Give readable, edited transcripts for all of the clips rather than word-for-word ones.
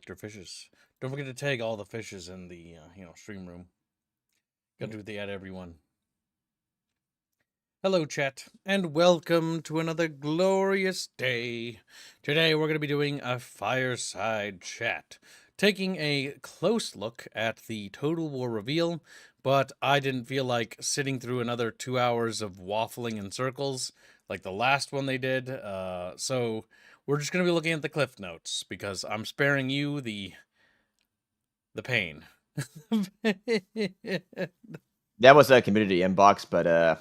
your fishes. Don't forget to tag all the fishes in the stream room. Got to do the add everyone. Hello, chat, and welcome to another glorious day. Today we're going to be doing a fireside chat, taking a close look at the Total War reveal, but I didn't feel like sitting through another 2 hours of waffling in circles like the last one they did. So we're just going to be looking at the cliff notes because I'm sparing you the pain. That was a community inbox, but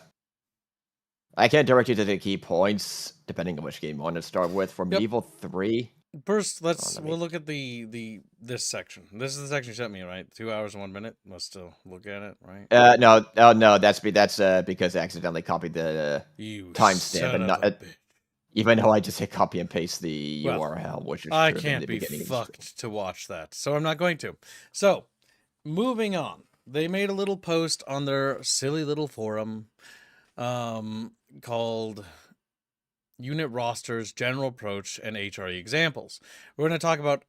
I can direct you to the key points depending on which game you want to start with. For Medieval 3. First, we'll look at this section. This is the section you sent me, right? 2 hours and 1 minute. Let's still look at it, right? No, that's because I accidentally copied the timestamp and not. Even though I just hit copy and paste the URL, which is I can't be fucked to watch that, so I'm not going to. So, moving on. They made a little post on their silly little forum called Unit Rosters, General Approach, and HRE Examples. We're going to talk about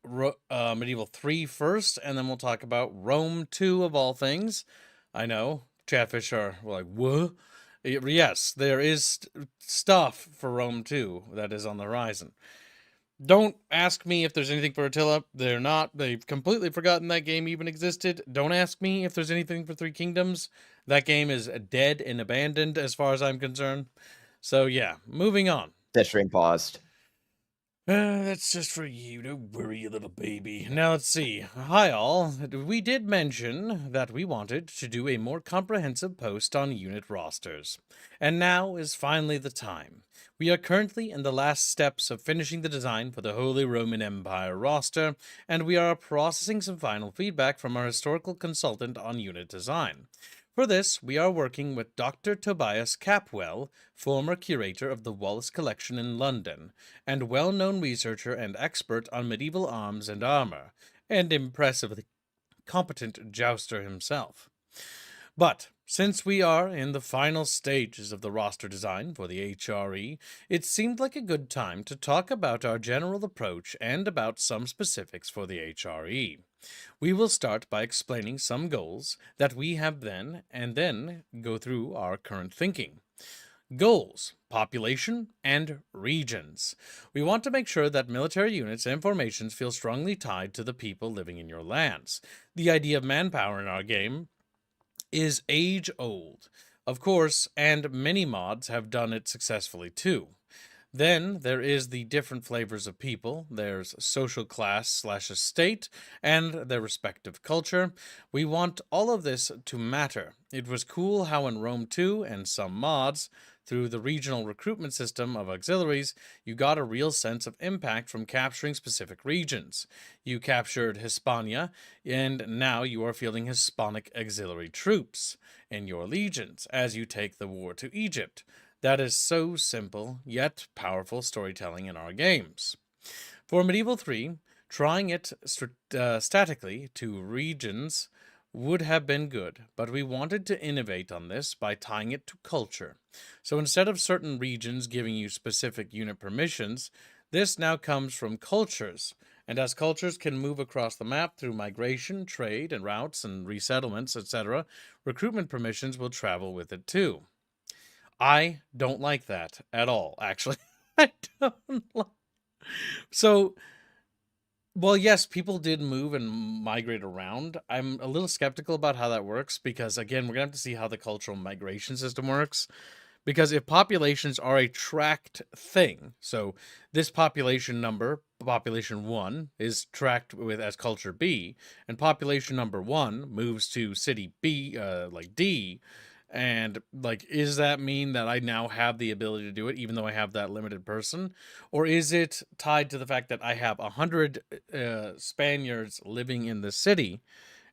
Medieval 3 first, and then we'll talk about Rome 2 of all things. I know, Chatfish are like, what? Yes, there is stuff for Rome 2 that is on the horizon. Don't ask me if there's anything for Attila. They're not. They've completely forgotten that game even existed. Don't ask me if there's anything for Three Kingdoms. That game is dead and abandoned as far as I'm concerned. So yeah, moving on. That stream paused. That's just for you. Don't worry, you little baby. Now let's see. Hi all. We did mention that we wanted to do a more comprehensive post on unit rosters. And now is finally the time. We are currently in the last steps of finishing the design for the Holy Roman Empire roster, and we are processing some final feedback from our historical consultant on unit design. For this, we are working with Dr. Tobias Capwell, former curator of the Wallace Collection in London, and well-known researcher and expert on medieval arms and armor, and impressively competent jouster himself. But since we are in the final stages of the roster design for the HRE, it seemed like a good time to talk about our general approach and about some specifics for the HRE. We will start by explaining some goals that we have and then go through our current thinking. Goals, population, and regions. We want to make sure that military units and formations feel strongly tied to the people living in your lands. The idea of manpower in our game is age-old, of course, and many mods have done it successfully too. Then there is the different flavors of people. There's social class / estate and their respective culture. We want all of this to matter. It was cool how in Rome 2 and some mods, through the regional recruitment system of auxiliaries, you got a real sense of impact from capturing specific regions. You captured Hispania, and now you are fielding Hispanic auxiliary troops in your legions as you take the war to Egypt. That is so simple, yet powerful storytelling in our games. For Medieval 3, trying it statically to regions would have been good, but we wanted to innovate on this by tying it to culture. So instead of certain regions giving you specific unit permissions, this now comes from cultures. And as cultures can move across the map through migration, trade, and routes and resettlements, etc., recruitment permissions will travel with it too. I don't like that at all, actually. I don't like... So, well, yes, people did move and migrate around. I'm a little skeptical about how that works because, again, we're going to have to see how the cultural migration system works. Because if populations are a tracked thing, so this population number, population 1, is tracked with as culture B, and population number 1 moves to city B, like D, and like, is that mean that I now have the ability to do it even though I have that limited person? Or is it tied to the fact that I have 100 Spaniards living in the city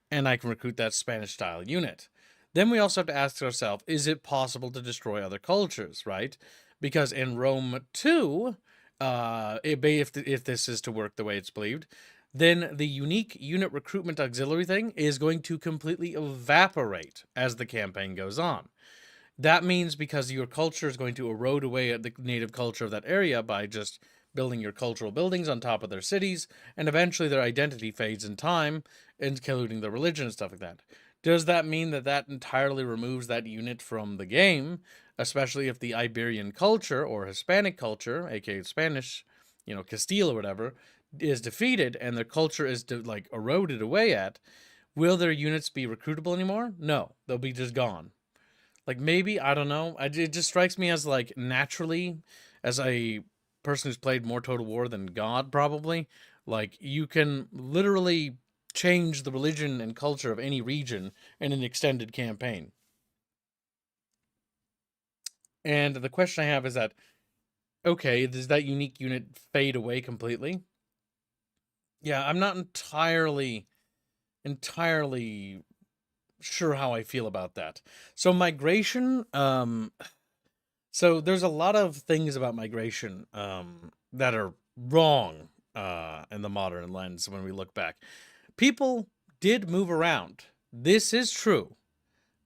and I can recruit that Spanish style unit? Then we also have to ask ourselves, is it possible to destroy other cultures, right? Because in Rome 2, if this is to work the way it's believed, then the unique unit recruitment auxiliary thing is going to completely evaporate as the campaign goes on. That means because your culture is going to erode away at the native culture of that area by just building your cultural buildings on top of their cities, and eventually their identity fades in time, including their religion and stuff like that. Does that mean that that entirely removes that unit from the game, especially if the Iberian culture or Hispanic culture, aka Spanish, Castile or whatever, is defeated and their culture is like eroded away at? Will their units be recruitable anymore? No, they'll be just gone. Like maybe, I don't know. It just strikes me as like naturally, as a person who's played more Total War than God, probably, like you can literally change the religion and culture of any region in an extended campaign. And the question I have is that, okay, does that unique unit fade away completely? Yeah, I'm not entirely sure how I feel about that. So migration, so there's a lot of things about migration that are wrong in the modern lens when we look back. People did move around. This is true.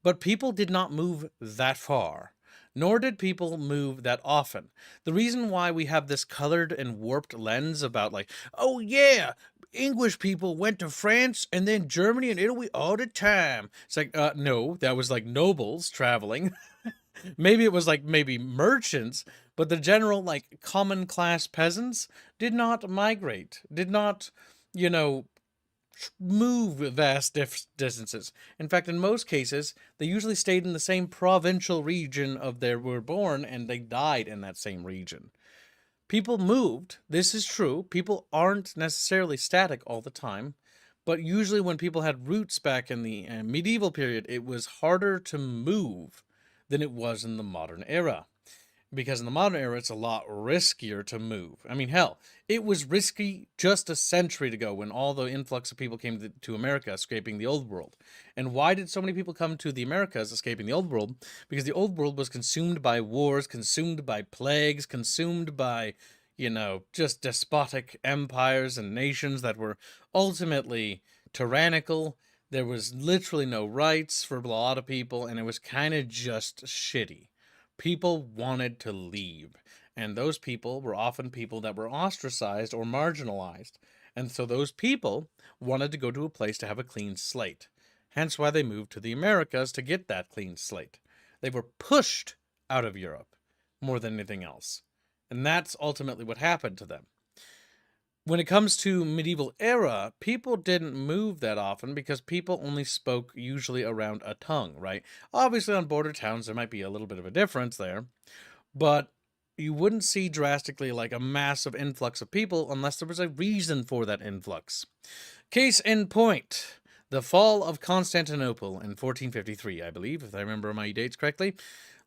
But people did not move that far, nor did people move that often. The reason why we have this colored and warped lens about, like, oh yeah, English people went to France and then Germany and Italy all the time. It's like, no, that was like nobles traveling. Maybe it was like maybe merchants, but the general, like, common class peasants did not migrate, did not, you know, move vast distances. In fact, in most cases, they usually stayed in the same provincial region of their were born, and they died in that same region. People moved. This is true. People aren't necessarily static all the time, but usually when people had roots back in the medieval period, it was harder to move than it was in the modern era. Because in the modern era, it's a lot riskier to move. I mean, hell, it was risky just a century ago when all the influx of people came to America, escaping the old world. And why did so many people come to the Americas, escaping the old world? Because the old world was consumed by wars, consumed by plagues, consumed by, just despotic empires and nations that were ultimately tyrannical. There was literally no rights for a lot of people, and it was kind of just shitty. People wanted to leave, and those people were often people that were ostracized or marginalized. And so those people wanted to go to a place to have a clean slate. Hence why they moved to the Americas to get that clean slate. They were pushed out of Europe more than anything else. And that's ultimately what happened to them. When it comes to medieval era, people didn't move that often because people only spoke usually around a tongue, right? Obviously, on border towns, there might be a little bit of a difference there, but you wouldn't see drastically like a massive influx of people unless there was a reason for that influx. Case in point, the fall of Constantinople in 1453, I believe, if I remember my dates correctly,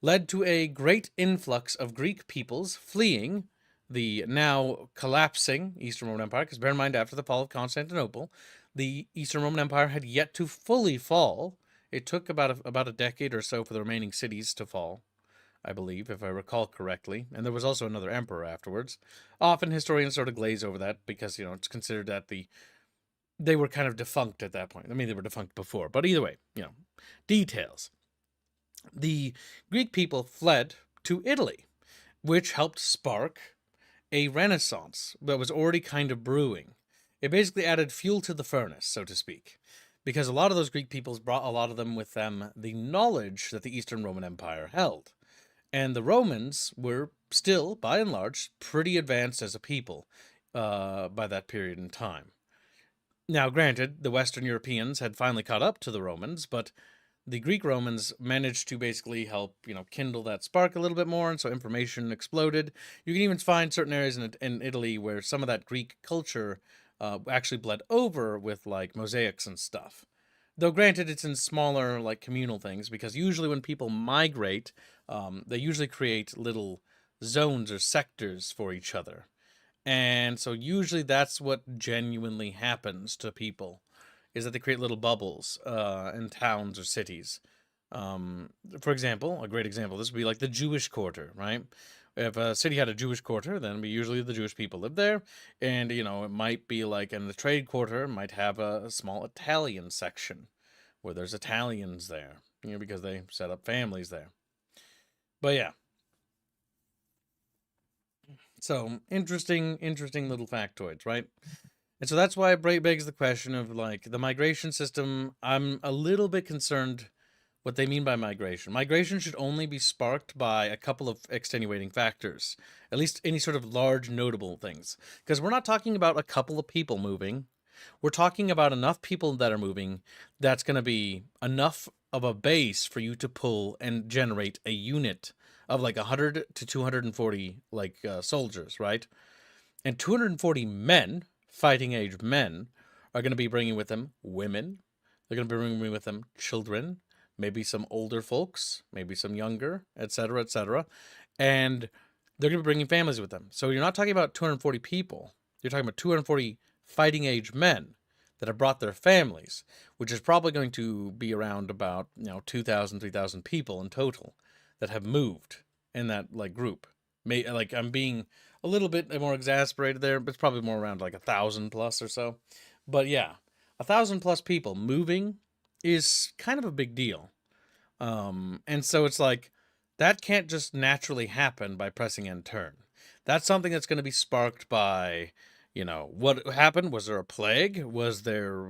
led to a great influx of Greek peoples fleeing the now collapsing Eastern Roman Empire, because bear in mind, after the fall of Constantinople, the Eastern Roman Empire had yet to fully fall. It took about a decade or so for the remaining cities to fall, I believe, if I recall correctly. And there was also another emperor afterwards. Often historians sort of glaze over that because, it's considered that they were kind of defunct at that point. I mean, they were defunct before, but either way, details. The Greek people fled to Italy, which helped spark a renaissance that was already kind of brewing. It basically added fuel to the furnace, so to speak, because a lot of those Greek peoples brought a lot of them with them the knowledge that the Eastern Roman Empire held. And the Romans were still, by and large, pretty advanced as a people by that period in time. Now, granted, the Western Europeans had finally caught up to the Romans, but the Greek Romans managed to basically help, kindle that spark a little bit more, and so information exploded. You can even find certain areas in Italy where some of that Greek culture actually bled over with, like, mosaics and stuff. Though, granted, it's in smaller, like, communal things, because usually when people migrate, they usually create little zones or sectors for each other. And so usually that's what genuinely happens to people, is that they create little bubbles in towns or cities. For example, a great example, this would be like the Jewish quarter, right? If a city had a Jewish quarter, then usually the Jewish people live there. And, it might be like in the trade quarter, might have a small Italian section where there's Italians there, because they set up families there. But yeah. So interesting little factoids, right? And so that's why it begs the question of like the migration system. I'm a little bit concerned what they mean by migration. Migration should only be sparked by a couple of extenuating factors, at least any sort of large notable things. Because we're not talking about a couple of people moving. We're talking about enough people that are moving that's going to be enough of a base for you to pull and generate a unit of like 100 to 240 like soldiers, right? And 240 men, fighting age men, are going to be bringing with them women. They're going to be bringing with them children, maybe some older folks, maybe some younger, etc., etc. And they're going to be bringing families with them. So you're not talking about 240 people. You're talking about 240 fighting age men that have brought their families, which is probably going to be around about 2,000, 3,000 people in total that have moved in that like group. Like I'm being a little bit more exasperated there, but it's probably more around like 1,000 plus or so. But yeah, 1,000 plus people moving is kind of a big deal. And so it's like that can't just naturally happen by pressing end turn. That's something that's going to be sparked by, what happened? Was there a plague? Was there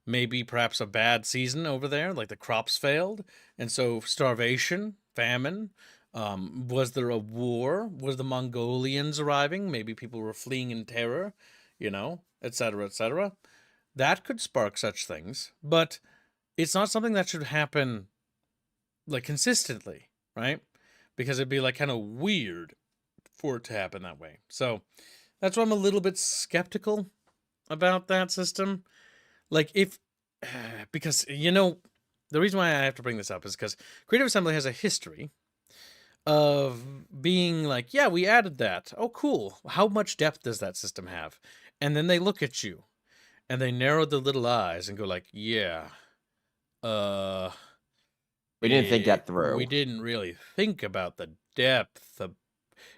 maybe perhaps a bad season over there, like the crops failed, and so starvation, famine? Was there a war? Was the Mongolians arriving? Maybe people were fleeing in terror, etc., etc. That could spark such things, but it's not something that should happen like consistently, right? Because it'd be like kind of weird for it to happen that way. So that's why I'm a little bit skeptical about that system. Like if because the reason why I have to bring this up is because Creative Assembly has a history of being like, yeah, we added that. Oh, cool. How much depth does that system have? And then they look at you and they narrow their little eyes and go like, yeah, uh, We didn't think that we through. didn't really think about the depth.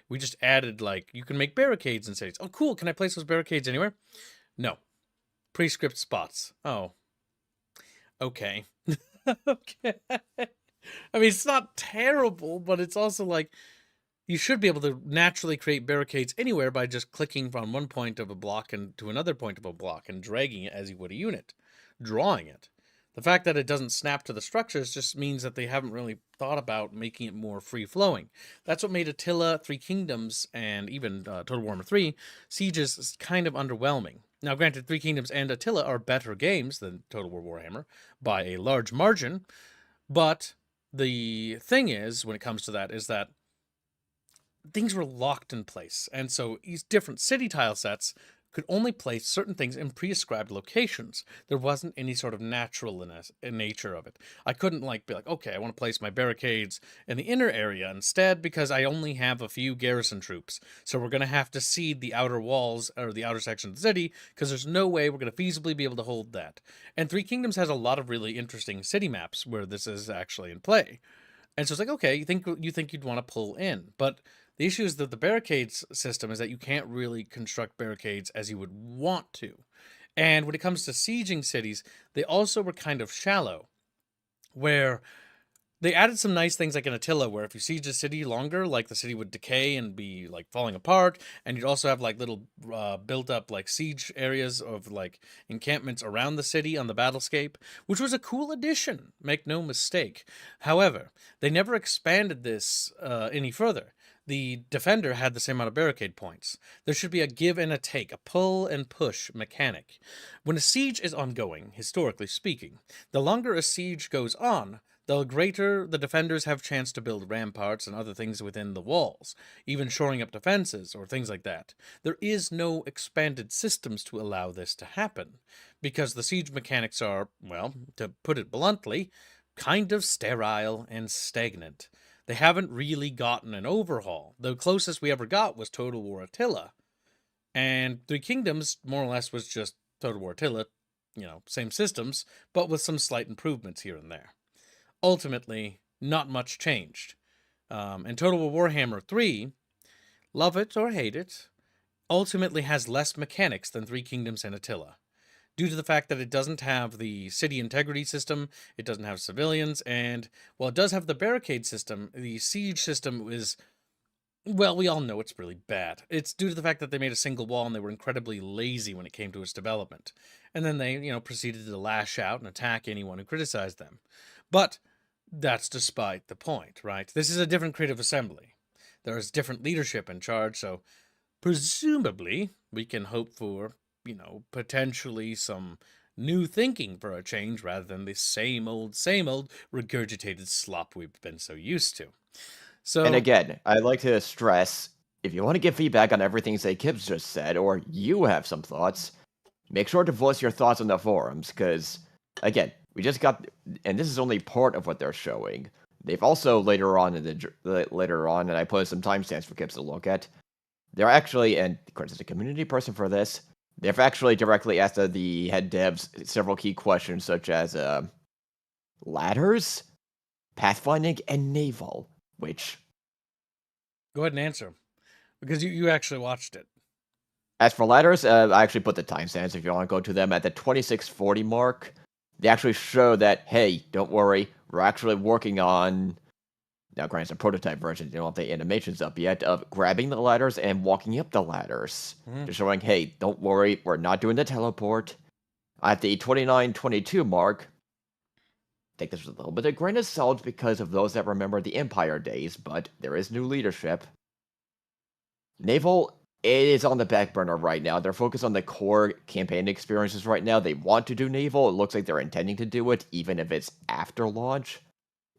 We just added like you can make barricades in cities. Oh, cool. Can I place those barricades anywhere? No. Prescript spots. Oh, okay. Okay. I mean, it's not terrible, but it's also like you should be able to naturally create barricades anywhere by just clicking from one point of a block and to another point of a block and dragging it as you would a unit, drawing it. The fact that it doesn't snap to the structures just means that they haven't really thought about making it more free-flowing. That's what made Attila, Three Kingdoms, and even Total Warhammer 3 Sieges kind of underwhelming. Now, granted, Three Kingdoms and Attila are better games than Total War Warhammer by a large margin, but the thing is, when it comes to that, is that things were locked in place. And so these different city tile sets could only place certain things in prescribed locations. There wasn't any sort of naturalness in nature of it. I couldn't be like, okay, I want to place my barricades in the inner area instead because I only have a few garrison troops. So we're going to have to cede the outer walls or the outer section of the city because there's no way we're going to feasibly be able to hold that. And Three Kingdoms has a lot of really interesting city maps where this is actually in play. And so it's like, okay, you think you'd want to pull in, but the issue is that the barricades system is that you can't really construct barricades as you would want to. And when it comes to sieging cities, they also were kind of shallow, where they added some nice things like in Attila, where if you siege a city longer, like the city would decay and be like falling apart, and you'd also have like little built up like siege areas of like encampments around the city on the battlescape, which was a cool addition, make no mistake. However, they never expanded this any further. The defender had the same amount of barricade points. There should be a give and a take, a pull and push mechanic. When a siege is ongoing, historically speaking, the longer a siege goes on, the greater the defenders have chance to build ramparts and other things within the walls, even shoring up defenses or things like that. There is no expanded systems to allow this to happen, because the siege mechanics are, well, to put it bluntly, kind of sterile and stagnant. They haven't really gotten an overhaul. The closest we ever got was Total War Attila. And Three Kingdoms, more or less, was just Total War Attila, same systems, but with some slight improvements here and there. Ultimately, not much changed. And Total War Warhammer 3, love it or hate it, ultimately has less mechanics than Three Kingdoms and Attila, due to the fact that it doesn't have the city integrity system, it doesn't have civilians, and while it does have the barricade system, the siege system is Well, we all know it's really bad. It's due to the fact that they made a single wall and they were incredibly lazy when it came to its development. And then they, proceeded to lash out and attack anyone who criticized them. But that's despite the point, right? This is a different creative assembly. There is different leadership in charge, so presumably we can hope for, potentially some new thinking for a change rather than the same old regurgitated slop we've been so used to. And So, again, I'd like to stress, if you want to give feedback on everything say Kibbs just said, or you have some thoughts, make sure to voice your thoughts on the forums, because, again, we just got, and this is only part of what they're showing. They've also later on and I put some timestamps for Kibbs to look at. They're actually, and credit to the community person for this, they've actually directly asked the head devs several key questions, such as ladders, pathfinding, and naval, which, go ahead and answer 'em, because you actually watched it. as for ladders, I actually put the timestamps if you want to go to them at the 2640 mark. They actually show that, hey, don't worry, we're actually working on, now granted, it's a prototype version, they don't have the animations up yet, of grabbing the ladders and walking up the ladders. Mhm. Just showing, hey, don't worry, we're not doing the teleport. At the 2922 mark, I think this was a little bit of grain of salt because of those that remember the Empire days, but there is new leadership. Naval is on the back burner right now. They're focused on the core campaign experiences right now. They want to do Naval. It looks like they're intending to do it, even if it's after launch.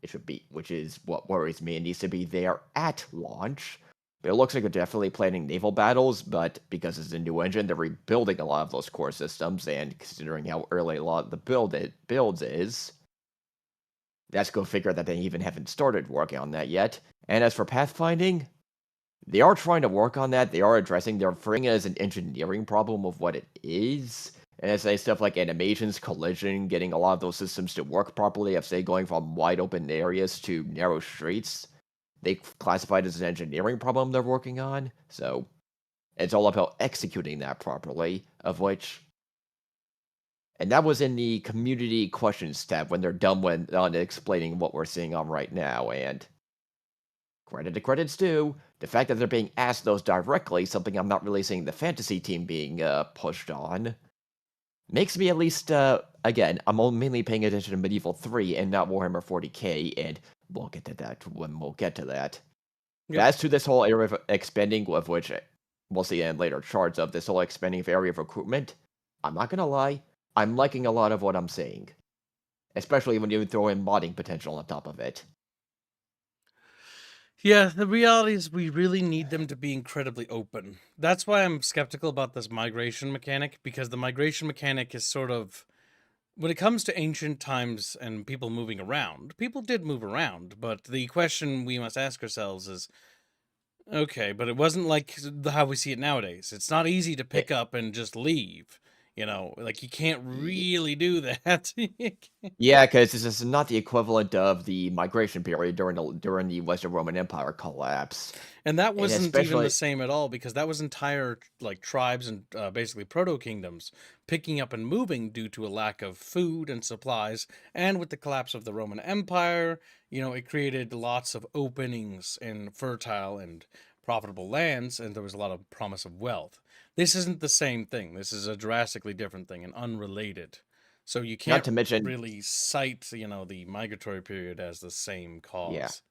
It should be, which is what worries me. It needs to be there at launch. But it looks like they're definitely planning naval battles, but because it's a new engine, they're rebuilding a lot of those core systems, and considering how early a lot of the builds is, that's go figure that they even haven't started working on that yet. And as for pathfinding, they are trying to work on that. They are addressing, they're framing it as an engineering problem of what it is. And it's like stuff like animations, collision, getting a lot of those systems to work properly, if say going from wide open areas to narrow streets. They classify it as an engineering problem they're working on. So it's all about executing that properly, of which, and that was in the community questions tab when they're done on explaining what we're seeing on right now. And credit to credit's due, the fact that they're being asked those directly, something I'm not really seeing the fantasy team being pushed on, makes me at least, again, I'm mainly paying attention to Medieval 3 and not Warhammer 40k, and we'll get to that when we'll get to that. But Yep. as to this whole area of expanding, of which we'll see in later charts of this whole expanding of area of recruitment, I'm not gonna lie, I'm liking a lot of what I'm seeing. Especially when you throw in modding potential on top of it. Yeah, the reality is we really need them to be incredibly open. That's why I'm skeptical about this migration mechanic, because the migration mechanic is sort of, when it comes to ancient times and people moving around, people did move around, but the question we must ask ourselves is, okay, but it wasn't like how we see it nowadays. It's not easy to pick up and just leave. Like you can't It, really do that. Yeah, because this is not the equivalent of the migration period during the Western Roman Empire collapse, And that and wasn't even the especially same at all, because that was entire like tribes and basically proto kingdoms picking up and moving due to a lack of food and supplies. And with the collapse of the Roman Empire, it created lots of openings in fertile and profitable lands, and there was a lot of promise of wealth. This isn't the same thing. This is a drastically different thing and unrelated. So you not can't to mention, really cite, the migratory period as the same yeah, cause.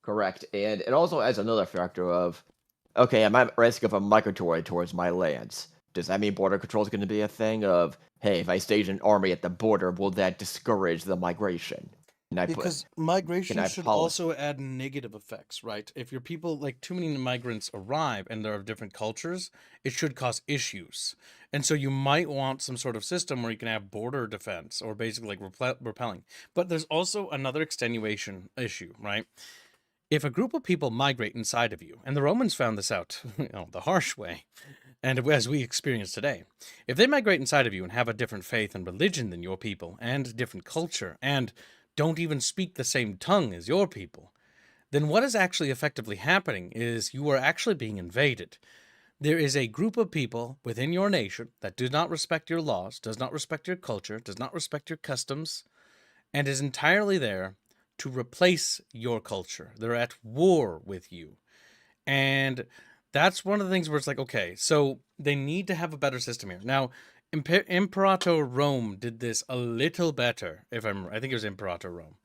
correct, and it also adds another factor of, okay, I'm at risk of a migratory towards my lands. Does that mean border control is going to be a thing of, hey, if I stage an army at the border, will that discourage the migration? And I put, Because can migration I should polish? also add negative effects, right? If your people, like too many migrants arrive and they're of different cultures, it should cause issues. And so you might want some sort of system where you can have border defense or basically like repelling. But there's also another extenuation issue, right? If a group of people migrate inside of you, and the Romans found this out, the harsh way, and as we experience today, if they migrate inside of you and have a different faith and religion than your people, and different culture, and don't even speak the same tongue as your people, then what is actually effectively happening is you are actually being invaded. There is a group of people within your nation that do not respect your laws, does not respect your culture, does not respect your customs, and is entirely there to replace your culture. They're at war with you. And that's one of the things where it's like, okay, so they need to have a better system here. Now, Imperator Rome did this a little better, I think it was Imperator Rome,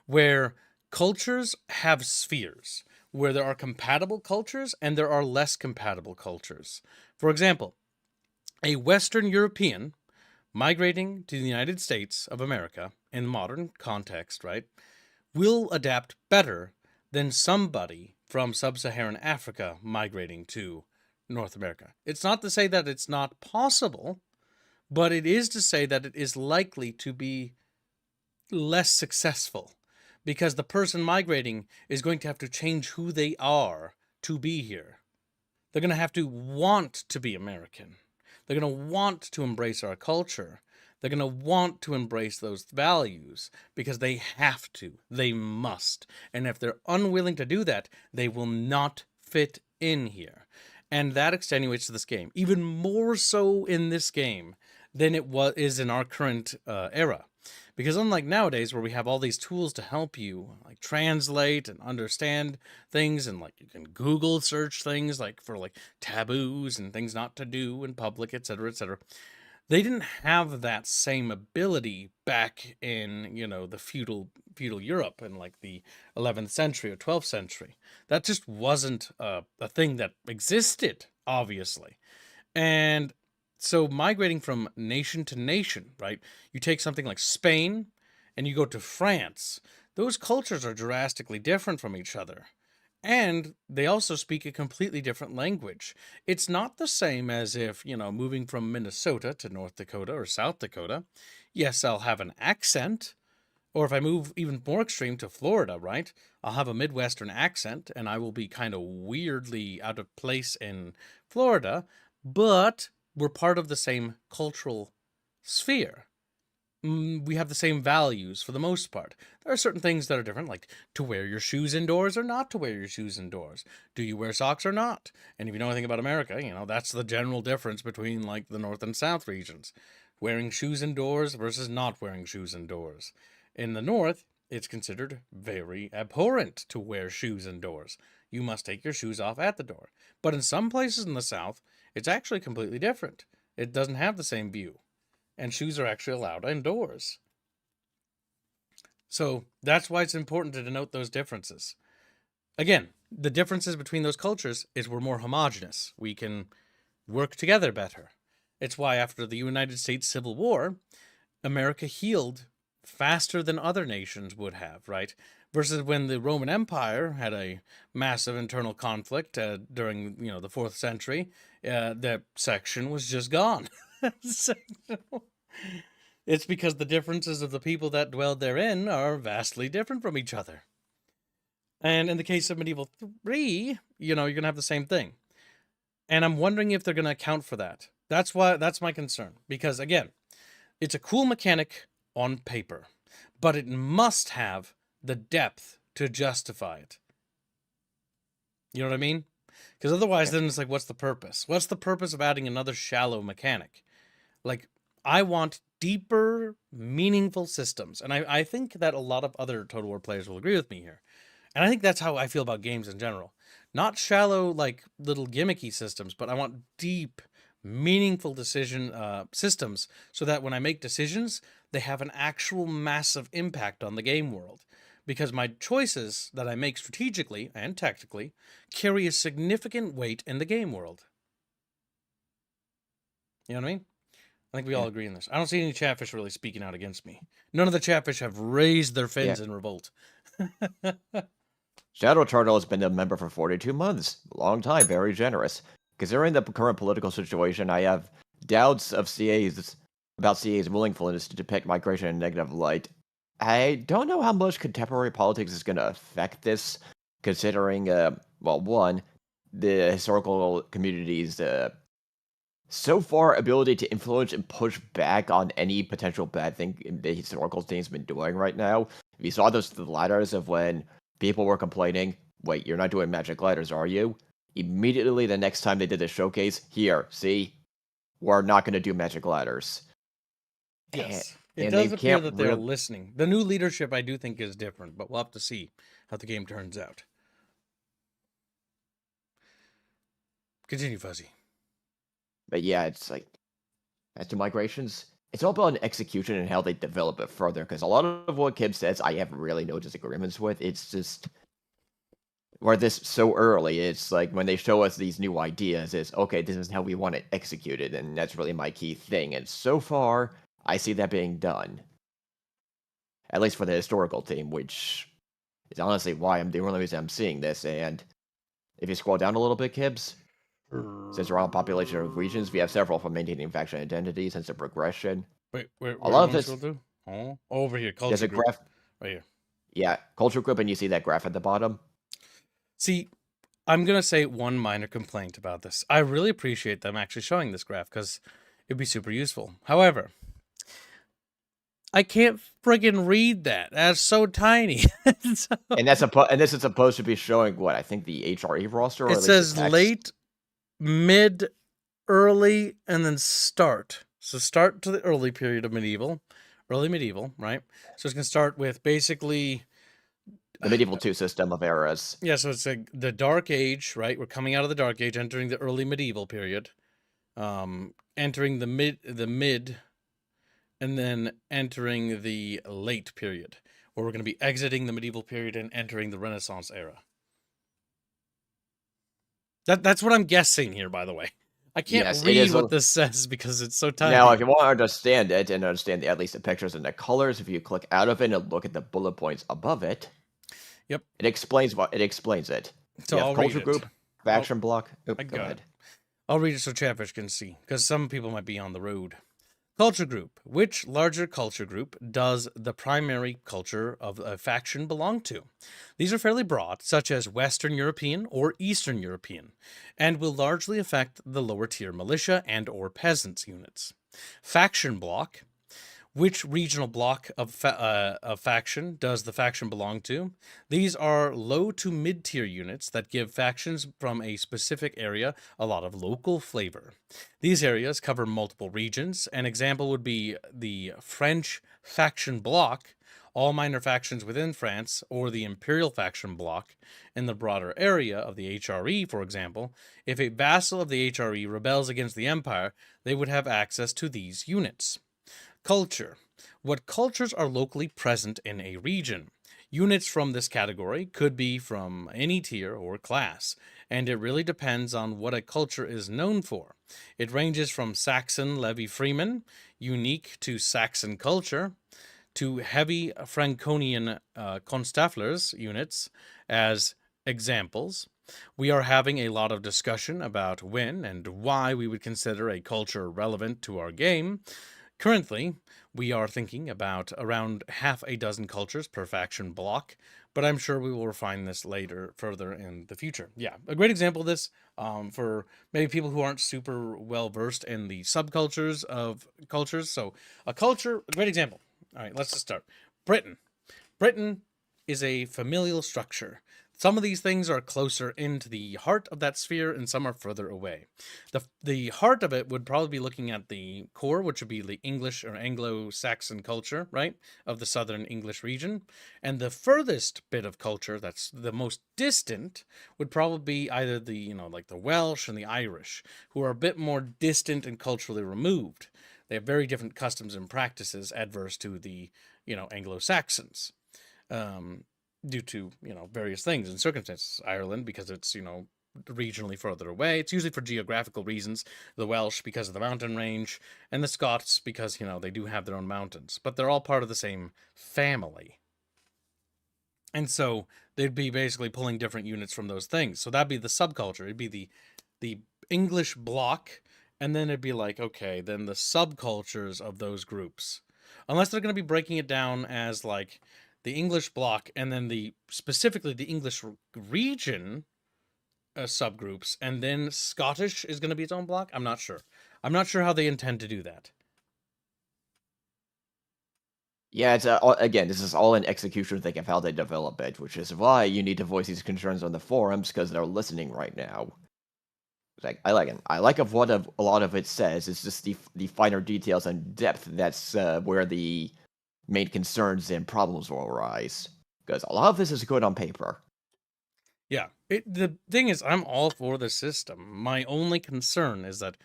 where cultures have spheres, where there are compatible cultures and there are less compatible cultures. For example, a Western European migrating to the United States of America in modern context, right, will adapt better than somebody from sub-Saharan Africa migrating to North America. It's not to say that it's not possible, but it is to say that it is likely to be less successful because the person migrating is going to have to change who they are to be here. They're going to have to want to be American. They're going to want to embrace our culture. They're going to want to embrace those values because they have to. They must. And if they're unwilling to do that, they will not fit in here. And that extenuates this game, even more so in this game than it is in our current era. Because unlike nowadays where we have all these tools to help you like translate and understand things, and like you can Google search things like for like taboos and things not to do in public, etc., etc. They didn't have that same ability back in, the feudal Europe in like the 11th century or 12th century. That just wasn't a thing that existed, obviously. And so migrating from nation to nation, right? You take something like Spain and you go to France. Those cultures are drastically different from each other. And they also speak a completely different language. It's not the same as if, moving from Minnesota to North Dakota or South Dakota. Yes, I'll have an accent. Or if I move even more extreme to Florida, right? I'll have a Midwestern accent and I will be kind of weirdly out of place in Florida, but we're part of the same cultural sphere. We have the same values for the most part. There are certain things that are different, like to wear your shoes indoors or not to wear your shoes indoors. Do you wear socks or not? And if you know anything about America, that's the general difference between like the North and South regions. Wearing shoes indoors versus not wearing shoes indoors. In the North, it's considered very abhorrent to wear shoes indoors. You must take your shoes off at the door. But in some places in the South, it's actually completely different. It doesn't have the same view. And shoes are actually allowed indoors. So that's why it's important to denote those differences. Again, the differences between those cultures is we're more homogenous. We can work together better. It's why after the United States Civil War, America healed faster than other nations would have, right? Versus when the Roman Empire had a massive internal conflict during, the 4th century, that section was just gone. So, it's because the differences of the people that dwelled therein are vastly different from each other. And in the case of Medieval 3, you're going to have the same thing. And I'm wondering if they're going to account for that. That's my concern. Because again, it's a cool mechanic on paper, but it must have the depth to justify it. You know what I mean? Because otherwise, then it's like, what's the purpose? What's the purpose of adding another shallow mechanic? Like, I want deeper, meaningful systems. And I think that a lot of other Total War players will agree with me here. And I think that's how I feel about games in general. Not shallow, like little gimmicky systems, but I want deep, meaningful decision systems so that when I make decisions, they have an actual massive impact on the game world. Because my choices that I make strategically and tactically carry a significant weight in the game world. You know what I mean? I think we all agree on this. I don't see any chatfish really speaking out against me. None of the chatfish have raised their fins in revolt. Shadow Turtle has been a member for 42 months. Long time, very generous. Considering the current political situation, I have doubts of about CA's willingness to depict migration in a negative light. I don't know how much contemporary politics is going to affect this, considering, one, the historical community's so far ability to influence and push back on any potential bad thing the historical team's been doing right now. If you saw the ladders of when people were complaining, wait, you're not doing magic ladders, are you? Immediately the next time they did a showcase, here, see? We're not going to do magic ladders. Yes. It And does they appear can't that they're listening. The new leadership, I do think, is different, but we'll have to see how the game turns out. Continue, Fuzzy. But yeah, it's like as to migrations, it's all about execution and how they develop it further. Because a lot of what Kib says, I have really no disagreements with. It's just where this so early, it's like when they show us these new ideas, it's okay, this is how we want it executed, and that's really my key thing. And so far, I see that being done. At least for the historical team, which is honestly why I'm the only reason I'm seeing this. And if you scroll down a little bit, Kibbs, since we're on population of regions, we have several for maintaining faction identity, sense of progression. Wait, A where do lot you of want to scroll this, to? Oh, over here, there's culture a group. graph, Right here. yeah, culture group, and you see that graph at the bottom. See, I'm going to say one minor complaint about this. I really appreciate them actually showing this graph because it'd be super useful. However, I can't friggin' read that. That's so tiny. So- And and this is supposed to be showing what I think the HRE roster, or it at least the says text. late, mid, early, and then start. So start to the early period of early medieval, right? So it's going to start with basically, The medieval two system of eras. yeah, so it's like the Dark Age, right? We're coming out of the Dark Age, entering the early medieval period, entering the mid, and then entering the late period, where we're going to be exiting the medieval period and entering the Renaissance era. That's what I'm guessing here, by the way. I can't Yes, it read is. what this says because it's so Now, if tiny. you want to understand it and understand at least the pictures and the colors, if you click out of it and look at the bullet points above it, Yep. it explains it. So You have I'll read culture it. group, faction block. I Go got it. ahead. I'll read it so Chatfish can see, because some people might be on the road. Culture group. Which larger culture group does the primary culture of a faction belong to? These are fairly broad, such as Western European or Eastern European, and will largely affect the lower tier militia and or peasants units. Faction block. Which regional block of faction does the faction belong to? These are low to mid tier units that give factions from a specific area a lot of local flavor. These areas cover multiple regions. An example would be the French faction bloc, all minor factions within France, or the Imperial faction bloc in the broader area of the HRE, for example. If a vassal of the HRE rebels against the Empire, they would have access to these units. Culture. What cultures are locally present in a region? Units from this category could be from any tier or class, and it really depends on what a culture is known for. It ranges from Saxon levy freemen, unique to Saxon culture, to heavy Franconian Constafflers units as examples. We are having a lot of discussion about when and why we would consider a culture relevant to our game. Currently, we are thinking about around half a dozen cultures per faction block, but I'm sure we will refine this later, further in the future. Yeah, a great example of this for maybe people who aren't super well versed in the subcultures of cultures. So, a culture, a great example. All right, let's just start. Britain. Britain is a familial structure. Some of these things are closer into the heart of that sphere, and some are further away. The heart of it would probably be looking at the core, which would be the English or Anglo-Saxon culture, right, of the southern English region. And the furthest bit of culture, that's the most distant, would probably be either the, like the Welsh and the Irish, who are a bit more distant and culturally removed. They have very different customs and practices adverse to the, Anglo-Saxons, um, due to various things and circumstances. Ireland because it's regionally further away. It's usually for geographical reasons. The Welsh because of the mountain range, and the Scots because they do have their own mountains. But they're all part of the same family, and so they'd be basically pulling different units from those things. So that'd be the subculture. It'd be the English block, and then it'd be like, okay, then the subcultures of those groups. Unless they're going to be breaking it down as like the English block and then specifically the English region subgroups, and then Scottish is going to be its own block. I'm not sure. I'm not sure how they intend to do that. Yeah, it's again, this is all an execution thing of how they develop it, which is why you need to voice these concerns on the forums because they're listening right now. Like I like it. I like of what a lot of it says. It's just the finer details and depth that's where the main concerns and problems will arise. Because a lot of this is good on paper. Yeah. The thing is, I'm all for the system. My only concern is that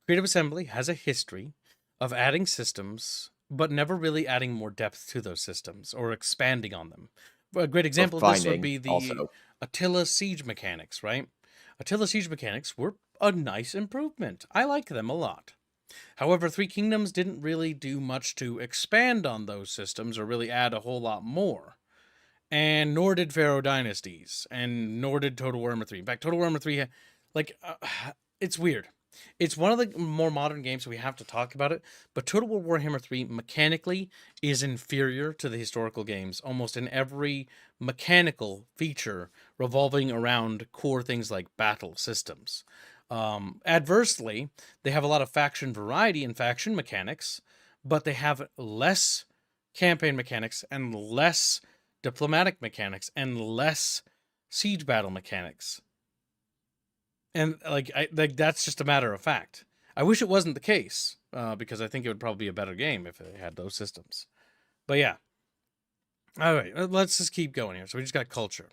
Creative Assembly has a history of adding systems, but never really adding more depth to those systems or expanding on them. A great example of this would Refining be the also. Attila siege mechanics, right? Attila siege mechanics were a nice improvement. I like them a lot. However, Three Kingdoms didn't really do much to expand on those systems or really add a whole lot more. And nor did Pharaoh Dynasties, and nor did Total Warhammer 3. In fact, Total Warhammer 3, like, it's weird. It's one of the more modern games, so we have to talk about it. But Total Warhammer 3 mechanically is inferior to the historical games, almost in every mechanical feature revolving around core things like battle systems. Adversely, they have a lot of faction variety and faction mechanics, but they have less campaign mechanics and less diplomatic mechanics and less siege battle mechanics. And like that's just a matter of fact. I wish it wasn't the case, because I think it would probably be a better game if it had those systems. But yeah. All right, let's just keep going here. So we just got culture.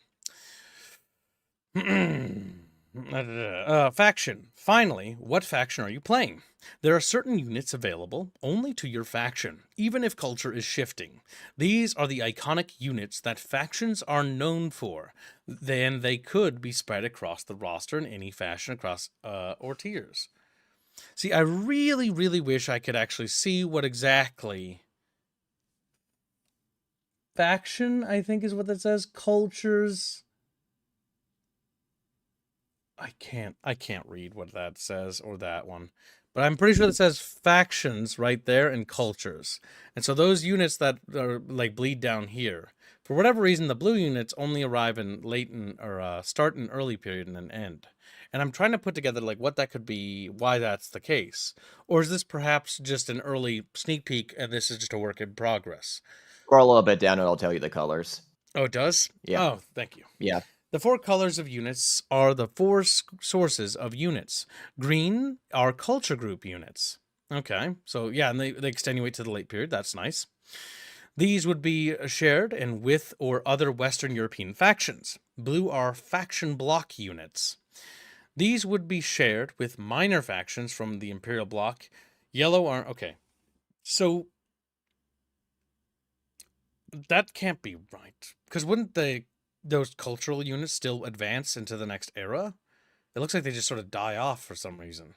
Faction. Finally, what faction are you playing? There are certain units available only to your faction, even if culture is shifting. These are the iconic units that factions are known for. Then they could be spread across the roster in any fashion across or tiers. See, I really, really wish I could actually see what exactly faction, I think is what that says. Cultures. I can't read what that says or that one. But I'm pretty sure it says factions right there and cultures. And so those units that are like bleed down here, for whatever reason, the blue units only arrive in late or start in early period and then end. And I'm trying to put together like what that could be, why that's the case. Or is this perhaps just an early sneak peek and this is just a work in progress? Scroll a little bit down and I'll tell you the colors. Oh, it does? Yeah. Oh, thank you. Yeah. The four colors of units are the four sources of units. Green are culture group units. Okay, so yeah, and they extenuate to the late period. That's nice. These would be shared in with or other Western European factions. Blue are faction block units. These would be shared with minor factions from the Imperial bloc. Yellow are okay. So that can't be right, because wouldn't those cultural units still advance into the next era? It looks like they just sort of die off for some reason.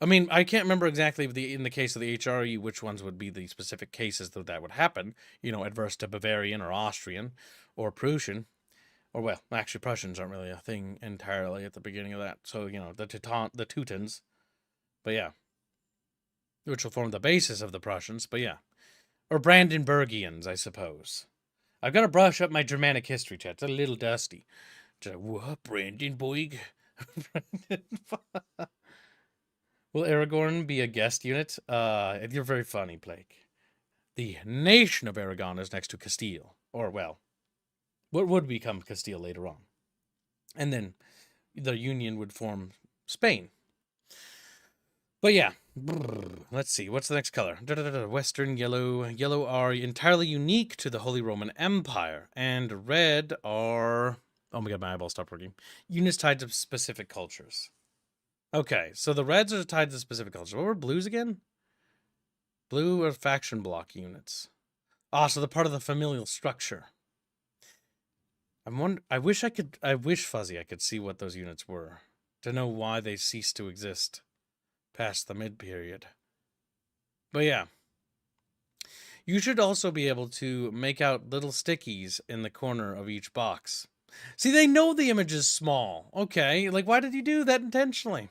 I mean, I can't remember exactly in the case of the HRE which ones would be the specific cases that would happen. Adverse to Bavarian or Austrian or Prussian. Or, well, actually, Prussians aren't really a thing entirely at the beginning of that. So, the Teutons. But yeah. Which will form the basis of the Prussians. But yeah. Or Brandenburgians, I suppose. I've got to brush up my Germanic history, chat. It's a little dusty. What, Brandenburg? Will Aragorn be a guest unit? You're very funny, Blake. The nation of Aragon is next to Castile. Or, well, what would become Castile later on. And then the union would form Spain. But yeah, let's see. What's the next color? Western yellow. Yellow are entirely unique to the Holy Roman Empire. And red are... Oh my god, my eyeball stopped working. Units tied to specific cultures. Okay, so the reds are tied to specific cultures. What were blues again? Blue are faction block units. So they're part of the familial structure. I wish Fuzzy I could see what those units were, to know why they ceased to exist past the mid-period. But yeah. You should also be able to make out little stickies in the corner of each box. See, they know the image is small. Okay, like why did you do that intentionally?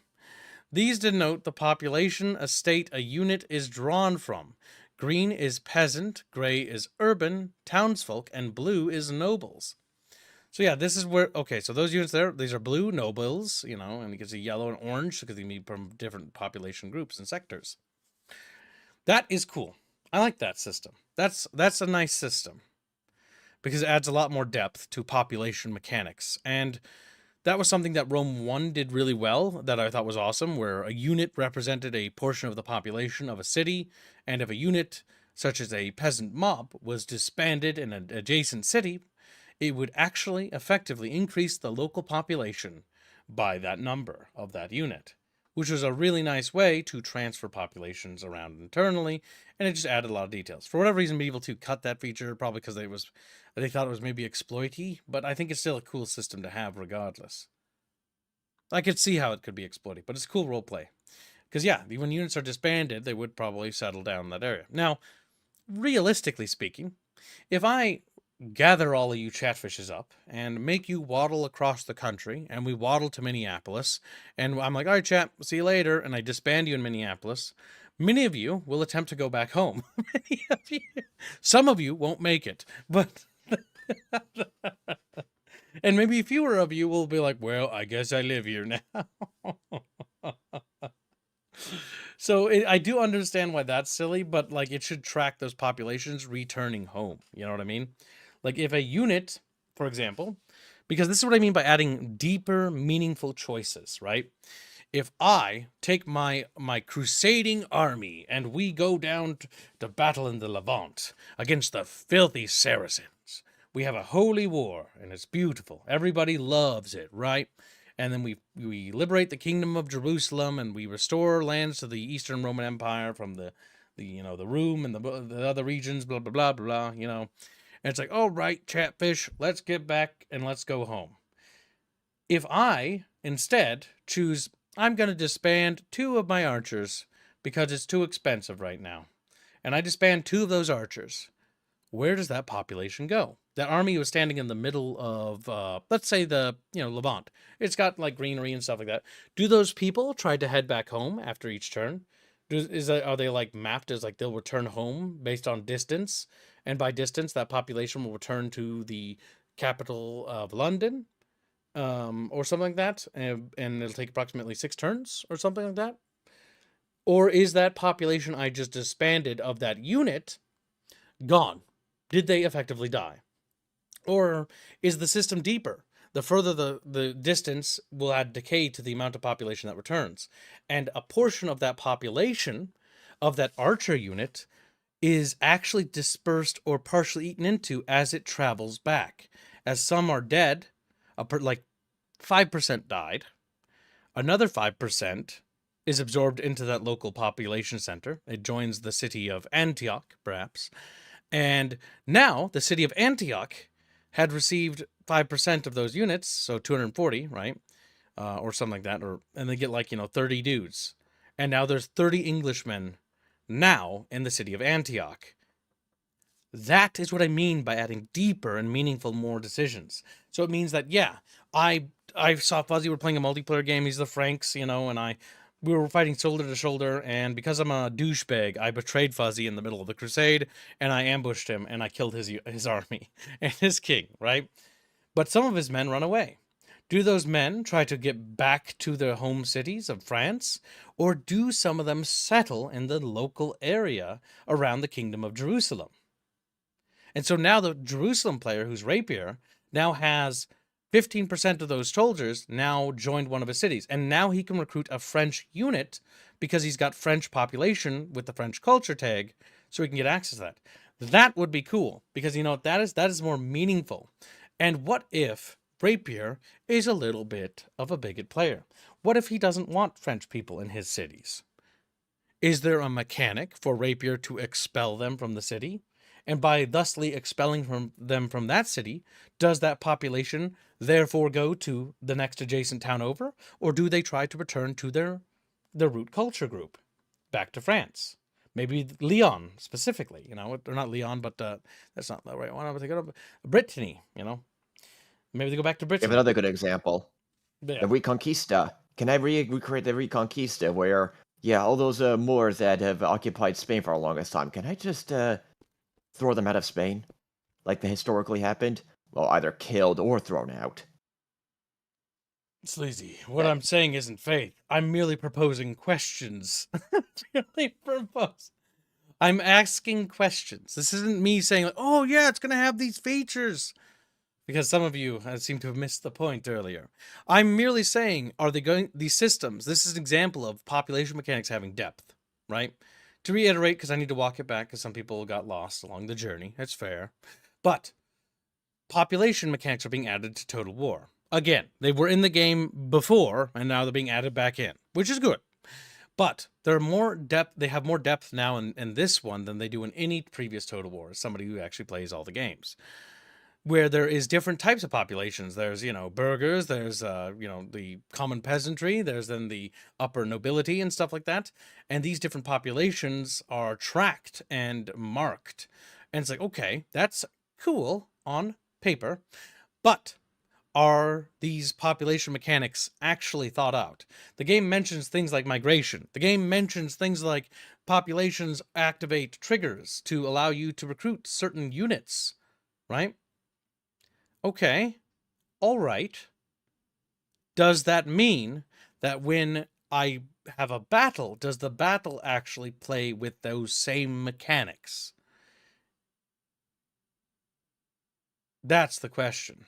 These denote the population estate a unit is drawn from. Green is peasant, gray is urban, townsfolk, and blue is nobles. So yeah, this is where, okay, so those units there, these are blue nobles, and you can see yellow and orange because they be from different population groups and sectors. That is cool. I like that system. That's a nice system because it adds a lot more depth to population mechanics. And that was something that Rome 1 did really well that I thought was awesome, where a unit represented a portion of the population of a city, and if a unit, such as a peasant mob, was disbanded in an adjacent city, it would actually effectively increase the local population by that number of that unit, which was a really nice way to transfer populations around internally, and it just added a lot of details. For whatever reason, Medieval 2 cut that feature, probably because they thought it was maybe exploity, but I think it's still a cool system to have regardless. I could see how it could be exploited, but it's cool roleplay. Because, yeah, when units are disbanded, they would probably settle down in that area. Now, realistically speaking, if I gather all of you chatfishes up and make you waddle across the country, and we waddle to Minneapolis, and I'm like, all right, chat, see you later, and I disband you in Minneapolis, many of you will attempt to go back home. Some of you won't make it, but... and maybe fewer of you will be like, well, I guess I live here now. So I do understand why that's silly, but like it should track those populations returning home. You know what I mean? Like if a unit, for example, because this is what I mean by adding deeper, meaningful choices, right? If I take my crusading army and we go down to battle in the Levant against the filthy Saracens, we have a holy war and it's beautiful. Everybody loves it, right? And then we liberate the kingdom of Jerusalem and we restore lands to the Eastern Roman Empire from the Rum and the other regions, blah blah blah blah. And it's like, all right, chatfish, let's get back and let's go home. If I instead choose, I'm going to disband 2 of my archers because it's too expensive right now, and I disband 2 of those archers, where does that population go? That army was standing in the middle of, let's say the, Levant. It's got like greenery and stuff like that. Do those people try to head back home after each turn? Are they like mapped as like they'll return home based on distance? And by distance, that population will return to the capital of London, or something like that. And it'll take approximately 6 turns or something like that. Or is that population I just disbanded of that unit gone? Did they effectively die? Or is the system deeper? The further the distance will add decay to the amount of population that returns. And a portion of that population, of that archer unit, is actually dispersed or partially eaten into as it travels back. As some are dead, like 5% died, another 5% is absorbed into that local population center. It joins the city of Antioch, perhaps. And now the city of Antioch had received 5% of those units, so 240, right? Or something like that, and they get 30 dudes. And now there's 30 Englishmen now in the city of Antioch. That is what I mean by adding deeper and meaningful more decisions. So it means that, yeah, I saw Fuzzy, we're playing a multiplayer game, he's the Franks, and we were fighting shoulder to shoulder, and because I'm a douchebag, I betrayed Fuzzy in the middle of the crusade, and I ambushed him, and I killed his army, and his king, right? But some of his men run away. Do those men try to get back to their home cities of France, or do some of them settle in the local area around the kingdom of Jerusalem? And so now the Jerusalem player, who's Rapier, now has 15% of those soldiers now joined one of his cities. And now he can recruit a French unit because he's got French population with the French culture tag, so he can get access to that. That would be cool because that is more meaningful. And what if Rapier is a little bit of a bigot player? What if he doesn't want French people in his cities? Is there a mechanic for Rapier to expel them from the city? And by thusly expelling them from that city, does that population therefore go to the next adjacent town over? Or do they try to return to their root culture group, back to France? Maybe Lyon, specifically, or not Lyon, but that's not the right one. I would think of Brittany, Maybe they go back to Give Brittany. another good example. Yeah. The Reconquista. Can I recreate the Reconquista where, all those Moors that have occupied Spain for the longest time, can I just throw them out of Spain? Like they historically happened? Well, either killed or thrown out. Sleazy, what I'm saying isn't faith. I'm merely proposing questions. I'm asking questions. This isn't me saying, oh yeah, it's going to have these features. Because some of you seem to have missed the point earlier. I'm merely saying, these systems, this is an example of population mechanics having depth, right? To reiterate, because I need to walk it back, because some people got lost along the journey. It's fair. But population mechanics are being added to Total War. Again, they were in the game before, and now they're being added back in, which is good. But they're more depth. They have more depth now in this one than they do in any previous Total War. As somebody who actually plays all the games, where there is different types of populations. There's, burghers, there's, the common peasantry, there's then the upper nobility and stuff like that. And these different populations are tracked and marked. And it's like, okay, that's cool on paper, but are these population mechanics actually thought out? The game mentions things like migration. The game mentions things like populations activate triggers to allow you to recruit certain units, right? Okay, all right. Does that mean that when I have a battle, does the battle actually play with those same mechanics? That's the question.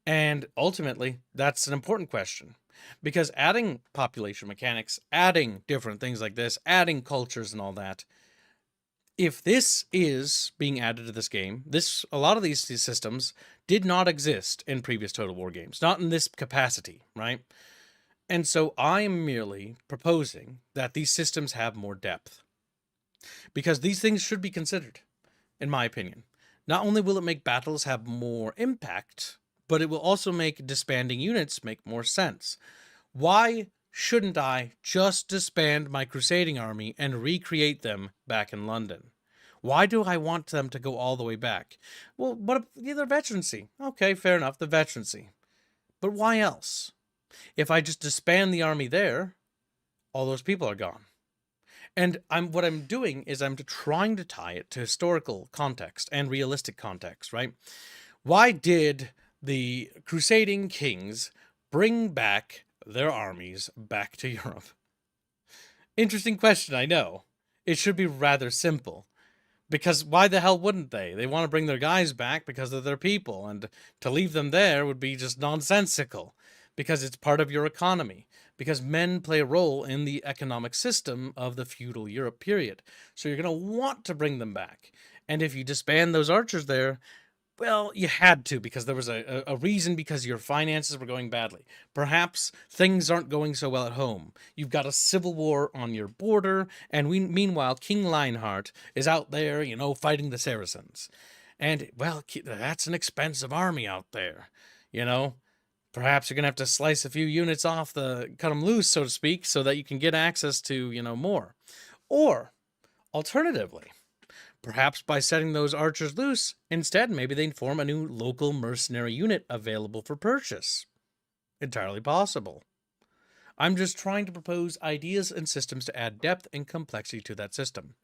And ultimately, that's an important question. Because adding population mechanics, adding different things like this, adding cultures and all that, if this is being added to this game, a lot of these systems did not exist in previous Total War games, not in this capacity, right? And so I am merely proposing that these systems have more depth. Because these things should be considered, in my opinion. Not only will it make battles have more impact, but it will also make disbanding units make more sense. Why shouldn't I just disband my crusading army and recreate them back in London? Why do I want them to go all the way back? Well, what their veterancy? Okay, fair enough, the veterancy. But why else? If I just disband the army there, all those people are gone. And what I'm doing is I'm trying to tie it to historical context and realistic context, right? Why did the crusading kings bring back their armies back to Europe? Interesting question, I know. It should be rather simple. Because why the hell wouldn't they? They want to bring their guys back because they're their people, and to leave them there would be just nonsensical. Because it's part of your economy. Because men play a role in the economic system of the feudal Europe period. So you're going to want to bring them back. And if you disband those archers there, well, you had to, because there was a reason, because your finances were going badly. Perhaps things aren't going so well at home. You've got a civil war on your border, and meanwhile, King Lionheart is out there, fighting the Saracens. And, well, that's an expensive army out there, you know? Perhaps you're going to have to slice a few units off cut them loose, so to speak, so that you can get access to, more. Or, alternatively, perhaps by setting those archers loose, instead maybe they'd form a new local mercenary unit available for purchase. Entirely possible. I'm just trying to propose ideas and systems to add depth and complexity to that system.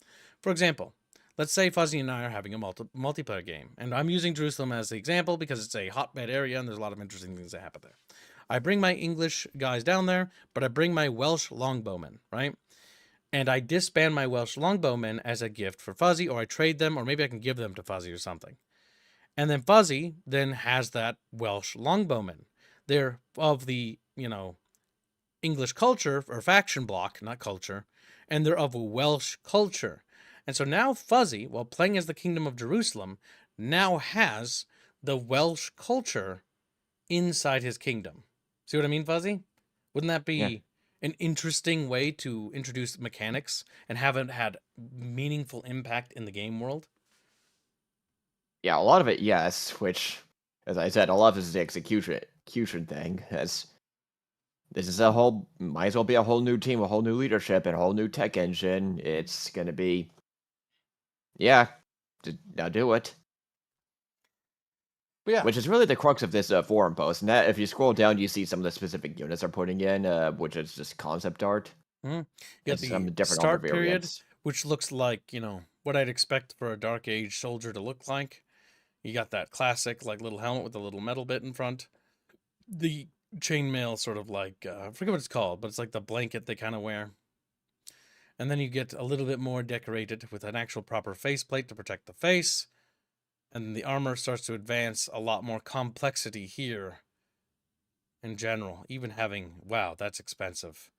For example, let's say Fuzzy and I are having a multiplayer game, and I'm using Jerusalem as the example because it's a hotbed area and there's a lot of interesting things that happen there. I bring my English guys down there, but I bring my Welsh longbowmen, right? And I disband my Welsh longbowmen as a gift for Fuzzy, or I trade them, or maybe I can give them to Fuzzy or something. And then Fuzzy then has that Welsh longbowman. They're of the, English culture, or faction block, not culture, and they're of a Welsh culture. And so now Fuzzy, while playing as the Kingdom of Jerusalem, now has the Welsh culture inside his kingdom. See what I mean, Fuzzy? Wouldn't that Yeah. be an interesting way to introduce mechanics and have it had meaningful impact in the game world? Yeah, a lot of it, yes, which, as I said, a lot of this is the execution thing, as this is might as well be a whole new team, a whole new leadership, and a whole new tech engine. It's gonna be, yeah, now do it. But yeah, Which is really the crux of this forum post. And that, if you scroll down, you see some of the specific units they're putting in, which is just concept art you and got some the different armor start period, variants. which looks like, what I'd expect for a Dark Age soldier to look like. You got that classic, like, little helmet with a little metal bit in front. The chainmail, sort of like, I forget what it's called, but it's like the blanket they kind of wear. And then you get a little bit more decorated with an actual proper faceplate to protect the face. And the armor starts to advance a lot more complexity here in general. Even having, wow, that's expensive.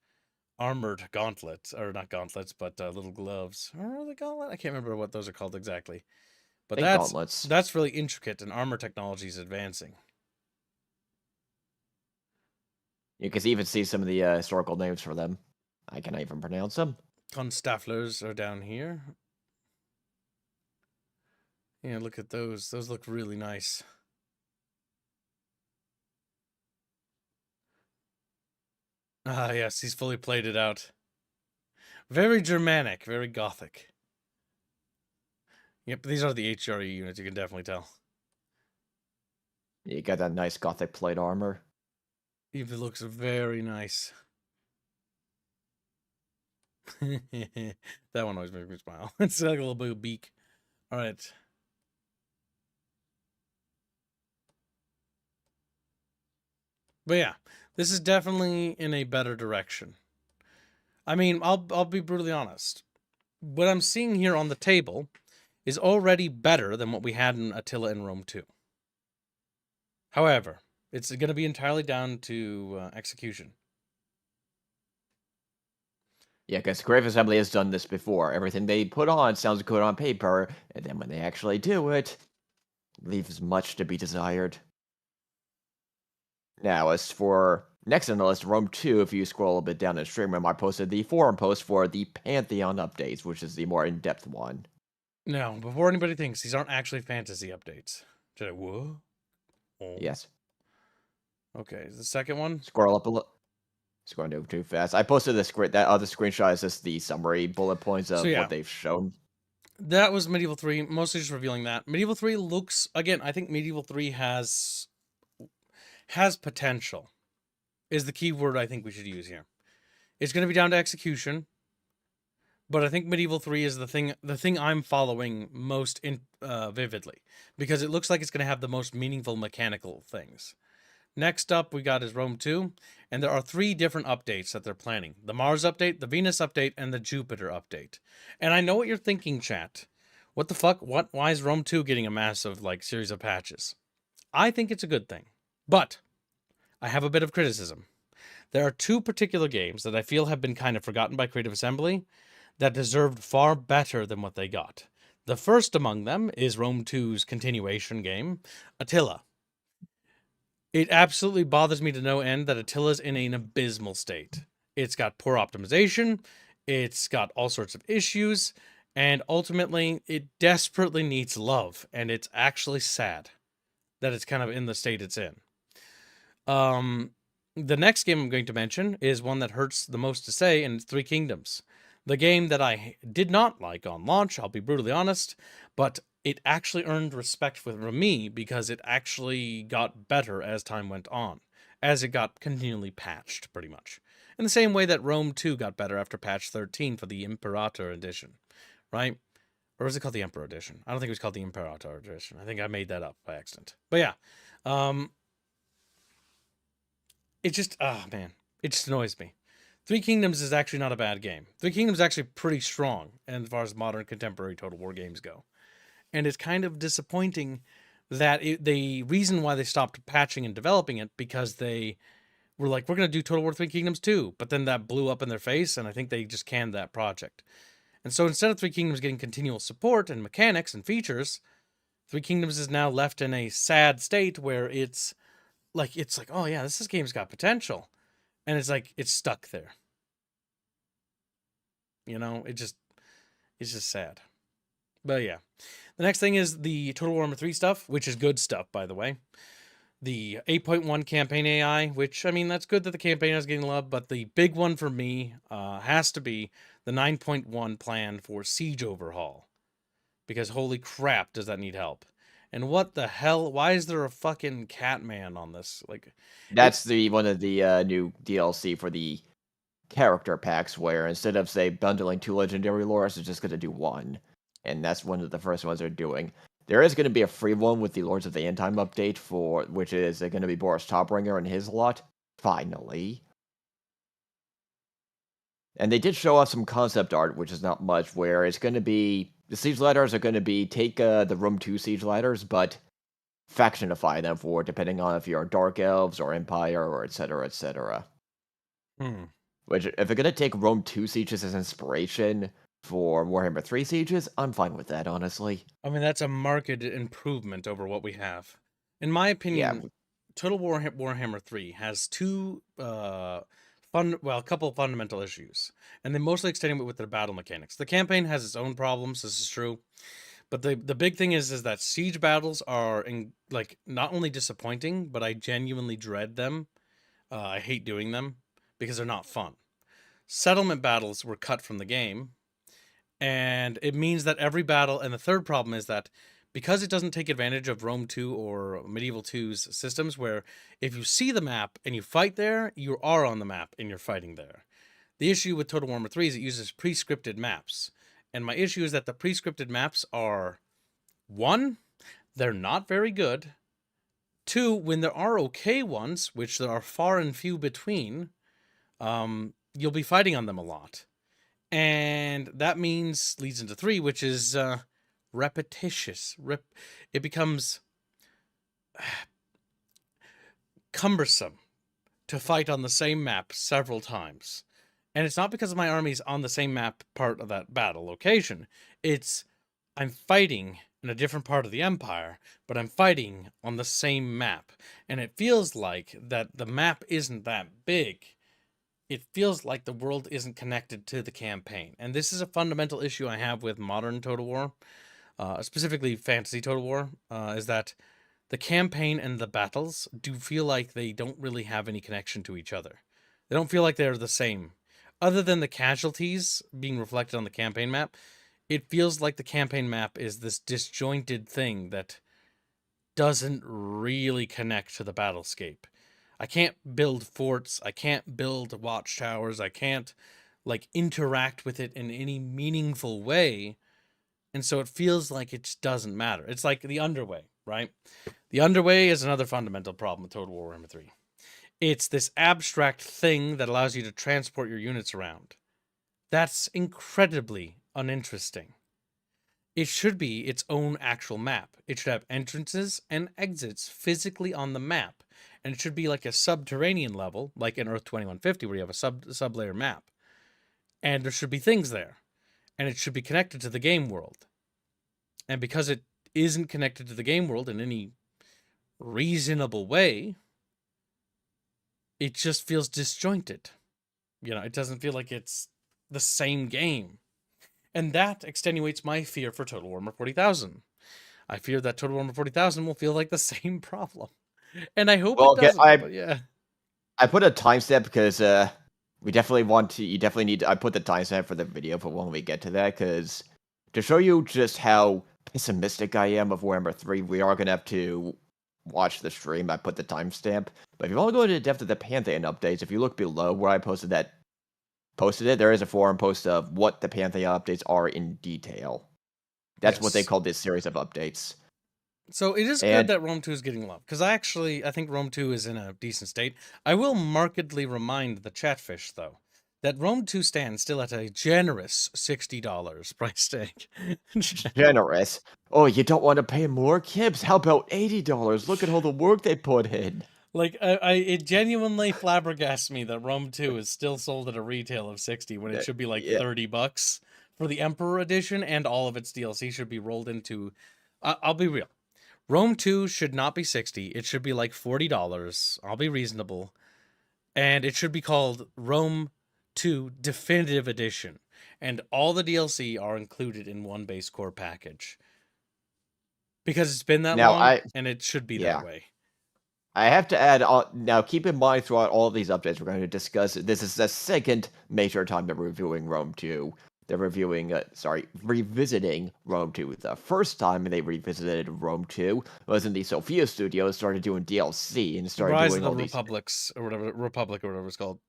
Armored gauntlets, or not gauntlets, but little gloves. Or are they gauntlet? I can't remember what those are called exactly. But Think gauntlets. that's really intricate, and armor technology is advancing. You can even see some of the historical names for them. I cannot even pronounce them. Constafflers are down here. Yeah, look at those. Those look really nice. Ah, yes, he's fully plated out. Very Germanic, very Gothic. Yep, these are the HRE units, you can definitely tell. You got that nice Gothic plate armor. It looks very nice. That one always makes me smile. It's like a little bit of beak. All right. But yeah, this is definitely in a better direction. I mean, I'll be brutally honest. What I'm seeing here on the table is already better than what we had in Attila in Rome 2. However, it's going to be entirely down to execution. Yeah, because Grave Assembly has done this before. Everything they put on sounds good on paper, and then when they actually do it, leaves much to be desired. Now, as for next on the list, Rome 2, if you scroll a bit down the stream, I posted the forum post for the Pantheon updates, which is the more in-depth one. Now, before anybody thinks, these aren't actually fantasy updates. Did I, whoa? Oh. Yes. Okay, is the second one? Scroll up a little. Scrolling too fast. I posted that other screenshot is just the summary bullet points of what they've shown. That was Medieval 3, mostly just revealing that. Medieval 3 looks, again, I think Medieval 3 has potential, is the key word I think we should use here. It's going to be down to execution, but I think Medieval 3 is the thing I'm following most vividly, because it looks like it's going to have the most meaningful mechanical things. Next up, we got is Rome 2, and there are 3 different updates that they're planning. The Mars update, the Venus update, and the Jupiter update. And I know what you're thinking, chat. What the fuck? Why is Rome 2 getting a massive, series of patches? I think it's a good thing. But I have a bit of criticism. There are 2 particular games that I feel have been kind of forgotten by Creative Assembly that deserved far better than what they got. The first among them is Rome 2's continuation game, Attila. It absolutely bothers me to no end that Attila's in an abysmal state. It's got poor optimization, it's got all sorts of issues, and ultimately, it desperately needs love, and it's actually sad that it's kind of in the state it's in. The next game I'm going to mention is one that hurts the most to say, and it's Three Kingdoms. The game that I did not like on launch, I'll be brutally honest, but it actually earned respect from me because it actually got better as time went on, as it got continually patched, pretty much. In the same way that Rome 2 got better after patch 13 for the Imperator edition, right? Or was it called the Emperor edition? I don't think it was called the Imperator edition. I think I made that up by accident. But yeah, it just, man, it just annoys me. Three Kingdoms is actually not a bad game. Three Kingdoms is actually pretty strong as far as modern contemporary Total War games go. And it's kind of disappointing that the reason why they stopped patching and developing it, because they were like, we're going to do Total War Three Kingdoms 2, but then that blew up in their face, and I think they just canned that project. And so instead of Three Kingdoms getting continual support and mechanics and features, Three Kingdoms is now left in a sad state where it's like, oh yeah, this game's got potential. And it's like, it's stuck there. You know, it's just sad. But yeah. The next thing is the Total War 3 stuff, which is good stuff, by the way. The 8.1 campaign AI, which, I mean, that's good that the campaign is getting love, but the big one for me has to be the 9.1 plan for Siege Overhaul. Because holy crap, does that need help. And what the hell? Why is there a fucking Catman on this? That's one of the new DLC for the character packs, where instead of, say, bundling 2 legendary lores, it's just going to do 1. And that's one of the first ones they're doing. There is going to be a free one with the Lords of the End Time update, which is going to be Boris Tobringer and his lot. Finally. And they did show off some concept art, which is not much, where it's going to be... The siege ladders are going to be, take the Rome 2 siege ladders, but factionify them for, depending on if you're Dark Elves or Empire or etc., etc. Which, if they're going to take Rome 2 sieges as inspiration, for Warhammer 3 Sieges, I'm fine with that, honestly. I mean, that's a marked improvement over what we have. In my Yeah, opinion, Total War Warhammer 3 has a couple of fundamental issues, and they mostly extend it with their battle mechanics. The campaign has its own problems, this is true, but the big thing is that siege battles are not only disappointing, but I genuinely dread them. I hate doing them because they're not fun. Settlement battles were cut from the game, and it means that every battle, and the third problem is that because it doesn't take advantage of Rome 2 or Medieval 2's systems, where if you see the map and you fight there, you are on the map and you're fighting there. The issue with Total Warhammer 3 is it uses pre-scripted maps. And my issue is that the pre-scripted maps are, one, they're not very good. Two, when there are okay ones, which there are far and few between, you'll be fighting on them a lot. And that leads into three, which is repetitious. It becomes cumbersome to fight on the same map several times. And it's not because my army's on the same map part of that battle location. It's I'm fighting in a different part of the empire, but I'm fighting on the same map. And it feels like that the map isn't that big. It feels like the world isn't connected to the campaign. And this is a fundamental issue I have with modern Total War, specifically fantasy Total War, is that the campaign and the battles do feel like they don't really have any connection to each other. They don't feel like they're the same. Other than the casualties being reflected on the campaign map, it feels like the campaign map is this disjointed thing that doesn't really connect to the battlescape. I can't build forts, I can't build watchtowers, I can't interact with it in any meaningful way. And so it feels like it just doesn't matter. It's like the underway, right? The underway is another fundamental problem with Total War Warhammer 3. It's this abstract thing that allows you to transport your units around. That's incredibly uninteresting. It should be its own actual map. It should have entrances and exits physically on the map. And it should be like a subterranean level, like in Earth 2150, where you have a sub-layer map. And there should be things there. And it should be connected to the game world. And because it isn't connected to the game world in any reasonable way, it just feels disjointed. It doesn't feel like it's the same game. And that extenuates my fear for Total Warhammer 40,000. I fear that Total Warhammer 40,000 will feel like the same problem. And I hope it doesn't, but yeah. I put a timestamp because we definitely want to. You definitely need to. I put the timestamp for the video for when we get to that, because to show you just how pessimistic I am of Warhammer 3, we are gonna have to watch the stream. I put the timestamp. But if you want to go into the depth of the Pantheon updates, if you look below where I posted it, there is a forum post of what the Pantheon updates are in detail. That's what they call this series of updates. So it is good that Rome 2 is getting love, because I think Rome 2 is in a decent state. I will markedly remind the Chatfish, though, that Rome 2 stands still at a generous $60 price tag. Generous? Oh, you don't want to pay more, Kibbs? How about $80? Look at all the work they put in. It genuinely flabbergasts me that Rome 2 is still sold at a retail of 60 when it should be like $30 for the Emperor Edition, and all of its DLC should be rolled into. I'll be real. Rome 2 should not be 60. It should be like $40. I'll be reasonable. And it should be called Rome 2 Definitive Edition. And all the DLC are included in one base core package. Because it's been that long, and it should be that way. I have to add, now keep in mind throughout all of these updates we're going to discuss, this is the second major time they're reviewing Rome 2. They're revisiting Rome 2. The first time they revisited Rome 2 was in the Sophia Studios, started doing DLC, and started doing all these... Republic or whatever it's called.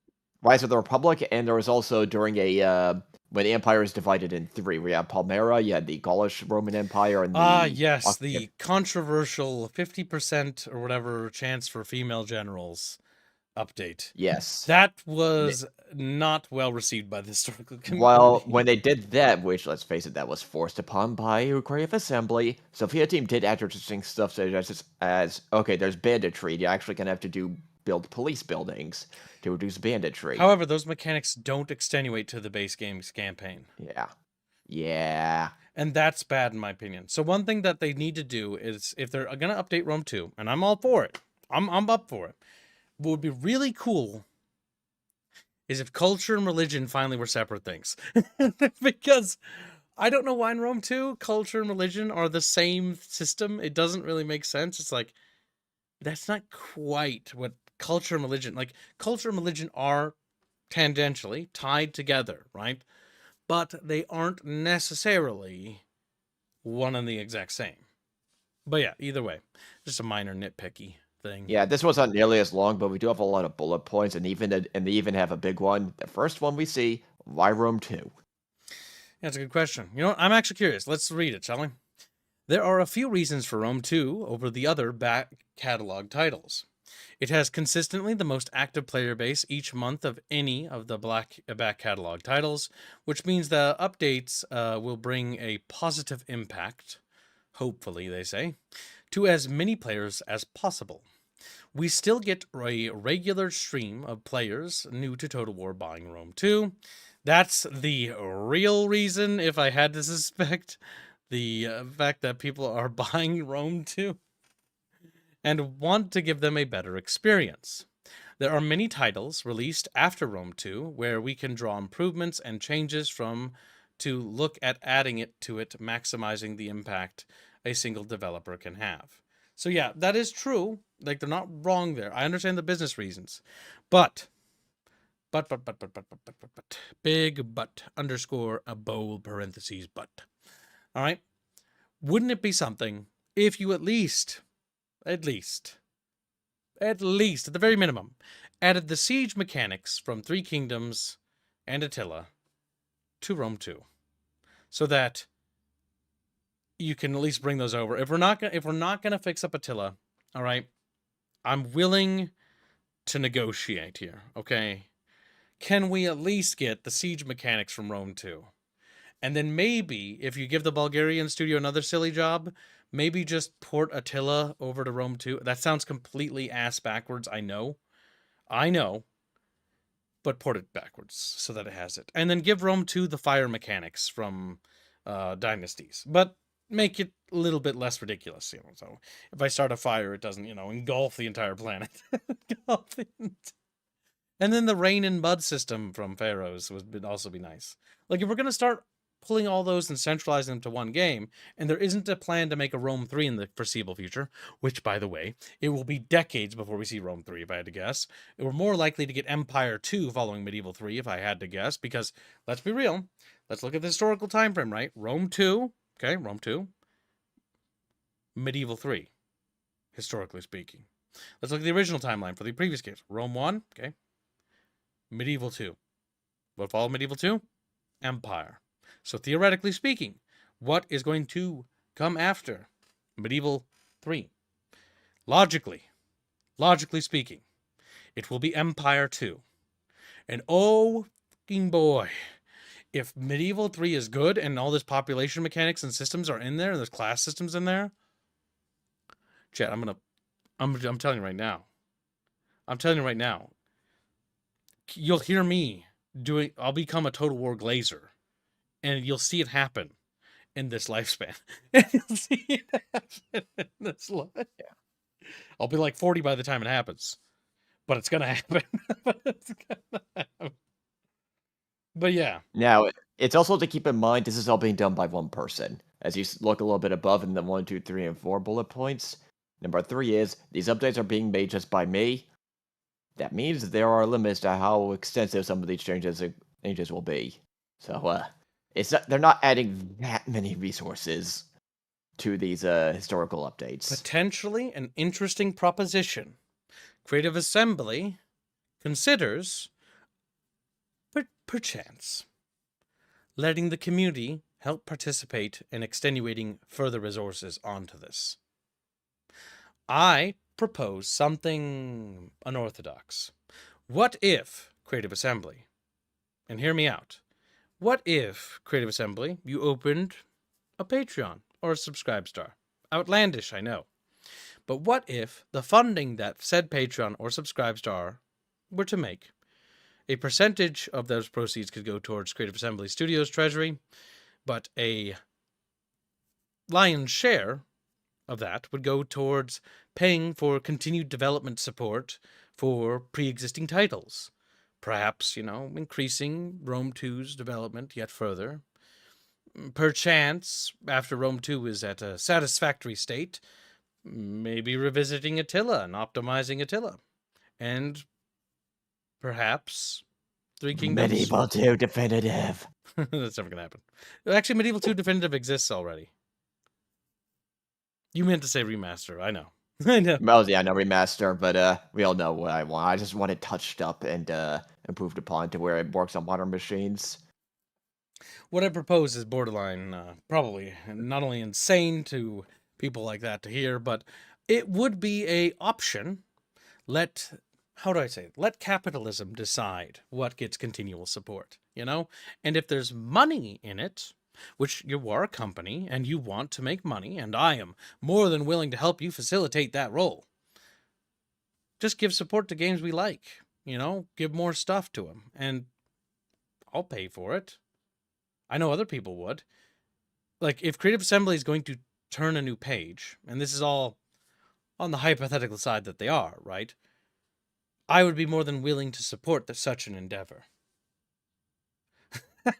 Rise of the Republic, and there was also during when the Empire is divided in three. We have Palmyra, you had the Gaulish Roman Empire, and the controversial 50% or whatever chance for female generals update. Yes. That was not well received by the historical community. Well, when they did that, which, let's face it, that was forced upon by Creative Assembly, Sophia team did add interesting stuff such as, okay, there's banditry, you're actually going to have to build police buildings to reduce banditry. However, those mechanics don't extenuate to the base game's campaign. Yeah. Yeah. And that's bad in my opinion. So one thing that they need to do is, if they're going to update Rome 2, and I'm all for it, I'm up for it. What would be really cool is if culture and religion finally were separate things. Because I don't know why in Rome 2, culture and religion are the same system. It doesn't really make sense. It's like, that's not quite what culture and religion, like, culture and religion are tangentially tied together, right? But they aren't necessarily one and the exact same. But yeah, either way, just a minor nitpicky thing. Yeah, this one's not nearly as long, but we do have a lot of bullet points, and they even have a big one. The first one we see, why Rome 2? That's a good question. You know what? I'm actually curious. Let's read it, shall we? There are a few reasons for Rome 2 over the other back catalog titles. It has consistently the most active player base each month of any of the back catalog titles, which means the updates will bring a positive impact, hopefully, they say, to as many players as possible. We still get a regular stream of players new to Total War buying Rome 2. That's the real reason, if I had to suspect, the fact that people are buying Rome 2 and want to give them a better experience. There are many titles released after Rome 2 where we can draw improvements and changes from to look at adding it to it, maximizing the impact a single developer can have. So yeah, that is true. Like, they're not wrong there. I understand the business reasons. But big but underscore a bold parentheses but. All right. Wouldn't it be something if you at least, at the very minimum, added the siege mechanics from Three Kingdoms and Attila to Rome 2, so that you can at least bring those over. If we're not gonna fix up Attila, all right, I'm willing to negotiate here. Okay, can we at least get the siege mechanics from Rome 2? And then maybe, if you give the Bulgarian studio another silly job, maybe just port Attila over to Rome 2. That sounds completely ass backwards, I know. But port it backwards so that it has it. And then give Rome 2 the fire mechanics from Dynasties. But make it a little bit less ridiculous, you know. So if I start a fire, it doesn't, engulf the entire planet. And then the rain and mud system from Pharaohs would also be nice. Like, if we're going to start pulling all those and centralizing them to one game, and there isn't a plan to make a Rome 3 in the foreseeable future, which, by the way, it will be decades before we see Rome 3, if I had to guess. We're more likely to get Empire 2 following Medieval 3, if I had to guess, because, let's be real, let's look at the historical time frame, right? Rome 2, Rome 2, Medieval 3, historically speaking. Let's look at the original timeline for the previous games. Rome 1, Medieval 2. What followed Medieval 2? Empire. So theoretically speaking, what is going to come after Medieval 3? Logically speaking, it will be Empire 2. And oh fucking boy, if Medieval 3 is good and all this population mechanics and systems are in there, and there's class systems in there, chat, I'm telling you right now. You'll hear me I'll become a Total War glazer. And you'll see it happen in this lifespan. You'll see it happen in this life. Yeah. I'll be like 40 by the time it happens. But it's going to happen. But yeah. Now, it's also to keep in mind this is all being done by one person. As you look a little bit above in the 1, 2, 3, and 4 bullet points. Number 3 is, these updates are being made just by me. That means there are limits to how extensive some of these changes will be. So, they're not adding that many resources to these historical updates. Potentially an interesting proposition. Creative Assembly considers, perchance, letting the community help participate in extenuating further resources onto this. I propose something unorthodox. What if Creative Assembly, and hear me out, what if, Creative Assembly, you opened a Patreon or a Subscribe Star? Outlandish, I know. But what if the funding that said Patreon or Subscribe Star were to make, a percentage of those proceeds could go towards Creative Assembly Studios' treasury, but a lion's share of that would go towards paying for continued development support for pre-existing titles. Perhaps, increasing Rome 2's development yet further. Perchance, after Rome 2 is at a satisfactory state, maybe revisiting Attila and optimizing Attila. And perhaps Three Kingdoms. Medieval 2 Definitive. That's never going to happen. Actually, Medieval 2 Definitive exists already. You meant to say remaster. I know. I know. Well, yeah, no remaster, but we all know what I want. I just want it touched up and improved upon to where it works on modern machines. What I propose is borderline, probably not only insane to people like that to hear, but it would be a option. Let capitalism decide what gets continual support, And if there's money in it, which you are a company and you want to make money, and I am more than willing to help you facilitate that role, just give support to games we like, give more stuff to them, and I'll pay for it. I know other people would. Like, if Creative Assembly is going to turn a new page, and this is all on the hypothetical side that they are, right? I would be more than willing to support such an endeavor.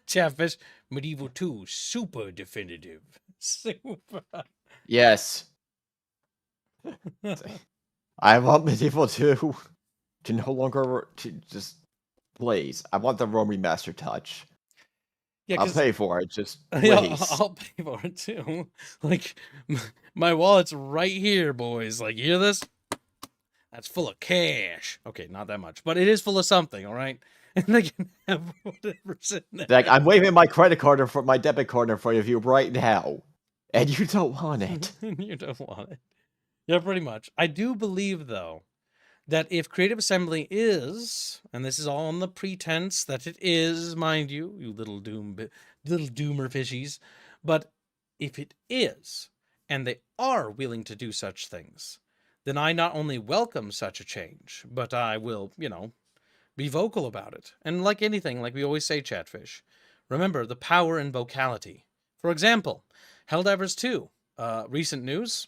Chatfish, Medieval 2, super definitive. Super. Yes. I want Medieval 2 to no longer to just please. I want the Rome remaster touch. Yeah, I'll pay for it. Just please. Yeah, I'll pay for it too. Like, my wallet's right here, boys. Like, you hear this? That's full of cash. Okay, not that much, but it is full of something. All right, and they can have whatever's in there. Like, I'm waving my credit card for my debit card in front of you right now, and you don't want it. You don't want it. Yeah, pretty much. I do believe, though, that if Creative Assembly is, and this is all on the pretense that it is, mind you, you little doomer fishies, but if it is, and they are willing to do such things, then I not only welcome such a change, but I will, be vocal about it. And like anything, like we always say, Chatfish, remember the power in vocality. For example, Helldivers 2, recent news.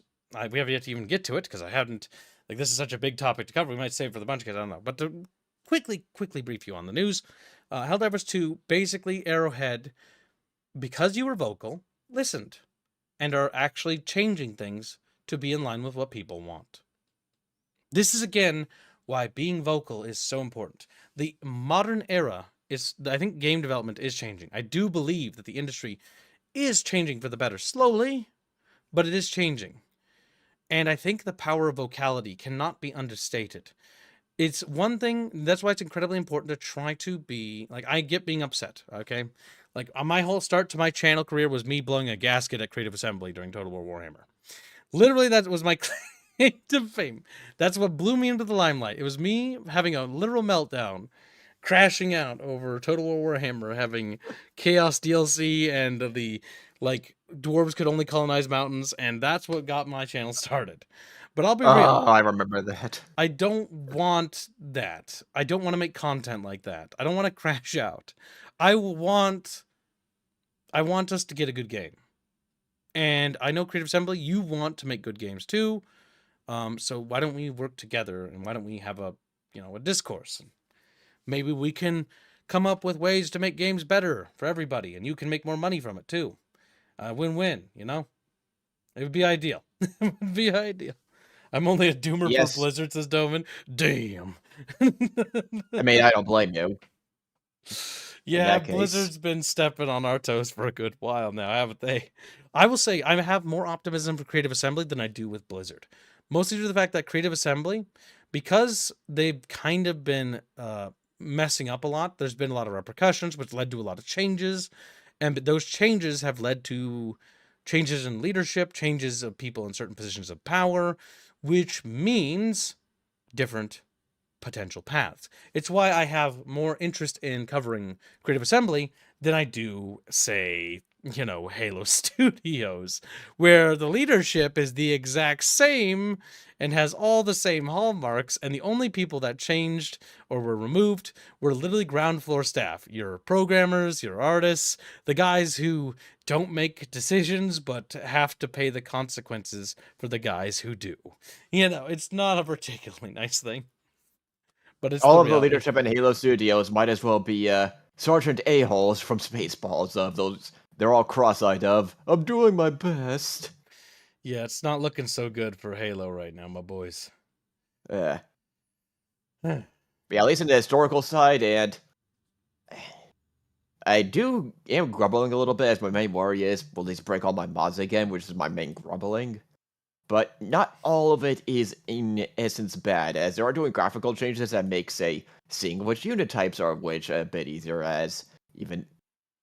We haven't yet to even get to it because I haven't. Like, this is such a big topic to cover. We might save it for the bunch because I don't know. But to quickly brief you on the news, Helldivers 2, basically Arrowhead, because you were vocal, listened, and are actually changing things to be in line with what people want. This is, again, why being vocal is so important. The modern era is, I think game development is changing. I do believe that the industry is changing for the better. Slowly, but it is changing. And I think the power of vocality cannot be understated. It's one thing, that's why it's incredibly important to try to be, like, I get being upset, okay? Like, my whole start to my channel career was me blowing a gasket at Creative Assembly during Total War Warhammer. Literally, that was my claim to fame. That's what blew me into the limelight. It was me having a literal meltdown, crashing out over Total War Warhammer, having Chaos DLC and the, like, dwarves could only colonize mountains, and that's what got my channel started. But I'll be real. I remember that. I don't want that. I don't want to make content like that. I don't want to crash out. I want us to get a good game. And I know Creative Assembly, you want to make good games too. So why don't we work together, and why don't we have a discourse? Maybe we can come up with ways to make games better for everybody, and you can make more money from it too. Win-win, It would be ideal. It would be ideal. I'm only a doomer for Blizzard, says Doman. Damn. I mean, I don't blame you. Yeah, Blizzard's been stepping on our toes for a good while now, haven't they? I will say I have more optimism for Creative Assembly than I do with Blizzard. Mostly due to the fact that Creative Assembly, because they've kind of been messing up a lot, there's been a lot of repercussions, which led to a lot of changes. And those changes have led to changes in leadership, changes of people in certain positions of power, which means different potential paths. It's why I have more interest in covering Creative Assembly than I do, say, Halo Studios, where the leadership is the exact same and has all the same hallmarks, and the only people that changed or were removed were literally ground floor staff, your programmers, your artists, the guys who don't make decisions but have to pay the consequences for the guys who do. It's not a particularly nice thing, but it's the All of the reality. leadership in Halo Studios might as well be Sergeant A-holes from Spaceballs of those. They're all cross-eyed of, I'm doing my best. Yeah, it's not looking so good for Halo right now, my boys. Uh, but yeah, at least in the historical side, and I am grumbling a little bit as my main worry is, will these break all my mods again, which is my main grumbling. But not all of it is in essence bad, as they are doing graphical changes that make, say, seeing which unit types are which a bit easier, as even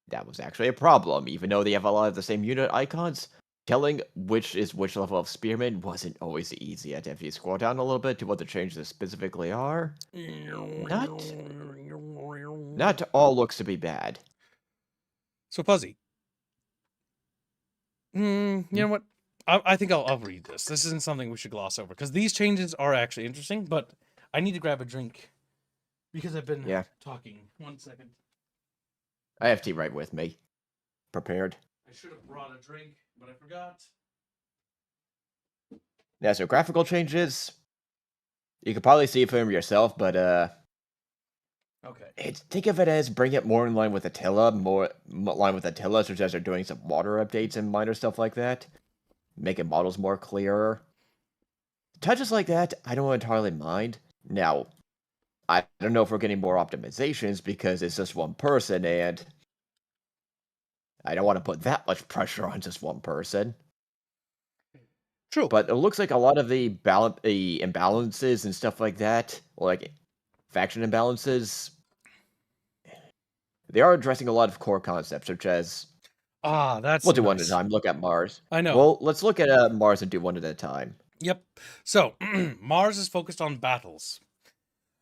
that was actually a problem. Even though they have a lot of the same unit icons, telling which is which level of spearman wasn't always easy. And if you scroll down a little bit to what the changes specifically are, not all looks to be bad. So Fuzzy, you know what? I think I'll read this. This isn't something we should gloss over because these changes are actually interesting. But I need to grab a drink because I've been talking. 1 second. I have tea right with me, prepared. I should have brought a drink, but I forgot. Yeah, so graphical changes, you could probably see it for yourself, but Okay. think of it as bring it more in line with Attila, such as they're doing some water updates and minor stuff like that, making models more clearer. Touches like that, I don't entirely mind. Now, I don't know if we're getting more optimizations because it's just one person, and I don't want to put that much pressure on just one person. True. But it looks like a lot of the imbalances and stuff like that, like faction imbalances, they are addressing a lot of core concepts, such as That's we'll do one at a nice. time. Look at Mars. I know. Well, let's look at Mars and do one at a time. Yep. So Mars is focused on battles,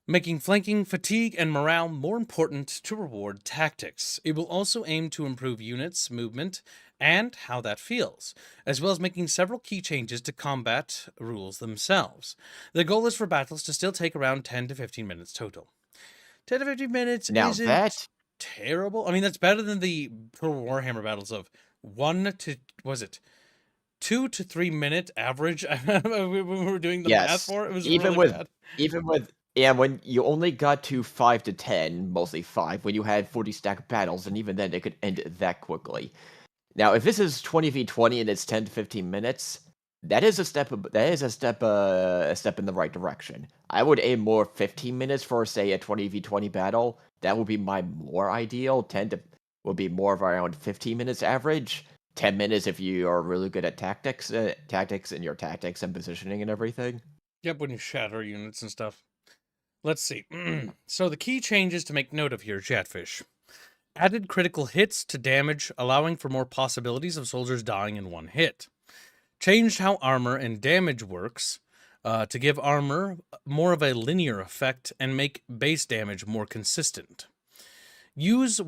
making flanking, fatigue, and morale more important to reward tactics. It will also aim to improve units, movement, and how that feels, as well as making several key changes to combat rules themselves. The goal is for battles to still take around 10 to 15 minutes total. 10 to 15 minutes Now isn't terrible. I mean, that's better than the Pro Warhammer battles of 1 to, was it 2 to 3 minute average when we were doing the math for it. It was even really bad. when you only got to 5 to 10, mostly 5, when you had 40 stack battles, and even then it could end that quickly. Now, if this is 20v20 and it's 10 to 15 minutes, that is a step in the right direction. I would aim more 15 minutes for, say, a 20v20 battle. That would be my more ideal. 10 to would be more of around 15 minutes average. 10 minutes if you are really good at tactics and your tactics and positioning and everything. Yep, when you shatter units and stuff. Let's see. So the key changes to make note of here, Chatfish. Added critical hits to damage, allowing for more possibilities of soldiers dying in one hit. Changed how armor and damage works to give armor more of a linear effect and make base damage more consistent. Units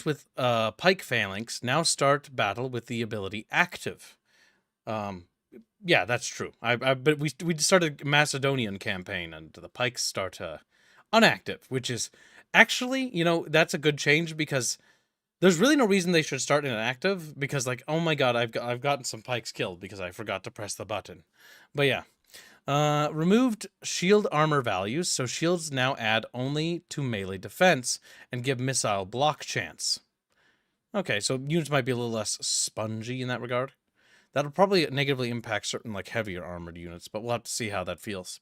with pike phalanx now start battle with the ability active. Yeah, that's true. But we started Macedonian campaign and the pikes start unactive, which is actually, that's a good change because there's really no reason they should start inactive because, like, oh my god, I've gotten some pikes killed because I forgot to press the button. But yeah. Removed shield armor values, so shields now add only to melee defense and give missile block chance. Okay, so units might be a little less spongy in that regard. That'll probably negatively impact certain, like, heavier armored units, but we'll have to see how that feels.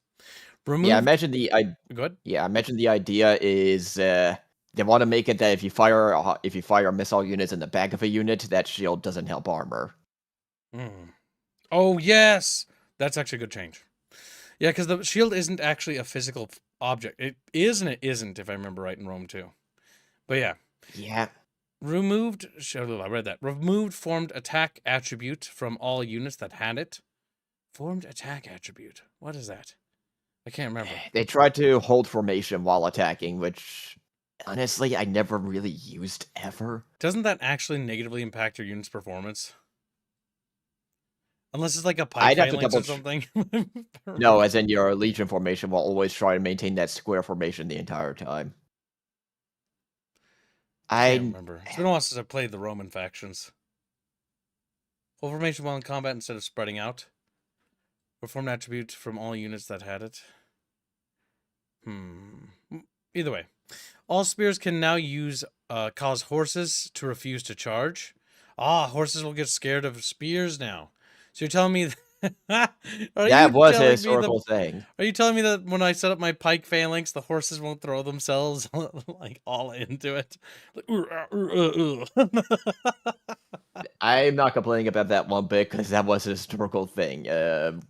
Yeah, I mentioned the Go ahead. Yeah, I mentioned the idea is they want to make it that if you fire missile units in the back of a unit, that shield doesn't help armor. Oh yes, that's actually a good change. Yeah, because the shield isn't actually a physical object. It is and it isn't, if I remember right in Rome too. But yeah. Yeah. I read that. Removed formed attack attribute from all units that had it. Formed attack attribute. What is that? I can't remember. They tried to hold formation while attacking, which Honestly, I never really used ever. Doesn't that actually negatively impact your unit's performance? Unless it's like a pike I'd have to phalanx double or something. No, as in your Legion formation will always try to maintain that square formation the entire time. I can't I remember. It's been a while since I played the Roman factions. Full formation while in combat instead of spreading out. Perform an attribute from all units that had it. Either way. All spears can now cause horses to refuse to charge. Horses will get scared of spears now. So you're telling me that was a historical thing. are you telling me that when I set up my pike phalanx, the horses won't throw themselves like all into it? I'm not complaining about that one bit because that was a historical thing.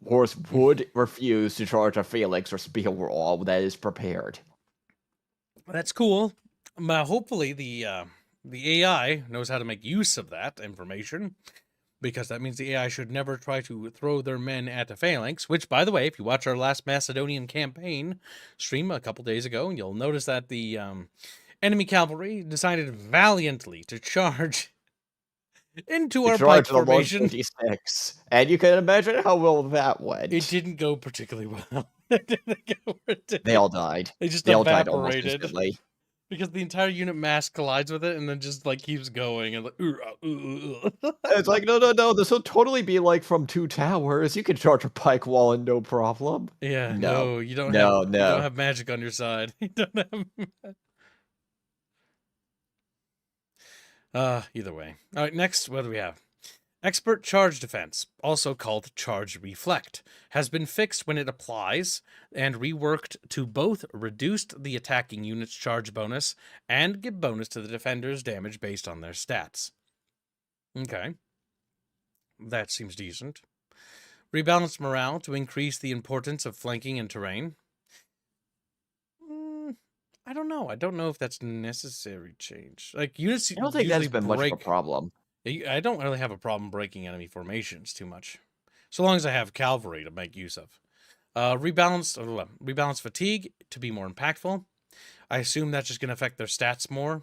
Horse would refuse to charge a phalanx or spear all that is prepared. That's cool. Hopefully the AI knows how to make use of that information, because that means the AI should never try to throw their men at a phalanx, which, by the way, if you watch our last Macedonian campaign stream a couple days ago, you'll notice that the enemy cavalry decided valiantly to charge into To our pike charge the formation. 126, and you can imagine how well that went. It didn't go particularly well. They all died. They just They all died almost evaporated. instantly. Because the entire unit mass collides with it and then just like keeps going and like It's like, no, this will totally be like from 2 towers. You can charge a pike wall and no problem. Yeah, No. no, you don't No. have magic on your side. You don't have either way. All right, next, what do we have? Expert Charge Defense, also called Charge Reflect, has been fixed when it applies and reworked to both reduce the attacking unit's charge bonus and give bonus to the defender's damage based on their stats. Okay. That seems decent. Rebalance morale to increase the importance of flanking and terrain. I don't know. I don't know if that's necessary change. Like, units I don't think that's usually been much of a break. problem. I don't really have a problem breaking enemy formations too much, so long as I have cavalry to make use of. Rebalance fatigue to be more impactful. I assume that's just going to affect their stats more.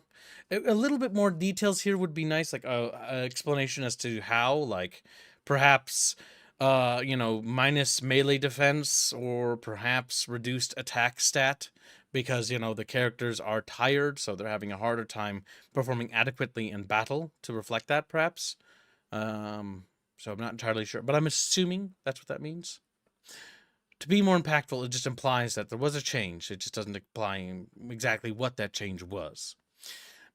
A little bit more details here would be nice, like a explanation as to how, like perhaps, minus melee defense or perhaps reduced attack stat, because the characters are tired, so they're having a harder time performing adequately in battle to reflect that, perhaps. So I'm not entirely sure, but I'm assuming that's what that means. To be more impactful, it just implies that there was a change. It just doesn't imply exactly what that change was.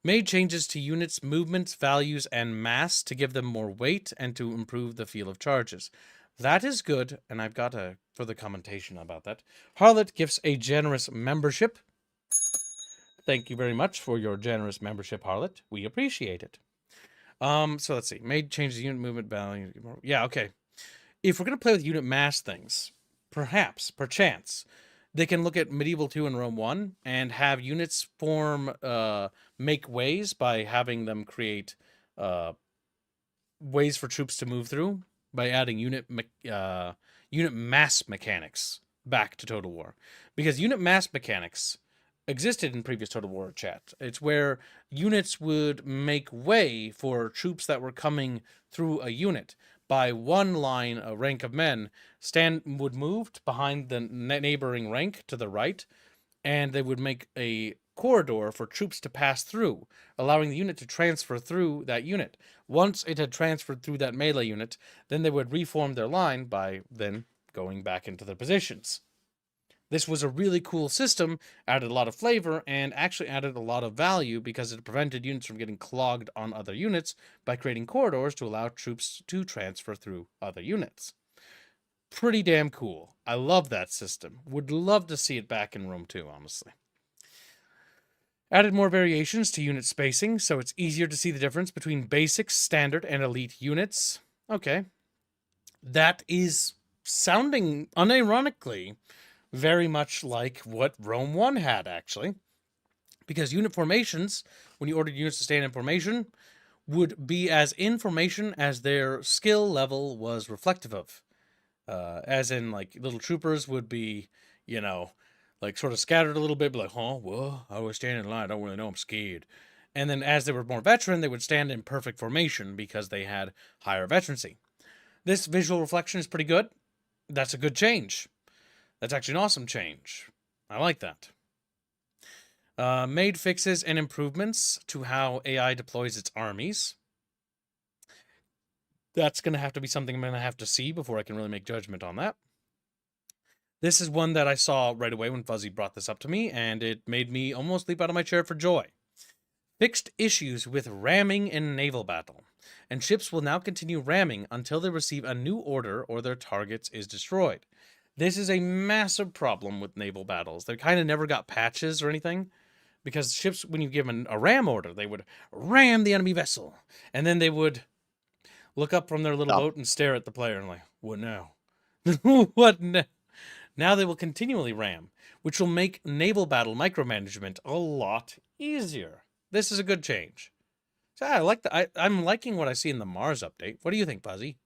Made changes to units' movements, values, and mass to give them more weight and to improve the feel of charges. That is good, and I've got a further commentation about that. Harlot gifts a generous membership. Thank you very much for your generous membership, Harlot. We appreciate it. So let's see. Made changes to unit movement value. Yeah, okay. If we're going to play with unit mass things, perchance, they can look at Medieval 2 and Rome 1 and have units make ways by having them create ways for troops to move through by adding unit mass mechanics back to Total War. Because unit mass mechanics existed in previous Total War chat. It's where units would make way for troops that were coming through a unit. By one line, a rank of men would move behind the neighboring rank to the right, and they would make a corridor for troops to pass through, allowing the unit to transfer through that unit. Once it had transferred through that melee unit, then they would reform their line by then going back into their positions. This was a really cool system, added a lot of flavor, and actually added a lot of value because it prevented units from getting clogged on other units by creating corridors to allow troops to transfer through other units. Pretty damn cool. I love that system. Would love to see it back in Rome 2, honestly. Added more variations to unit spacing, so it's easier to see the difference between basic, standard, and elite units. Okay. That is sounding, unironically, very much like what Rome 1 had, actually. Because unit formations, when you ordered units to stay in formation, would be as in formation as their skill level was reflective of. As in, like, little troopers would be, like sort of scattered a little bit, like, huh, well, I was standing in line, I don't really know, I'm scared. And then as they were more veteran, they would stand in perfect formation because they had higher veterancy. This visual reflection is pretty good. That's a good change. That's actually an awesome change. I like that. Made fixes and improvements to how AI deploys its armies. That's going to have to be something I'm going to have to see before I can really make judgment on that. This is one that I saw right away when Fuzzy brought this up to me, and it made me almost leap out of my chair for joy. Fixed issues with ramming in naval battle, and ships will now continue ramming until they receive a new order or their targets is destroyed. This is a massive problem with naval battles. They kind of never got patches or anything, because ships, when you give them a ram order, they would ram the enemy vessel, and then they would look up from their little boat and stare at the player and like, what now? What now? Now they will continually ram, which will make naval battle micromanagement a lot easier. This is a good change. So I like I'm liking what I see in the Mars update. What do you think, Buzzy?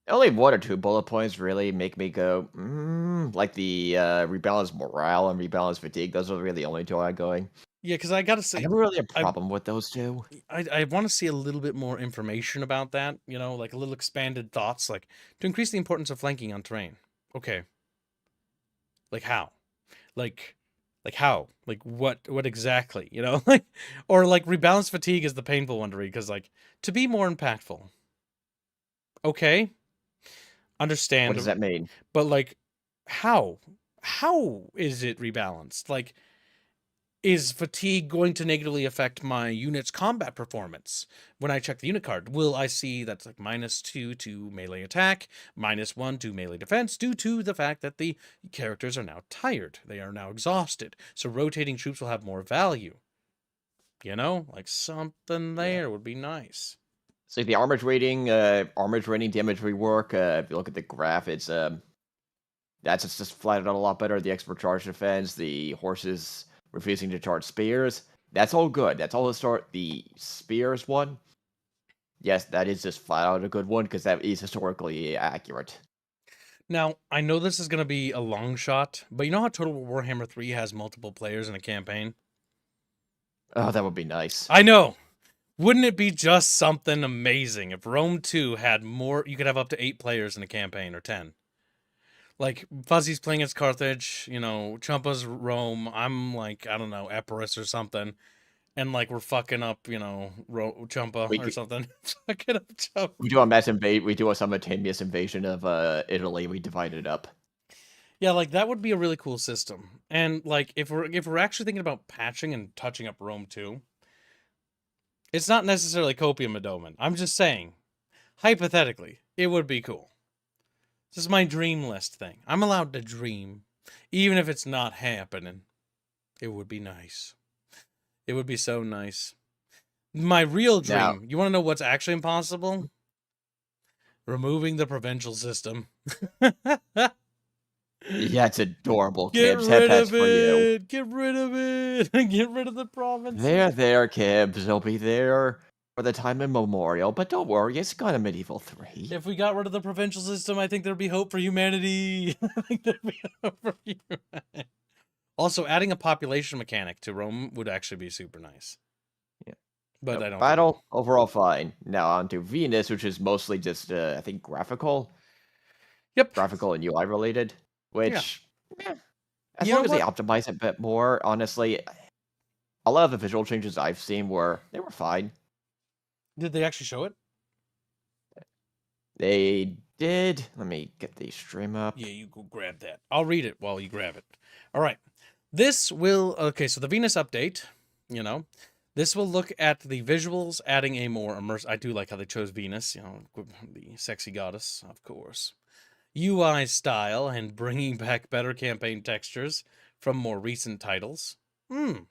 Only one or two bullet points really make me go, like the rebalance morale and rebalance fatigue. Those are really the only two I'm going. Yeah, because I gotta I say, never really had a problem with those two. I want to see a little bit more information about that. You know, like a little expanded thoughts, like to increase the importance of flanking on terrain. Okay, like how? Like how? Like what exactly? You know, like or like rebalance fatigue is the painful one to read because like to be more impactful. Okay, What understand, does that mean? but like how? How is it rebalanced? Like is fatigue going to negatively affect my unit's combat performance? When I check the unit card, will I see that's like -2 to melee attack, -1 to melee defense, due to the fact that the characters are now tired. They are now exhausted. So rotating troops will have more value. You know, like something Yeah. there would be nice. So the armor rating damage rework, if you look at the graph, it's that's just flat out a lot better. The expert charge defense, the horses refusing to charge spears. That's all good. That's all the spears one. Yes, that is just flat out a good one because that is historically accurate. Now, I know this is going to be a long shot, but you know how Total War Warhammer 3 has multiple players in a campaign? Oh, that would be nice. I know. Wouldn't it be just something amazing if Rome 2 had more? You could have up to 8 players in a campaign, or 10. Like, Fuzzy's playing as Carthage, you know, Chumpa's Rome, I'm like, I don't know, Epirus or something. And like, we're fucking up, you know, Chumpa We or could, something. Fucking up Chumpa. we do a mass invade. We do a simultaneous invasion of Italy. We divide it up. Yeah, like, that would be a really cool system. And like, if we're actually thinking about patching and touching up Rome 2, it's not necessarily copium and Doman. I'm just saying, hypothetically, it would be cool. This is my dream list thing. I'm allowed to dream, even if it's not happening. It would be nice. It would be so nice. My real dream, Now, you want to know what's actually impossible? Removing the provincial system. yeah, it's adorable, Get Kibbs. Head rid pats of for you. it. Get rid of it. Get rid of the provinces. There, Kibbs. They'll be there for the time immemorial. But don't worry, it's gone to Medieval 3. If we got rid of the provincial system, I think there'd be hope for humanity. I think there'd be hope for humanity. Also, adding a population mechanic to Rome would actually be super nice. Yeah. But I don't Battle, overall fine. Now on to Venus, which is mostly just, I think, graphical. Yep. Graphical and UI related. Which, as You long know as they what? optimize it a bit more, honestly, a lot of the visual changes I've seen they were fine. Did they actually show it? They did. Let me get the stream up. Yeah, you go grab that. I'll read it while you grab it. All right. This will, okay, so the Venus update, you know, this will look at the visuals, adding a more immersive, I do like how they chose Venus, you know, the sexy goddess, of course. UI style and bringing back better campaign textures from more recent titles.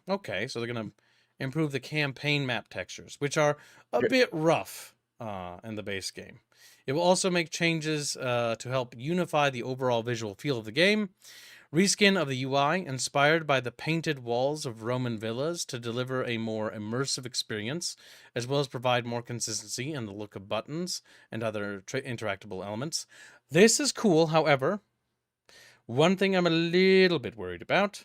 Okay, so they're going to improve the campaign map textures, which are a bit rough in the base game. It will also make changes to help unify the overall visual feel of the game. Reskin of the UI, inspired by the painted walls of Roman villas to deliver a more immersive experience, as well as provide more consistency in the look of buttons and other interactable elements. This is cool, however. One thing I'm a little bit worried about.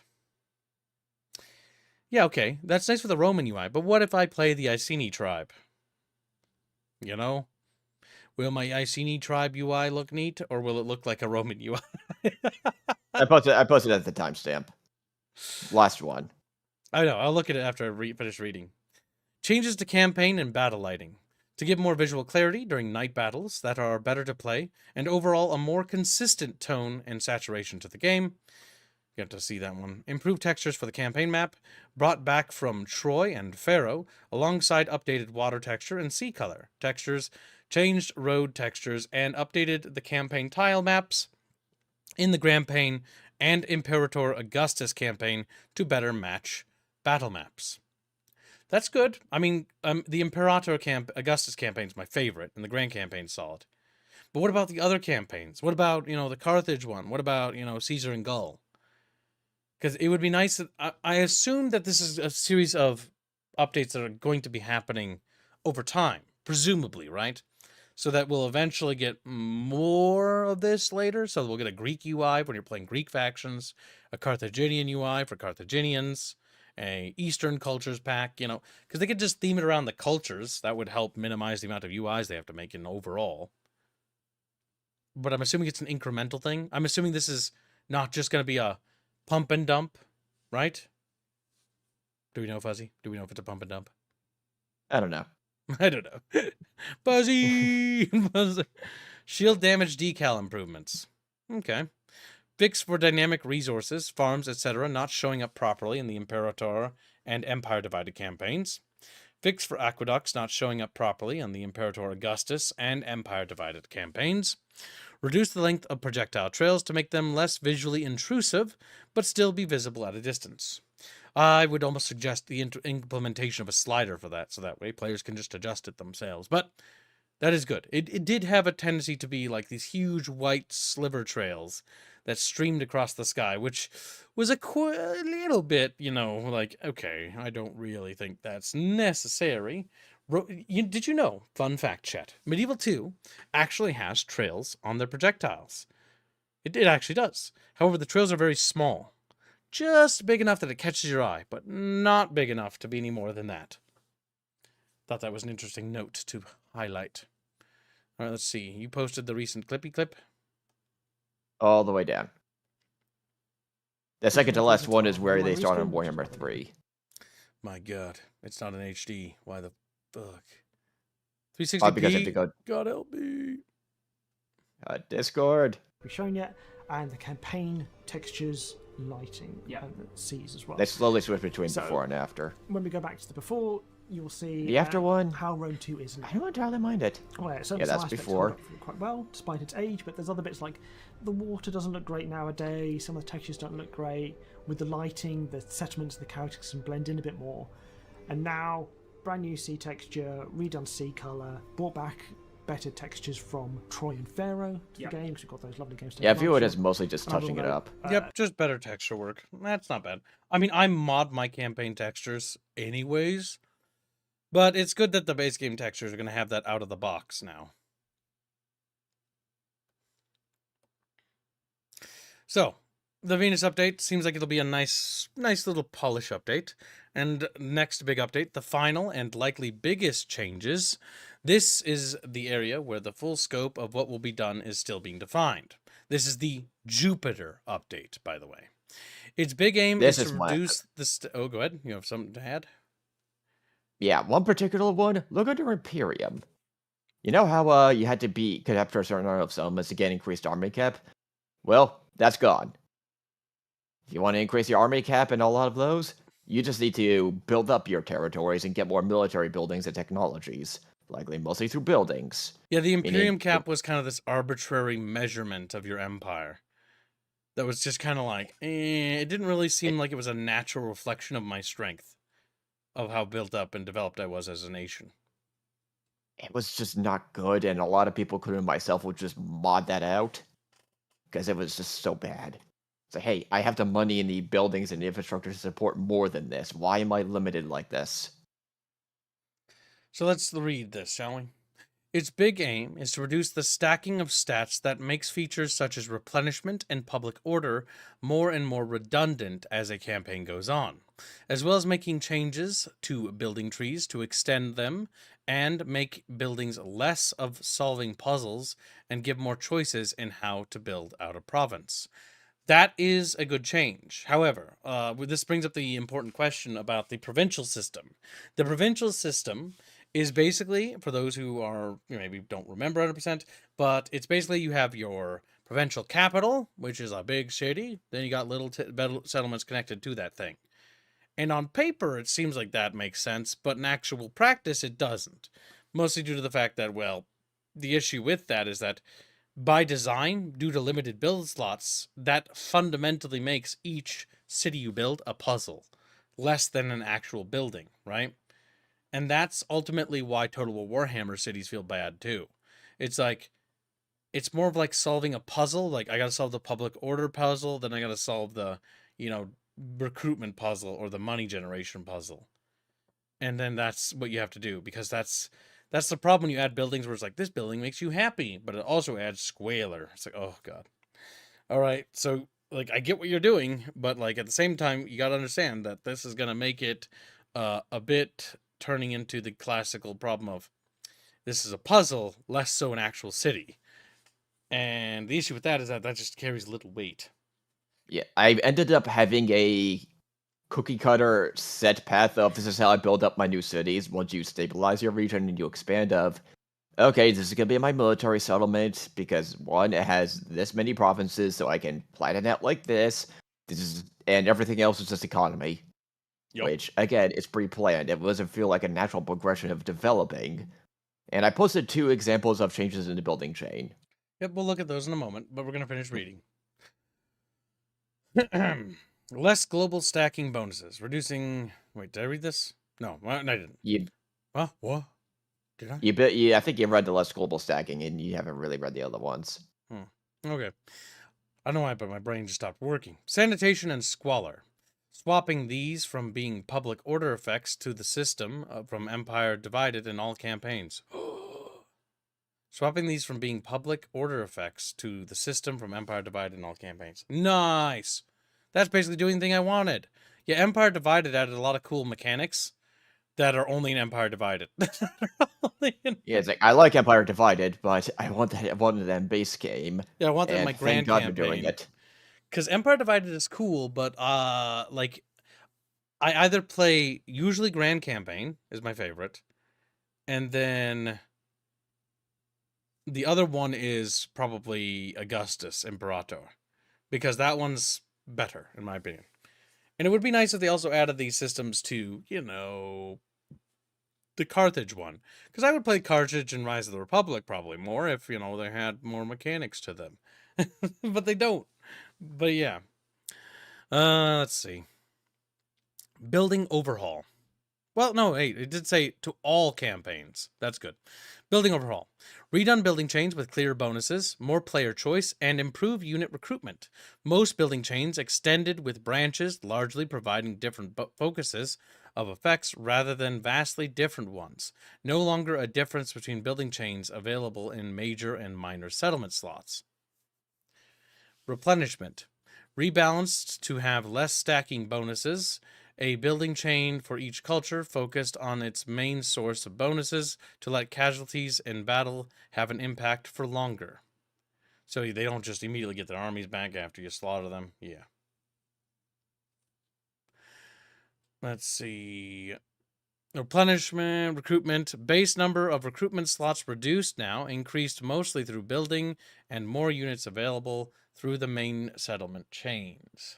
Yeah, okay, that's nice for the Roman UI, but what if I play the Iceni tribe? You know? Will my Iceni tribe UI look neat, or will it look like a Roman UI? I posted at the timestamp. Last one. I know, I'll look at it after I finish reading. Changes to campaign and battle lighting. To give more visual clarity during night battles that are better to play, and overall a more consistent tone and saturation to the game. You have to see that one. Improved textures for the campaign map, brought back from Troy and Pharaoh, alongside updated water texture and sea color textures, changed road textures, and updated the campaign tile maps in the campaign and Imperator Augustus campaign to better match battle maps. That's good. I mean, the Imperator Augustus campaign is my favorite, and the Grand campaign's solid. But what about the other campaigns? What about, the Carthage one? What about, Caesar and Gaul? Because it would be nice that I assume that this is a series of updates that are going to be happening over time, presumably, right? So that we'll eventually get more of this later. So we'll get a Greek UI when you're playing Greek factions, a Carthaginian UI for Carthaginians, a Eastern cultures pack, because they could just theme it around the cultures. That would help minimize the amount of UIs they have to make in overall. But I'm assuming it's an incremental thing. I'm assuming this is not just going to be a pump and dump, right? Do we know, Fuzzy? Do we know if it's a pump and dump? I don't know. I don't know. Fuzzy! Shield damage decal improvements. Okay. Fix for dynamic resources, farms, etc. not showing up properly in the Imperator and Empire Divided campaigns. Fix for aqueducts not showing up properly on the Imperator Augustus and Empire Divided campaigns. Reduce the length of projectile trails to make them less visually intrusive, but still be visible at a distance. I would almost suggest the implementation of a slider for that, so that way players can just adjust it themselves. But that is good. It did have a tendency to be like these huge white sliver trails that streamed across the sky, which was a little bit, like, okay, I don't really think that's necessary. Did you know, fun fact, chat, Medieval 2 actually has trails on their projectiles. It actually does. However, the trails are very small. Just big enough that it catches your eye, but not big enough to be any more than that. Thought that was an interesting note to highlight. All right, let's see. You posted the recent clippy clip? All the way down. The second to last one is where they start on Warhammer 3. My god, it's not an HD. Why the fuck? 360p? Because I have to go... God help me. Discord. We've shown yet, and the campaign textures, lighting, and the seas as well. They slowly switch between before and after. When we go back to the before, you'll see the after one. How Rome 2 is. I don't entirely mind it. Well, yeah, that's before. Quite well, despite its age, but there's other bits like the water doesn't look great nowadays. Some of the textures don't look great. With the lighting, the settlements, the characters can blend in a bit more. And now, brand new sea texture, redone sea color, brought back better textures from Troy and Pharaoh to the game, because we've got those lovely games. Yeah, I view it as mostly just touching it up. Yep, just better texture work. That's not bad. I mean, I mod my campaign textures anyways, but it's good that the base game textures are going to have that out of the box now. So, the Venus update seems like it'll be a nice little polish update. And next big update, the final and likely biggest changes. This is the area where the full scope of what will be done is still being defined. This is the Jupiter update, by the way. Its big aim is to reduce the... Oh, go ahead. You have something to add? Yeah, one particular one. Look under Imperium. You know how you had to be capped for a certain number of settlements to get increased army cap? Well, that's gone. If you want to increase your army cap and a lot of those, you just need to build up your territories and get more military buildings and technologies. Likely mostly through buildings. Yeah, the Imperium cap was kind of this arbitrary measurement of your empire. That was just kind of like, it didn't really seem like it was a natural reflection of my strength. Of how built up and developed I was as a nation. It was just not good, and a lot of people, including myself, would just mod that out. Because it was just so bad. It's like, hey, I have the money and the buildings and the infrastructure to support more than this. Why am I limited like this? So let's read this, shall we? Its big aim is to reduce the stacking of stats that makes features such as replenishment and public order more and more redundant as a campaign goes on, as well as making changes to building trees to extend them and make buildings less of solving puzzles and give more choices in how to build out a province. That is a good change. However, this brings up the important question about the provincial system. The provincial system is basically, for those who are maybe don't remember 100%, but it's basically you have your provincial capital, which is a big city. Then you got little settlements connected to that thing. And on paper, it seems like that makes sense, but in actual practice, it doesn't. Mostly due to the fact that, well, the issue with that is that by design, due to limited build slots, that fundamentally makes each city you build a puzzle, less than an actual building, right? And that's ultimately why Total War Warhammer cities feel bad too. It's like, it's more of like solving a puzzle. Like, I gotta solve the public order puzzle, then I gotta solve the, recruitment puzzle or the money generation puzzle. And then that's what you have to do, because that's the problem when you add buildings where it's like, this building makes you happy, but it also adds squalor. It's like, oh god. All right, so like I get what you're doing, but like at the same time, you got to understand that this is gonna make it a bit turning into the classical problem of this is a puzzle, less so an actual city. And the issue with that is that just carries little weight. Yeah, I ended up having a cookie cutter set path of this is how I build up my new cities. Once you stabilize your region and you expand of, okay, this is gonna be my military settlement because one, it has this many provinces, so I can plan it out like this. And everything else is just economy. Yep. Which again, it's pre-planned. It doesn't feel like a natural progression of developing. And I posted 2 examples of changes in the building chain. Yep, we'll look at those in a moment, but we're gonna finish reading. Less global stacking bonuses, reducing. Wait, did I read this? No, I didn't. Huh? What? Did I? I think you read the less global stacking, and you haven't really read the other ones. Okay. I don't know why, but my brain just stopped working. Sanitation and squalor. Swapping these from being public order effects to the system from Empire Divided in all campaigns. Swapping these from being public order effects to the system from Empire Divided in all campaigns. Nice! That's basically doing the thing I wanted. Yeah, Empire Divided added a lot of cool mechanics that are only in Empire Divided. Yeah, it's like, I like Empire Divided, but I want that in base game. Yeah, I want that in And my thank grand God campaign. they're doing it. Because Empire Divided is cool, but like I either play usually Grand Campaign is my favorite, and then the other one is probably Augustus Imperator, because that one's better in my opinion. And it would be nice if they also added these systems to, the Carthage one, because I would play Carthage and Rise of the Republic probably more if they had more mechanics to them, but they don't. But yeah, let's see. Building overhaul. Well, no, hey, it did say to all campaigns. That's good. Building overhaul. Redone building chains with clear bonuses, more player choice, and improve unit recruitment. Most building chains extended with branches, largely providing different focuses of effects rather than vastly different ones. No longer a difference between building chains available in major and minor settlement slots. Replenishment. Rebalanced to have less stacking bonuses. A building chain for each culture focused on its main source of bonuses to let casualties in battle have an impact for longer. So they don't just immediately get their armies back after you slaughter them. Yeah. Let's see. Replenishment, recruitment. Base number of recruitment slots reduced now, increased mostly through building and more units available through the main settlement chains.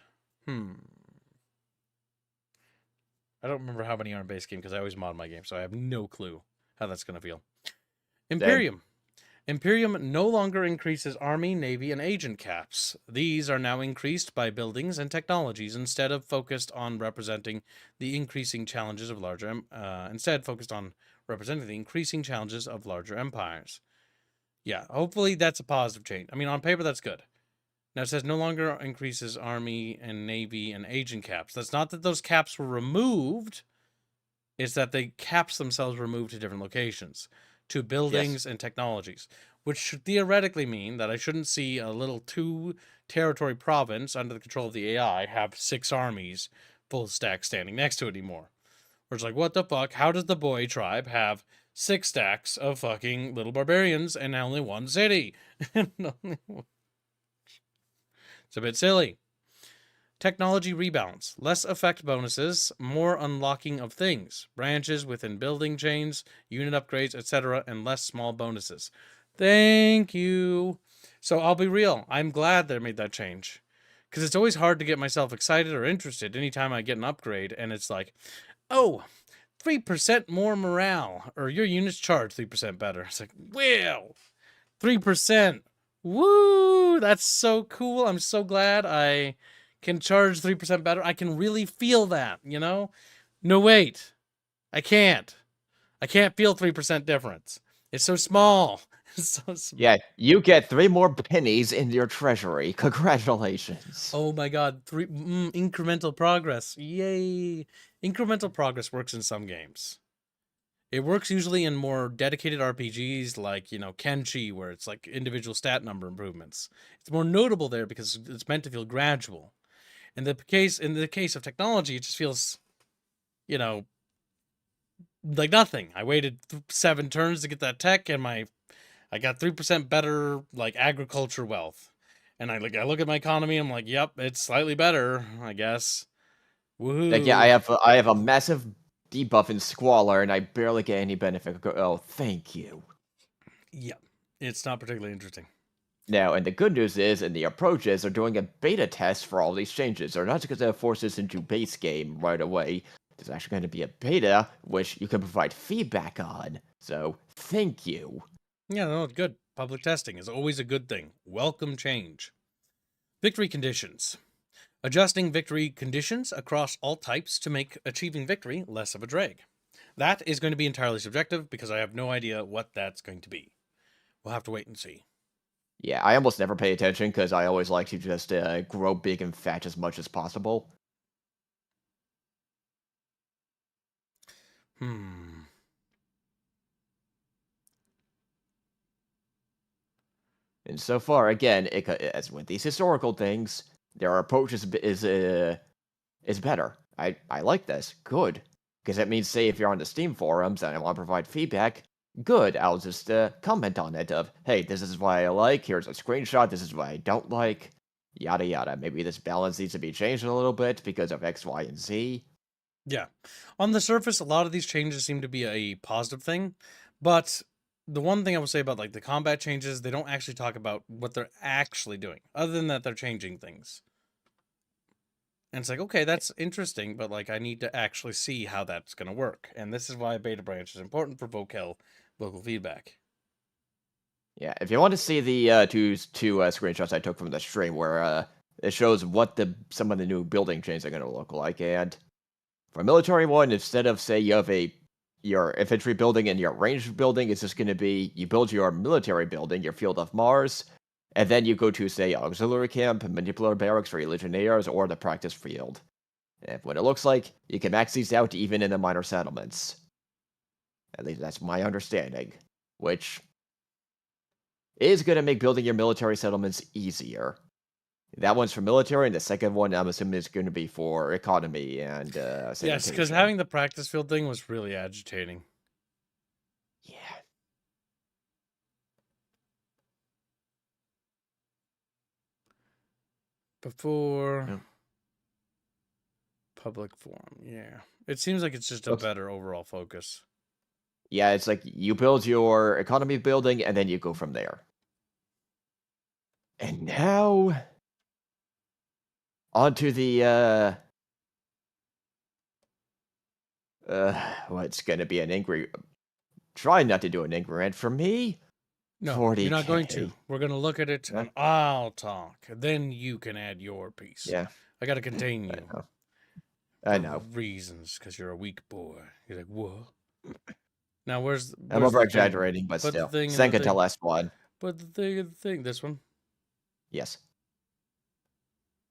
I don't remember how many are in base game because I always mod my game, so I have no clue how that's going to feel. Imperium. Imperium no longer increases army, navy, and agent caps. These are now increased by buildings and technologies instead focused on representing the increasing challenges of larger empires. Yeah, hopefully that's a positive change. I mean, on paper that's good. Now it says no longer increases army and navy and agent caps. That's not that those caps were removed. It's that the caps themselves were moved to different locations. to buildings and technologies, which should theoretically mean that I shouldn't see a little 2-territory province under the control of the AI have 6 armies full stack standing next to it anymore. Where it's like, what the fuck? How does the boy tribe have 6 stacks of fucking little barbarians and only 1 city? It's a bit silly. Technology rebalance. Less effect bonuses, more unlocking of things. Branches within building chains, unit upgrades, etc., and less small bonuses. Thank you. So I'll be real. I'm glad they made that change. Because it's always hard to get myself excited or interested anytime I get an upgrade, and it's like, oh, 3% more morale, or your units charge 3% better. It's like, well, 3%. Woo! That's so cool. I'm so glad I can charge 3% better. I can really feel that, you know? No, wait. I can't. I can't feel 3% difference. It's so small. It's so small. Yeah, you get 3 more pennies in your treasury. Congratulations. Oh my god, incremental progress. Yay. Incremental progress works in some games. It works usually in more dedicated RPGs like, Kenshi, where it's like individual stat number improvements. It's more notable there because it's meant to feel gradual. In the case of technology, it just feels, like nothing. I waited 7 turns to get that tech, and I got 3% better like agriculture wealth. And I look at my economy, and I'm like, yep, it's slightly better, I guess. Woohoo! Like, yeah, I have a massive debuff in Squalor, and I barely get any benefit. Oh, thank you. Yep, it's not particularly interesting. Now, and the good news is, in the approaches, they're doing a beta test for all these changes. They're not just going to force this into base game right away. There's actually going to be a beta, which you can provide feedback on. So, thank you. Yeah, no, good. Public testing is always a good thing. Welcome change. Victory conditions. Adjusting victory conditions across all types to make achieving victory less of a drag. That is going to be entirely subjective because I have no idea what that's going to be. We'll have to wait and see. Yeah, I almost never pay attention because I always like to just grow big and fat as much as possible. And so far, again, as with these historical things, their approach is better. I like this. Good. Because that means, say, if you're on the Steam forums and I want to provide feedback, good, I'll just comment on it of, hey, this is what I like, here's a screenshot, this is what I don't like, yada yada. Maybe this balance needs to be changed a little bit because of X, Y, and Z. Yeah. On the surface, a lot of these changes seem to be a positive thing, but the one thing I will say about like the combat changes, they don't actually talk about what they're actually doing, other than that they're changing things. And it's like, okay, that's interesting, but like I need to actually see how that's going to work. And this is why beta branch is important for vocal feedback. Yeah, if you want to see the two screenshots I took from the stream where it shows what some of the new building chains are going to look like, and for a military one, instead of, say, you have your infantry building and your ranged building, it's just going to be you build your military building, your Field of Mars, and then you go to, say, auxiliary camp, manipulator barracks for your legionnaires, or the practice field. And what it looks like, you can max these out even in the minor settlements. At least that's my understanding. Which is going to make building your military settlements easier. That one's for military, and the second one, I'm assuming, is going to be for economy and sanitation. Yes, because having the practice field thing was really agitating. Yeah. Before public forum, yeah. It seems like it's just a better overall focus. Yeah, it's like you build your economy building, and then you go from there. And now, onto the, what's going to be an angry... Try not to do an angry rant for me. No, 40K. You're not going to. We're going to look at it, and I'll talk. Then you can add your piece. Yeah. I got to contain you. I know. For reasons, because you're a weak boy. You're like, what? Now, where's I'm over-exaggerating, but still. Second to last one. But the thing, this one? Yes.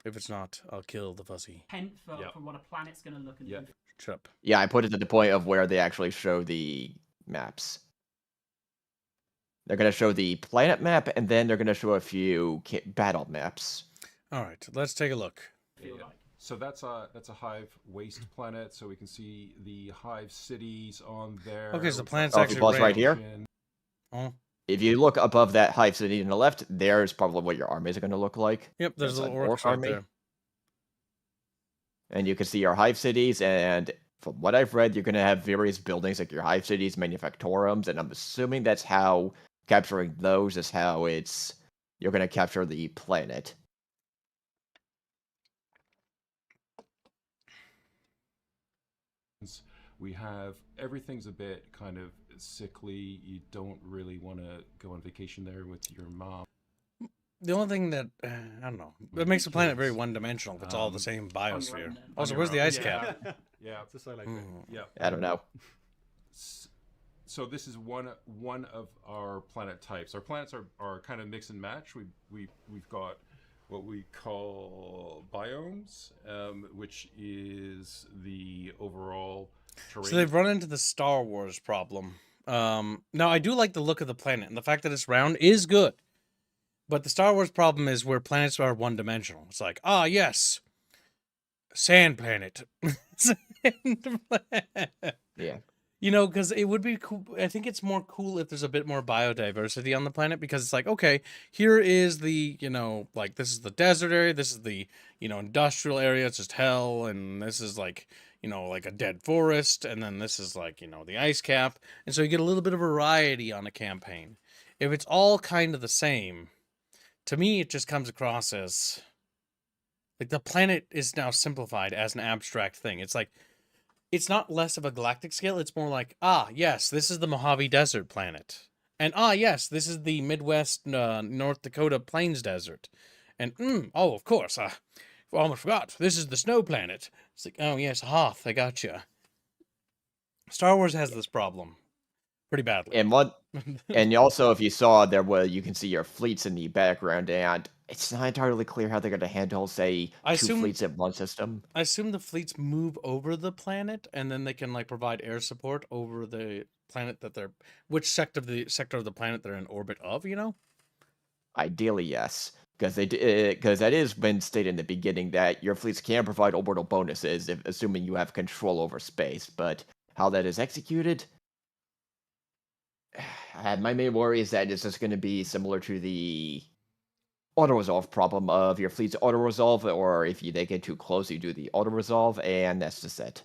If it's not, I'll kill the fuzzy. Hint for what a planet's going to look like. Shut up. Yeah, I put it to the point of where they actually show the maps. They're going to show the planet map, and then they're going to show a few battle maps. All right, let's take a look. Feel like. So that's a hive waste planet. So we can see the hive cities on there. Okay, so the planet's Oh, if actually you pause right here. Oh, If you look above that hive city on the left, there's probably what your armies are going to look like. yep. There's It's a little an orcs orc right army. there. And you can see your hive cities, and from what I've read, you're going to have various buildings like your hive cities, manufactorums, and I'm assuming that's how capturing those is how you're going to capture the planet. We have everything's a bit kind of sickly. You don't really want to go on vacation there with your mom. The only thing that I don't know, it makes the planet very one-dimensional. If it's all the same biosphere. own then. Also, On where's your the own. ice cap? Yeah. It's a solo Mm. thing. Yeah. I don't know. So this is one of our planet types. Our planets are kind of mix and match. We've got what we call biomes, which is the overall terrain. So they've run into the Star Wars problem. Now I do like the look of the planet, and the fact that it's round is good. But the Star Wars problem is where planets are one-dimensional. It's like, ah, yes, sand planet. Sand planet. Yeah. You know, because it would be cool. I think it's more cool if there's a bit more biodiversity on the planet, because it's like, okay, here is the, like, this is the desert area, this is the, industrial area, it's just hell, and this is like, like a dead forest, and then this is like, the ice cap. And so you get a little bit of variety on a campaign. If it's all kind of the same, to me, it just comes across as, like, the planet is now simplified as an abstract thing. It's like, it's not less of a galactic scale. It's more like, ah, yes, this is the Mojave Desert planet. And, ah, yes, this is the Midwest North Dakota Plains Desert. And, oh, of course, I almost forgot. This is the Snow Planet. It's like, oh, yes, Hoth, I gotcha. Star Wars has this problem pretty badly. And also, if you saw there, you can see your fleets in the background, and it's not entirely clear how they're going to handle, say, two fleets in one system. I assume the fleets move over the planet, and then they can like provide air support over the planet that which sector of the planet they're in orbit of. Ideally, yes, because that is been stated in the beginning that your fleets can provide orbital bonuses, assuming you have control over space. But how that is executed, my main worry is that it's just going to be similar to the auto-resolve problem of your fleet's auto-resolve, or if they get too close, you do the auto-resolve, and that's just it.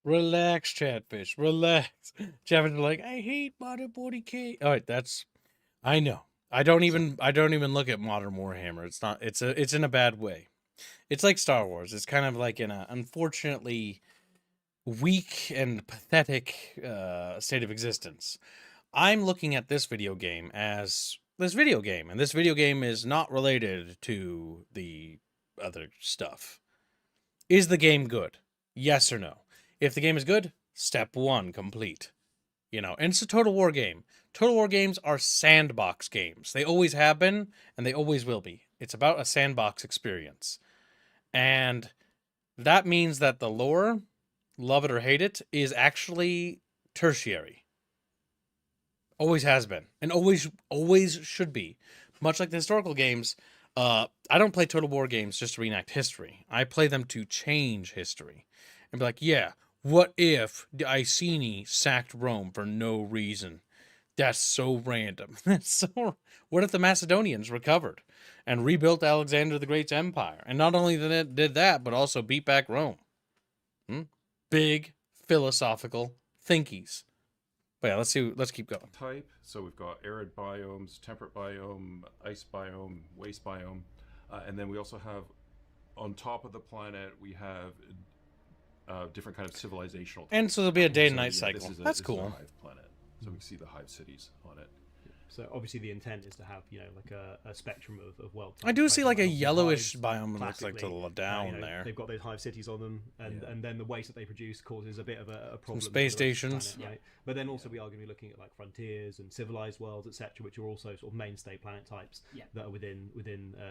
Relax, Chatfish. Relax. Chatfish is like, I hate Modern 40K. All right, I know. I don't even look at Modern Warhammer. It's not. It's in a bad way. It's like Star Wars. It's kind of like in a unfortunately weak and pathetic state of existence. I'm looking at this video game as this video game, and this video game is not related to the other stuff. Is the game good? Yes or no? If the game is good, step 1 complete. And it's a Total War game. Total War games are sandbox games. They always have been, and they always will be. It's about a sandbox experience. And that means that the lore, love it or hate it, is actually tertiary. Always has been, and always should be. Much like the historical games, I don't play Total War games just to reenact history. I play them to change history. And be like, yeah, what if the Iceni sacked Rome for no reason? That's so random. What if the Macedonians recovered and rebuilt Alexander the Great's empire? And not only did that, but also beat back Rome. Big philosophical thinkies. But yeah, let's keep going. Type. So we've got arid biomes, temperate biome, ice biome, waste biome, and then we also have, on top of the planet, we have different kind of civilizational. And so there'll be a day and night yeah, cycle. this is That's a cool. hive planet, so we can see the hive cities on it. So obviously the intent is to have like a spectrum of world. I do see like a types. yellowish Hives, biome that looks like to classically, the down there. They've got those hive cities on them, and then the waste that they produce causes a bit of a problem. space for the rest of the stations. planet, right? But then also we are going to be looking at like frontiers and civilized worlds, etc., which are also sort of mainstay planet types that are within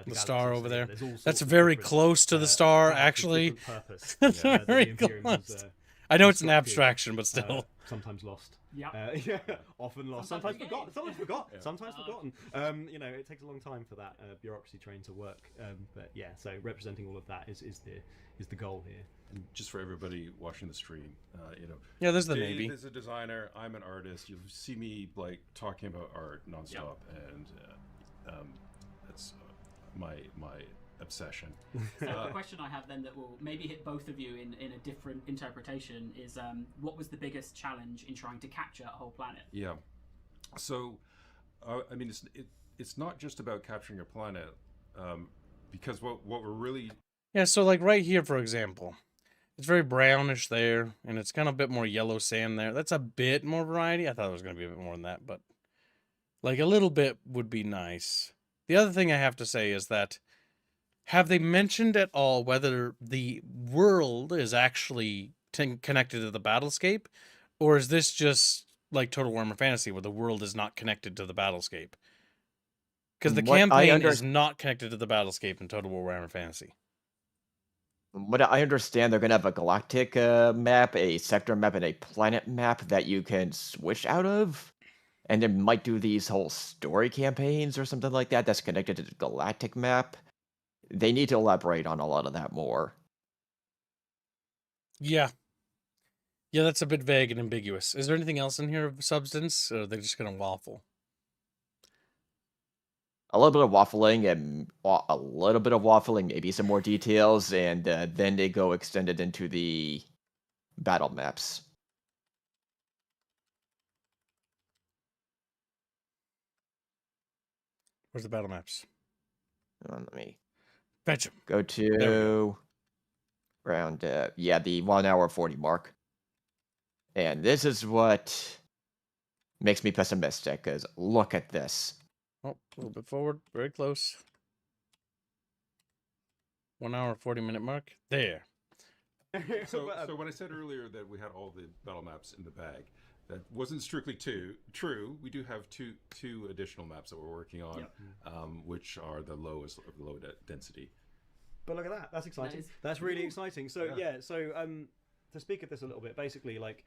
the star galaxy. over So, there. there's all That's sorts of very different, close to the star, planets with actually. different purpose. That's the very Imperium close. I know it's an constructed, abstraction, but still. sometimes lost. Yeah. Yeah, often lost. Sometimes Sometimes forgotten. Sometimes forgot. Yeah. Sometimes forgotten. You know, it takes a long time for that bureaucracy train to work. But yeah, so representing all of that is the goal here. And just for everybody watching the stream, you know, Yeah, there's the Dave Navy. is a designer. I'm an artist. You'll see me like talking about art nonstop, and that's my obsession. So the question I have then that will maybe hit both of you in a different interpretation is what was the biggest challenge in trying to capture a whole planet? Yeah. So, I mean, it's not just about capturing a planet, because what we're really Yeah, so like right here, for example, it's very brownish there, and it's kind of a bit more yellow sand there. That's a bit more variety. I thought it was going to be a bit more than that, but like a little bit would be nice. The other thing I have to say is that have they mentioned at all whether the world is actually connected to the battlescape, or is this just like Total Warhammer Fantasy where the world is not connected to the battlescape? Because the What I campaign under- is not connected to the battlescape in Total Warhammer Fantasy. What I understand, they're gonna have a galactic map, a sector map, and a planet map that you can switch out of, and they might do these whole story campaigns or something like that that's connected to the galactic map. They need to elaborate on a lot of that more. Yeah. Yeah, that's a bit vague and ambiguous. Is there anything else in here of substance, or are they just going to waffle? A little bit of waffling and a little bit of waffling, maybe some more details, and then they go extended into the battle maps. Where's the battle maps? Let me Fetch them. go There we go. to around the 1 hour 40 mark. And this is what makes me pessimistic, because look at this. Oh, a little bit forward. Very close. 1 hour, 40-minute mark. There. so when I said earlier that we had all the battle maps in the bag, that wasn't strictly true. We do have two additional maps that we're working on, which are the low density. But look at that. That's exciting. That's really exciting. So to speak of this a little bit, basically, like,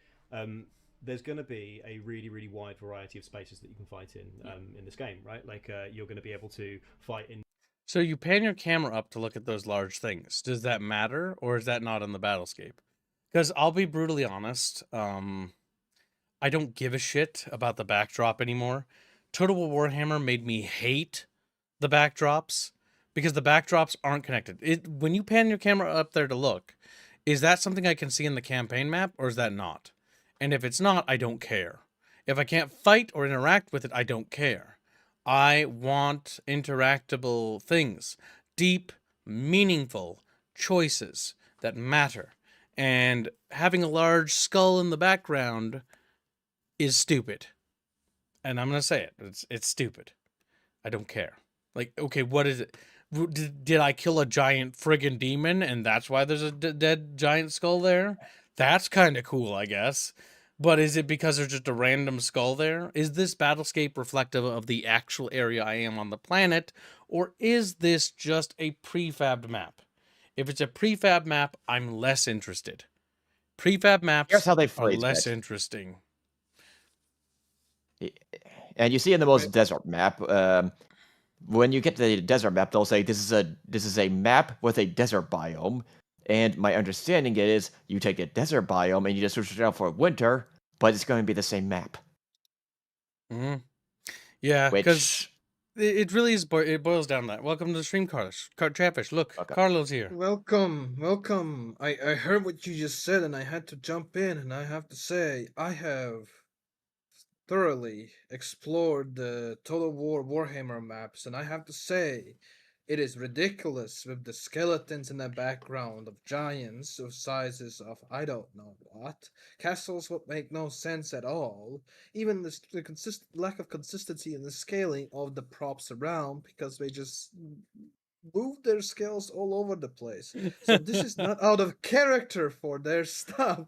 there's going to be a really wide variety of spaces that you can fight in this game, right? Like, you're going to be able to fight in. So you pan your camera up to look at those large things. Does that matter, or is that not in the battlescape? Because I'll be brutally honest, I don't give a shit about the backdrop anymore. Total War Warhammer made me hate the backdrops because the backdrops aren't connected. When you pan your camera up there to look, is that something I can see in the campaign map, or is that not? And if it's not, I don't care. If I can't fight or interact with it, I don't care. I want interactable things, deep, meaningful choices that matter. And having a large skull in the background is stupid. And I'm going to say it. It's stupid. I don't care. Like, okay, what is it? Did I kill a giant friggin' demon and that's why there's a dead giant skull there? That's kind of cool, I guess. But is it because there's just a random skull there? Is this battlescape reflective of the actual area I am on the planet? Or is this just a prefabbed map? If it's a prefab map, I'm less interested. Prefab maps Here's how they are phrase less it. interesting. And you see in the most desert map, when you get to the desert map, they'll say this is a map with a desert biome. And my understanding is you take a desert biome and you just switch it out for winter, but it's going to be the same map. Mm-hmm. Yeah, because Which it really is. It boils down to that. Welcome to the stream, Carlos. Chatfish. Look, Okay. Carlo's here. Welcome. I heard what you just said and I had to jump in, and I have to say I have thoroughly explored the Total War Warhammer maps, and I have to say it is ridiculous with the skeletons in the background of giants of sizes of I don't know what. Castles would make no sense at all. Even the lack of consistency in the scaling of the props around, because they just move their scales all over the place. So this is not out of character for their stuff.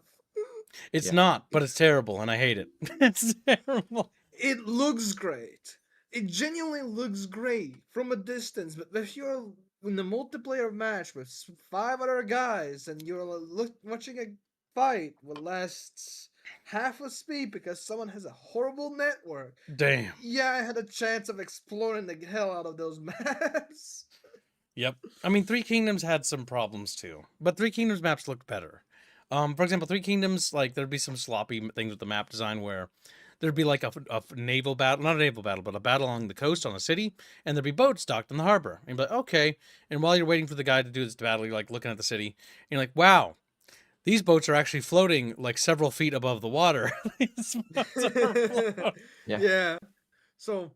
It's not, but it's terrible, and I hate it. It's terrible. It looks great. It genuinely looks great from a distance, but if you're in the multiplayer match with 5 other guys and you're watching a fight will last half a speed because someone has a horrible network. Damn. Yeah, I had a chance of exploring the hell out of those maps. Yep. I mean, Three Kingdoms had some problems too, but Three Kingdoms maps looked better. For example, Three Kingdoms, like there'd be some sloppy things with the map design where there'd be like a naval battle, not a naval battle, but a battle along the coast on a city, and there'd be boats docked in the harbor. And you'd be like, okay. And while you're waiting for the guy to do this battle, you're like looking at the city, and you're like, wow, these boats are actually floating like several feet above the water. These boats are floating. Yeah. Yeah. So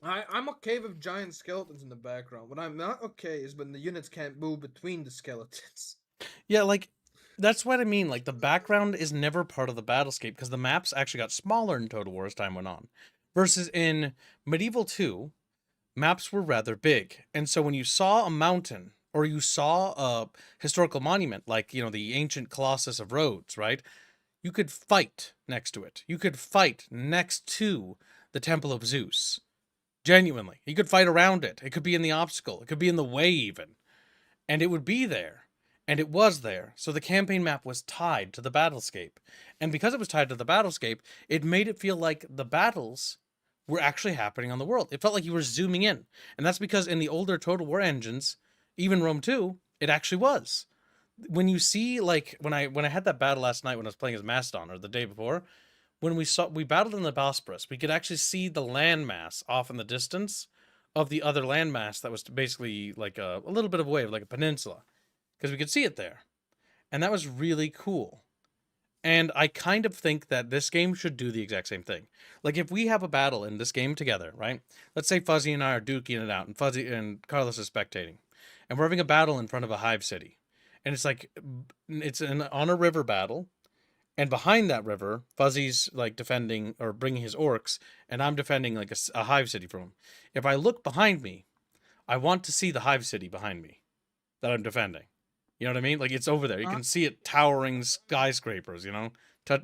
I'm okay with giant skeletons in the background. What I'm not okay is when the units can't move between the skeletons. Yeah, like that's what I mean. Like the background is never part of the battlescape because the maps actually got smaller in Total War as time went on. Versus in Medieval 2, maps were rather big. And so when you saw a mountain or you saw a historical monument, like, you know, the ancient Colossus of Rhodes, right? You could fight next to it. You could fight next to the Temple of Zeus. Genuinely. You could fight around it. It could be in the obstacle. It could be in the way even. And it would be there. And it was there. So the campaign map was tied to the battlescape. And because it was tied to the battlescape, it made it feel like the battles were actually happening on the world. It felt like you were zooming in. And that's because in the older Total War engines, even Rome 2, it actually was. When you see, like, when I had that battle last night when I was playing as Mastodon, or the day before, when we battled in the Bosporus, we could actually see the landmass off in the distance of the other landmass that was basically like a little bit of a wave, like a peninsula, because we could see it there. And that was really cool. And I kind of think that this game should do the exact same thing. Like if we have a battle in this game together, right? Let's say Fuzzy and I are duking it out, and Fuzzy and Carlos is spectating, and we're having a battle in front of a hive city, and it's like on a river battle, and behind that river, Fuzzy's like defending or bringing his orcs, and I'm defending like a hive city from him. If I look behind me, I want to see the hive city behind me that I'm defending. You know what I mean? Like it's over there. You can see it towering skyscrapers, you know,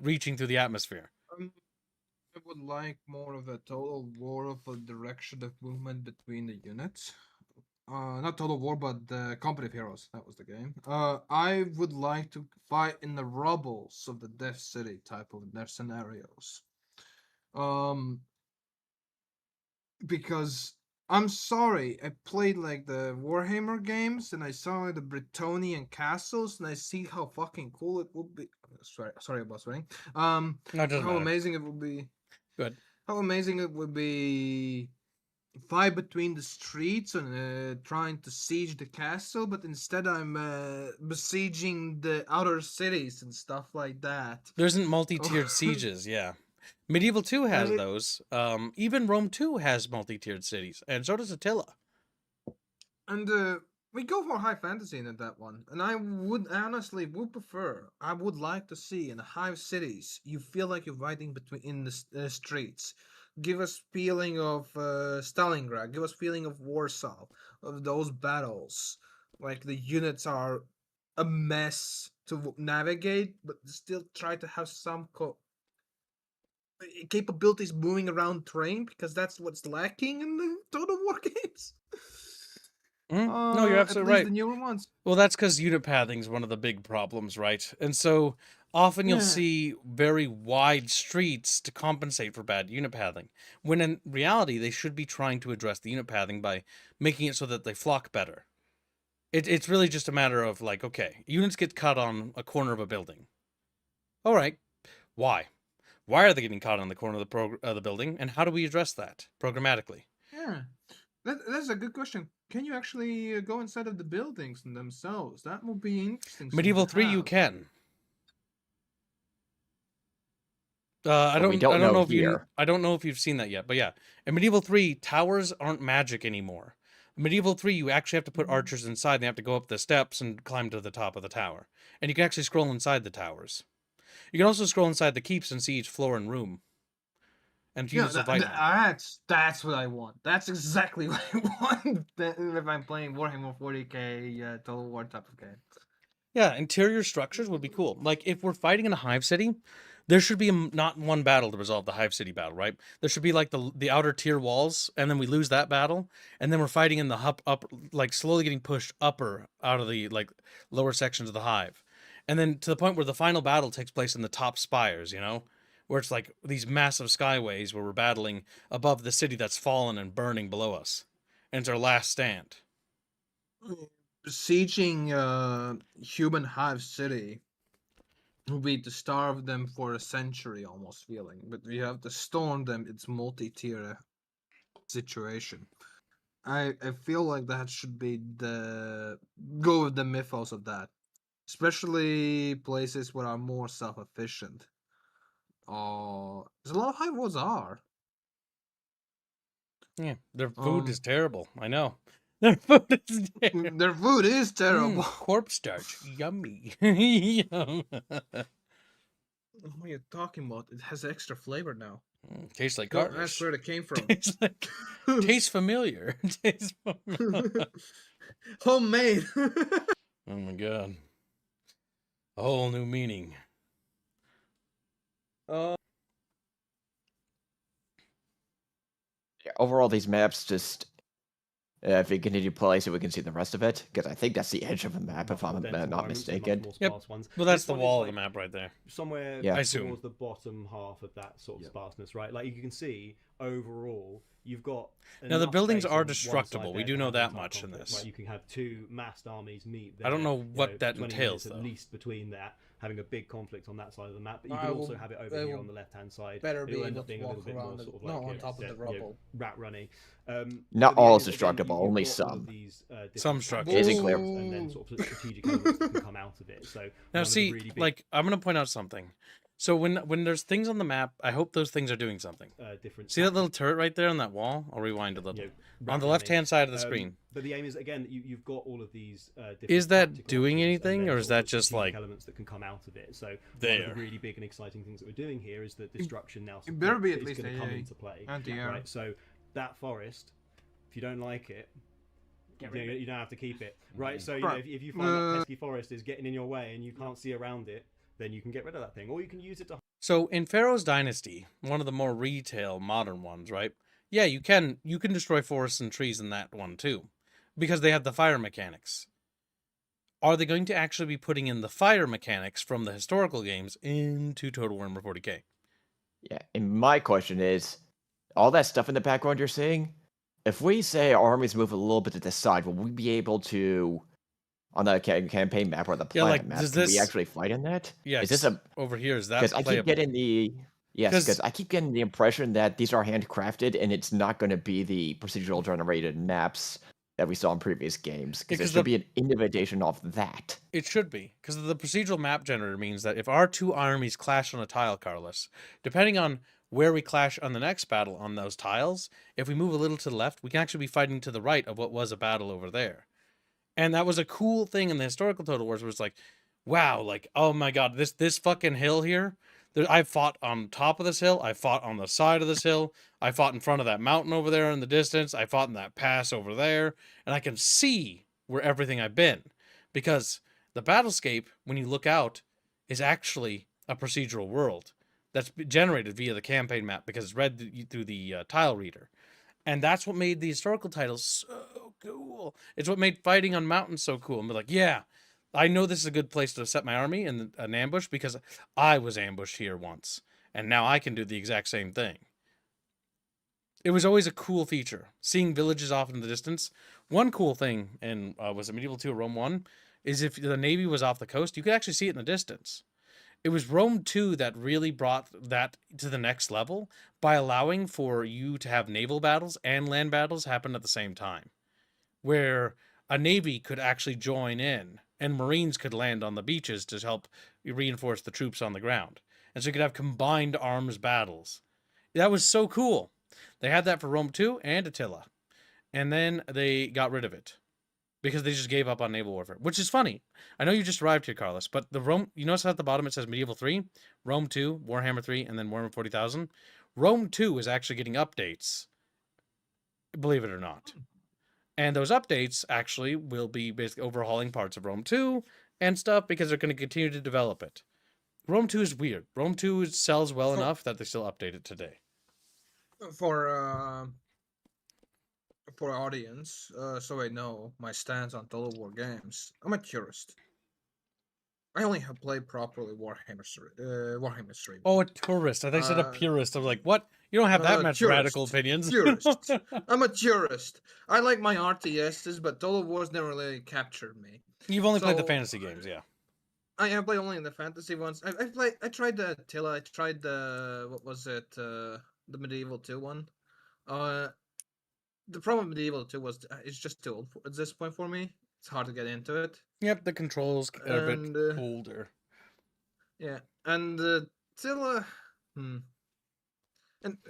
reaching through the atmosphere. I would like more of a total war of a direction of movement between the units. Not Total War, but the Company of Heroes. That was the game. I would like to fight in the rubbles of the Death City type of their scenarios. Because I'm sorry, I played like the Warhammer games and I saw like the Bretonnian castles and I see how fucking cool it would be. Sorry about swearing. No, it doesn't How matter. amazing it would be. Good. How amazing it would be fight between the streets and trying to siege the castle, but instead I'm besieging the outer cities and stuff like that. There isn't multi-tiered sieges, yeah. Medieval 2 has those. Even Rome 2 has multi-tiered cities, and so does Attila. And we go for high fantasy in that one, and I would prefer. I would like to see in the hive cities. You feel like you're riding in the streets. Give us feeling of Stalingrad. Give us feeling of Warsaw. Of those battles, like the units are a mess to navigate, but still try to have some capabilities moving around terrain because that's what's lacking in the Total War games. No, you're absolutely right. The newer ones. Well, that's because unit pathing is one of the big problems, right? And so often you'll see very wide streets to compensate for bad unit pathing, when in reality they should be trying to address the unit pathing by making it so that they flock better. It's really just a matter of like, okay, units get caught on a corner of a building. All right, why? Why are they getting caught on the corner of the building, and how do we address that programmatically? Yeah, that's a good question. Can you actually go inside of the buildings themselves? That would be interesting. Medieval 3, you can. I But we don't don't know know if here. I don't know if you've seen that yet, but yeah, in Medieval 3, towers aren't magic anymore. In Medieval 3, you actually have to put archers inside. They have to go up the steps and climb to the top of the tower, and you can actually scroll inside the towers. You can also scroll inside the keeps and see each floor and room. And use the that's what I want. That's exactly what I want if I'm playing Warhammer 40k Total War type of game. Yeah, interior structures would be cool. Like if we're fighting in a hive city, there should be not one battle to resolve the hive city battle, right? There should be like the outer tier walls, and then we lose that battle, and then we're fighting in the up like slowly getting pushed upper out of the like lower sections of the hive. And then to the point where the final battle takes place in the top spires, where it's like these massive skyways where we're battling above the city that's fallen and burning below us. And it's our last stand. Besieging human hive city would be to starve them for a century almost feeling, but we have to storm them. It's multi-tier situation. I feel like that should be the go with the mythos of that, especially places where are more self-efficient. There's a lot of hive wars are. Yeah, their food is Um, terrible. I know. Their food is terrible. Their food is terrible. Corpse starch. Yummy. Yum. What are you talking about? It has extra flavor now. Tastes like Don't garnish. ask where it came from. Tastes familiar. Tastes familiar. Homemade. Oh my god. A whole new meaning. Yeah, overall, these maps just. If we continue to play, so we can see the rest of it, because I think that's the edge of the map, if I'm not mistaken. Yep. Well, that's the wall of the map right there. Somewhere Yeah. I assume. towards the bottom half of that sort of Yep. sparseness, right? Like you can see overall, you've got Now, the enough buildings space are on one destructible. side We there do to know have that entire much in conflict, this. Right? You can have two massed armies meet. I don't know what you that 20 entails, minutes though. at least between that, having a big conflict on that side of the map. But you I can will- also have it I over here will on the left-hand side. better It'll be end able up to being a little walk bit more around sort of not like on top of the rubble. rat running. Not but the all aim is again, destructible, you've only got all some. of these, different Some tactics structures. Isn't clear. and then sort of strategic elements that can come out of it. So one Now, of the see, really big, like, I'm going to point out something. So when there's things on the map, I hope those things are doing something. different. See that little turret right there on that wall? I'll rewind a little. You know, On rat the running. left-hand side of the screen. But the aim is again, you've got all of these. Different Is that tactical doing options, anything, and then or is sort of that just, strategic like, elements that can come out of it? So one there? of the really big and exciting things that we're doing here is that destruction now It better be is at least going to come AA. into play. Anti-air. Right, so that forest, if you don't like it, you don't have to keep it. Right, so you know, if you find that pesky forest is getting in your way and you can't see around it, then you can get rid of that thing, or you can use it to. So in Pharaoh's Dynasty, one of the more retail modern ones, right? Yeah, you can destroy forests and trees in that one too, because they have the fire mechanics. Are they going to actually be putting in the fire mechanics from the historical games into Total War 40K? Yeah, and my question is, all that stuff in the background you're seeing, if we say our armies move a little bit to the side, will we be able to, on the campaign map or the Yeah, planet like, map, does can we this- actually fight in that? Yeah, Is this a over here? Is that because I keep playable? getting the because I keep getting the impression that these are handcrafted and it's not going to be the procedural generated maps that we saw in previous games, because there 'cause should be an invitation off that. It should be, because the procedural map generator means that if our two armies clash on a tile, Carlos, depending on where we clash on the next battle on those tiles, if we move a little to the left, we can actually be fighting to the right of what was a battle over there. And that was a cool thing in the historical Total Wars, where it's like, wow, like, oh my god, this fucking hill here, I fought on top of this hill, I fought on the side of this hill, I fought in front of that mountain over there in the distance, I fought in that pass over there, and I can see where everything I've been. Because the battlescape, when you look out, is actually a procedural world that's generated via the campaign map, because it's read through the tile reader. And that's what made the historical titles so cool. It's what made fighting on mountains so cool. And be like, yeah, I know this is a good place to set my army in an ambush because I was ambushed here once. And now I can do the exact same thing. It was always a cool feature. Seeing villages off in the distance. One cool thing in, was it Medieval 2 or Rome 1? Is if the Navy was off the coast, you could actually see it in the distance. It was Rome 2 that really brought that to the next level by allowing for you to have naval battles and land battles happen at the same time, where a navy could actually join in and Marines could land on the beaches to help reinforce the troops on the ground. And so you could have combined arms battles. That was so cool. They had that for Rome 2 and Attila. And then they got rid of it because they just gave up on naval warfare, which is funny. I know you just arrived here, Carlos, but the Rome, you notice at the bottom it says Medieval 3, Rome 2, Warhammer 3, and then Warhammer 40,000. Rome 2 is actually getting updates, believe it or not. And those updates actually will be basically overhauling parts of Rome 2 and stuff because they're going to continue to develop it. Rome 2 is weird. Rome 2 sells well enough that they still update it today. For audience, so I know my stance on Total War games. I'm a purist. I only have played properly Warhammer 3. Oh, a tourist. I think I said a Uh, purist. I was like, what? You don't have that much radical opinions. Tourist. I'm a tourist. I like my RTSs, but Total Wars never really captured me. You've only played the So, fantasy games, yeah. I play only in the fantasy ones. I tried the Attila. I tried the what was it? The Medieval 2 one. The problem with Medieval 2 was it's just too old at this point for me. It's hard to get into it. Yep, the controls are a And, bit older. Yeah, and Attila, and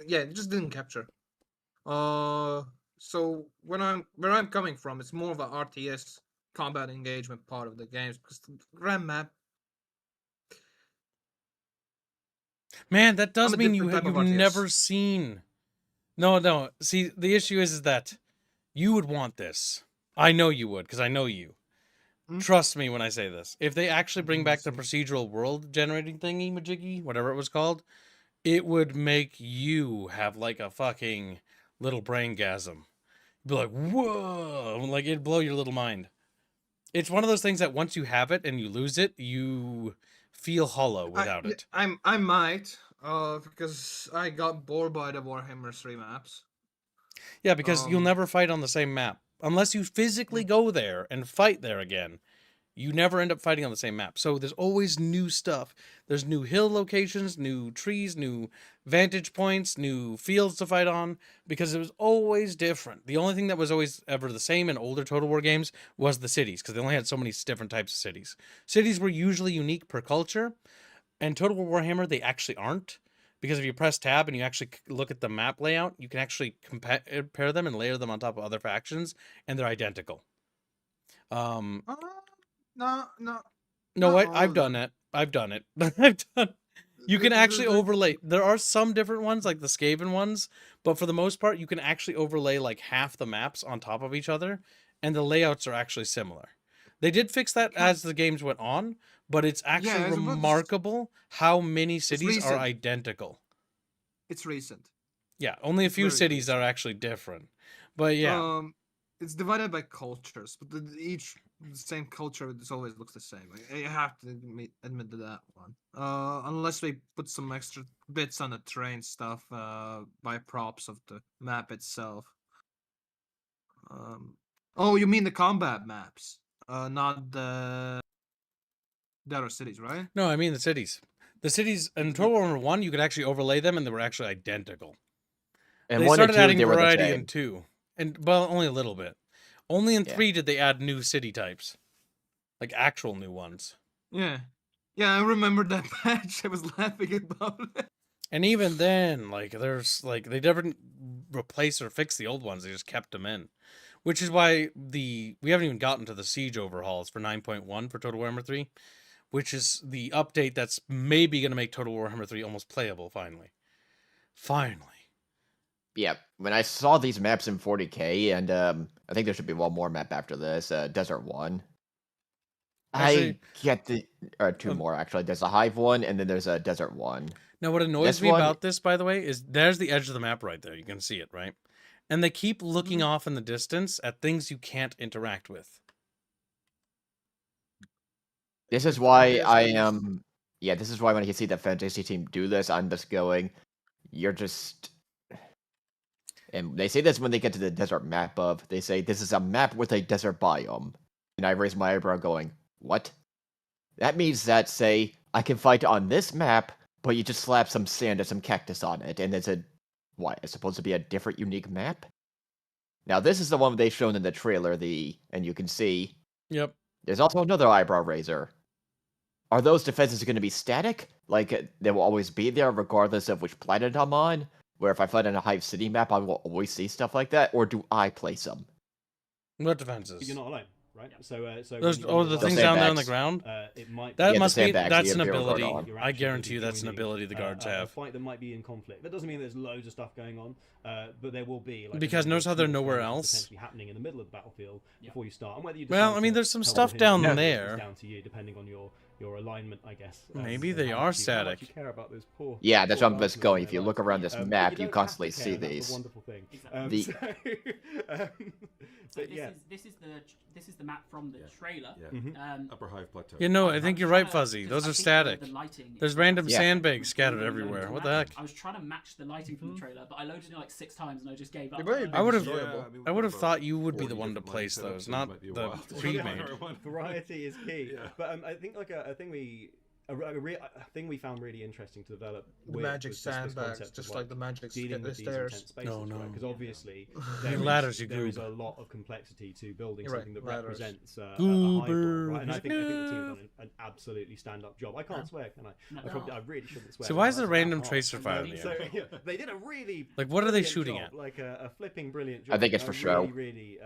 yeah, it just didn't capture. So where I'm coming from, it's more of a RTS combat engagement part of the games because the grand map. Man, that does I'm a mean different type of you've RTS. never seen. No. See, the issue is that you would want this. I know you would, because I know you. Hmm? Trust me when I say this. If they actually bring back the Let's see. procedural world generating thingy, majiggy, whatever it was called, it would make you have like a fucking little brain gasm. Be like, whoa! Like, it'd blow your little mind. It's one of those things that once you have it and you lose it, you feel hollow without it. I might, because I got bored by the Warhammer 3 maps. Yeah, because you'll Um, never fight on the same map. Unless you physically go there and fight there again, you never end up fighting on the same map. So there's always new stuff. There's new hill locations, new trees, new vantage points, new fields to fight on, because it was always different. The only thing that was always ever the same in older Total War games was the cities, because they only had so many different types of cities. Cities were usually unique per culture, and Total War Warhammer, they actually aren't. Because if you press tab and you actually look at the map layout, you can actually compare them and layer them on top of other factions, and they're identical. no. No, Not all I've of done them. it. I've done it. I've done. You can The- actually the- overlay. There are some different ones, like the Skaven ones, but for the most part, you can actually overlay like half the maps on top of each other, and the layouts are actually similar. They did fix that as the games went on, but it's actually Yeah, it's about- remarkable how many cities are recent. identical. It's recent. Yeah, only a It's few very cities are actually different. But yeah, It's divided by cultures, but the same culture just always looks the same. I have to admit to that one. Unless we put some extra bits on the terrain stuff, by props of the map itself. Oh, you mean the combat maps? Not the other cities, right? no, I mean the cities. The cities in Total War 1, you could actually overlay them, and they were actually identical. And They 1 and started 2, adding they were the variety same. in 2, and well, only a little bit. Only in Yeah. 3 did they add new city types, like actual new ones. Yeah. Yeah, I remember that patch. I was laughing about it. And even then, like there's like they never replace or fix the old ones; they just kept them in. Which is why we haven't even gotten to the siege overhauls for 9.1 for Total Warhammer 3, which is the update that's maybe going to make Total Warhammer 3 almost playable finally. Finally. Yeah, when I saw these maps in 40K, and I think there should be one more map after this, Desert 1. Actually, I get the two more actually. There's a Hive one, and then there's a Desert 1. now what annoys This me one- about this, by the way, is there's the edge of the map right there. You can see it, right? And they keep looking off in the distance at things you can't interact with. This is why Yes, I it is. am. Yeah, this is why when I see the fantasy team do this, I'm just going. You're just. And they say this when they get to the desert map of. They say this is a map with a desert biome, and I raise my eyebrow, going, "What?" That means that say I can fight on this map, but you just slap some sand and some cactus on it, and it's a what? It's supposed to be a different, unique map. Now this is the one they've shown in the trailer. And you can see Yep. there's also another eyebrow raiser. Are those defenses going to be static? Like, they will always be there regardless of which planet I'm on? Where if I fight on a Hive City map, I will always see stuff like that? Or do I place them? What defenses? You're not alone, right? So Those, when oh, you the rely things Those down there on the sandbags. ground? it might That the must be, sandbags, that's you an have your ability. guard on. you're I actually guarantee you that's an joining, ability the guards a have. fight that might be in conflict. That doesn't mean there's loads of stuff going on, but there will be. Like, Because a number notice of how they're small nowhere skirmishes else? potentially happening in the middle of the battlefield Yeah. before you start. And whether you Well, decide I mean, to there's some help stuff them down is there. down to you, depending on your alignment, I guess. Maybe and they how are much you static. care about those poor. Yeah, that's poor what I'm just guardsmen going. and If you their look lives. around this But map, don't you have constantly to care, see and that's these. a wonderful thing. Exactly. So, So But yeah. this is the map from the trailer. Yeah. Upper Hive Plateau. You know, I I'm think you're trying right, to- Fuzzy. 'cause Those I are think static. The lighting There's is random Yeah. sandbags scattered really everywhere. loaded What to the match. heck? I was trying to match the lighting from the trailer, but I loaded it like 6 times and I just gave up. They're very I would have- enjoyable. I would have thought you would be the one to place those, those, not the pre-made. Variety is key. Yeah. But I think like a thing a thing we found really interesting to develop The magic was this sandbags, concept of, just like the magic dealing with these stairs. intense spaces, No, no. because obviously The ladders you there is goob. a lot of complexity to building You're right, something that ladders. represents a hive Goober. world, right? And I He's think like, the team have "No." done an absolutely stand-up job. I can't swear, can I? No. I really shouldn't swear. So why is That's there a random that tracer hard. fire in the So air? yeah, they did a really Like, what are they brilliant shooting job, at? like a flipping brilliant job. I think it's for show. Really,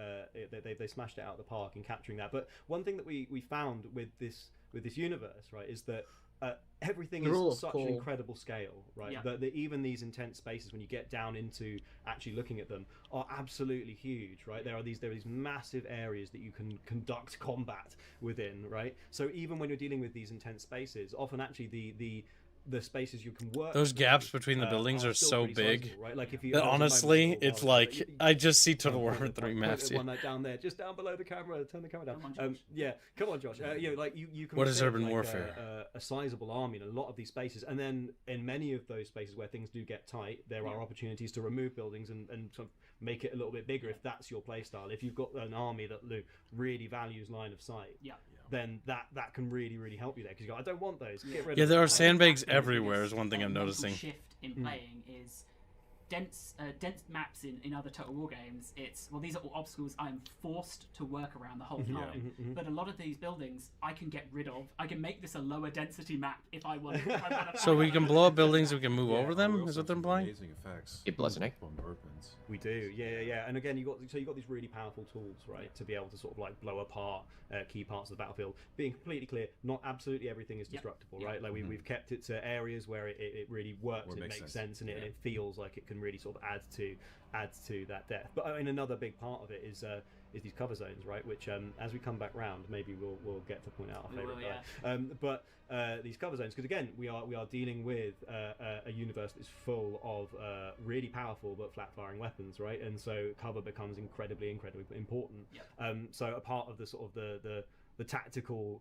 they smashed it out of the park in capturing that. But one thing that we found with this universe, right, is that everything The rule is of such cool. an incredible scale, right? Yeah. That even these intense spaces, when you get down into actually looking at them, are absolutely huge, right? There are these massive areas that you can conduct combat within, right? So even when you're dealing with these intense spaces, often actually the spaces you can work. Those through, gaps between the buildings are still so pretty big sizable, right? Like if you that there was a moment honestly, before it's where I was like I just see Total point Warhammer it- 3 point maps it here. one note down there, just down below the camera. Turn the camera down. Come on, Josh. Yeah, come on, Josh. You know, like you can. What is fit, urban like, warfare? A sizable army in a lot of these spaces, and then in many of those spaces where things do get tight, there are opportunities to remove buildings and sort of make it a little bit bigger if that's your play style. If you've got an army that really values line of sight, then that can really help you there, because you go, I don't want those. Get rid Yeah, of there them. are sandbags That's the everywhere. biggest, Is one thing I'm mental noticing. shift in playing is dense maps in other Total War games. It's these are all obstacles I'm forced to work around the whole time. But a lot of these buildings I can get rid of. I can make this a lower density map if I want. So we can blow up buildings, we can move over them. Is what they're implying? Amazing effects. Keep listening. On the weapons. We do, yeah. And again, you got these really powerful tools, right, to be able to sort of like blow apart key parts of the battlefield. Being completely clear, not absolutely everything is destructible, right? Like we've kept it to areas where it really works, it makes sense, and it feels like it can really sort of add to that depth. But I mean, another big part of it is these cover zones, right? Which as we come back round, maybe we'll get to point out our favorite guy. But these cover zones, because again, we are dealing with a universe that's full of really powerful but flat firing weapons, right? And so cover becomes incredibly important. So a part of the sort of the tactical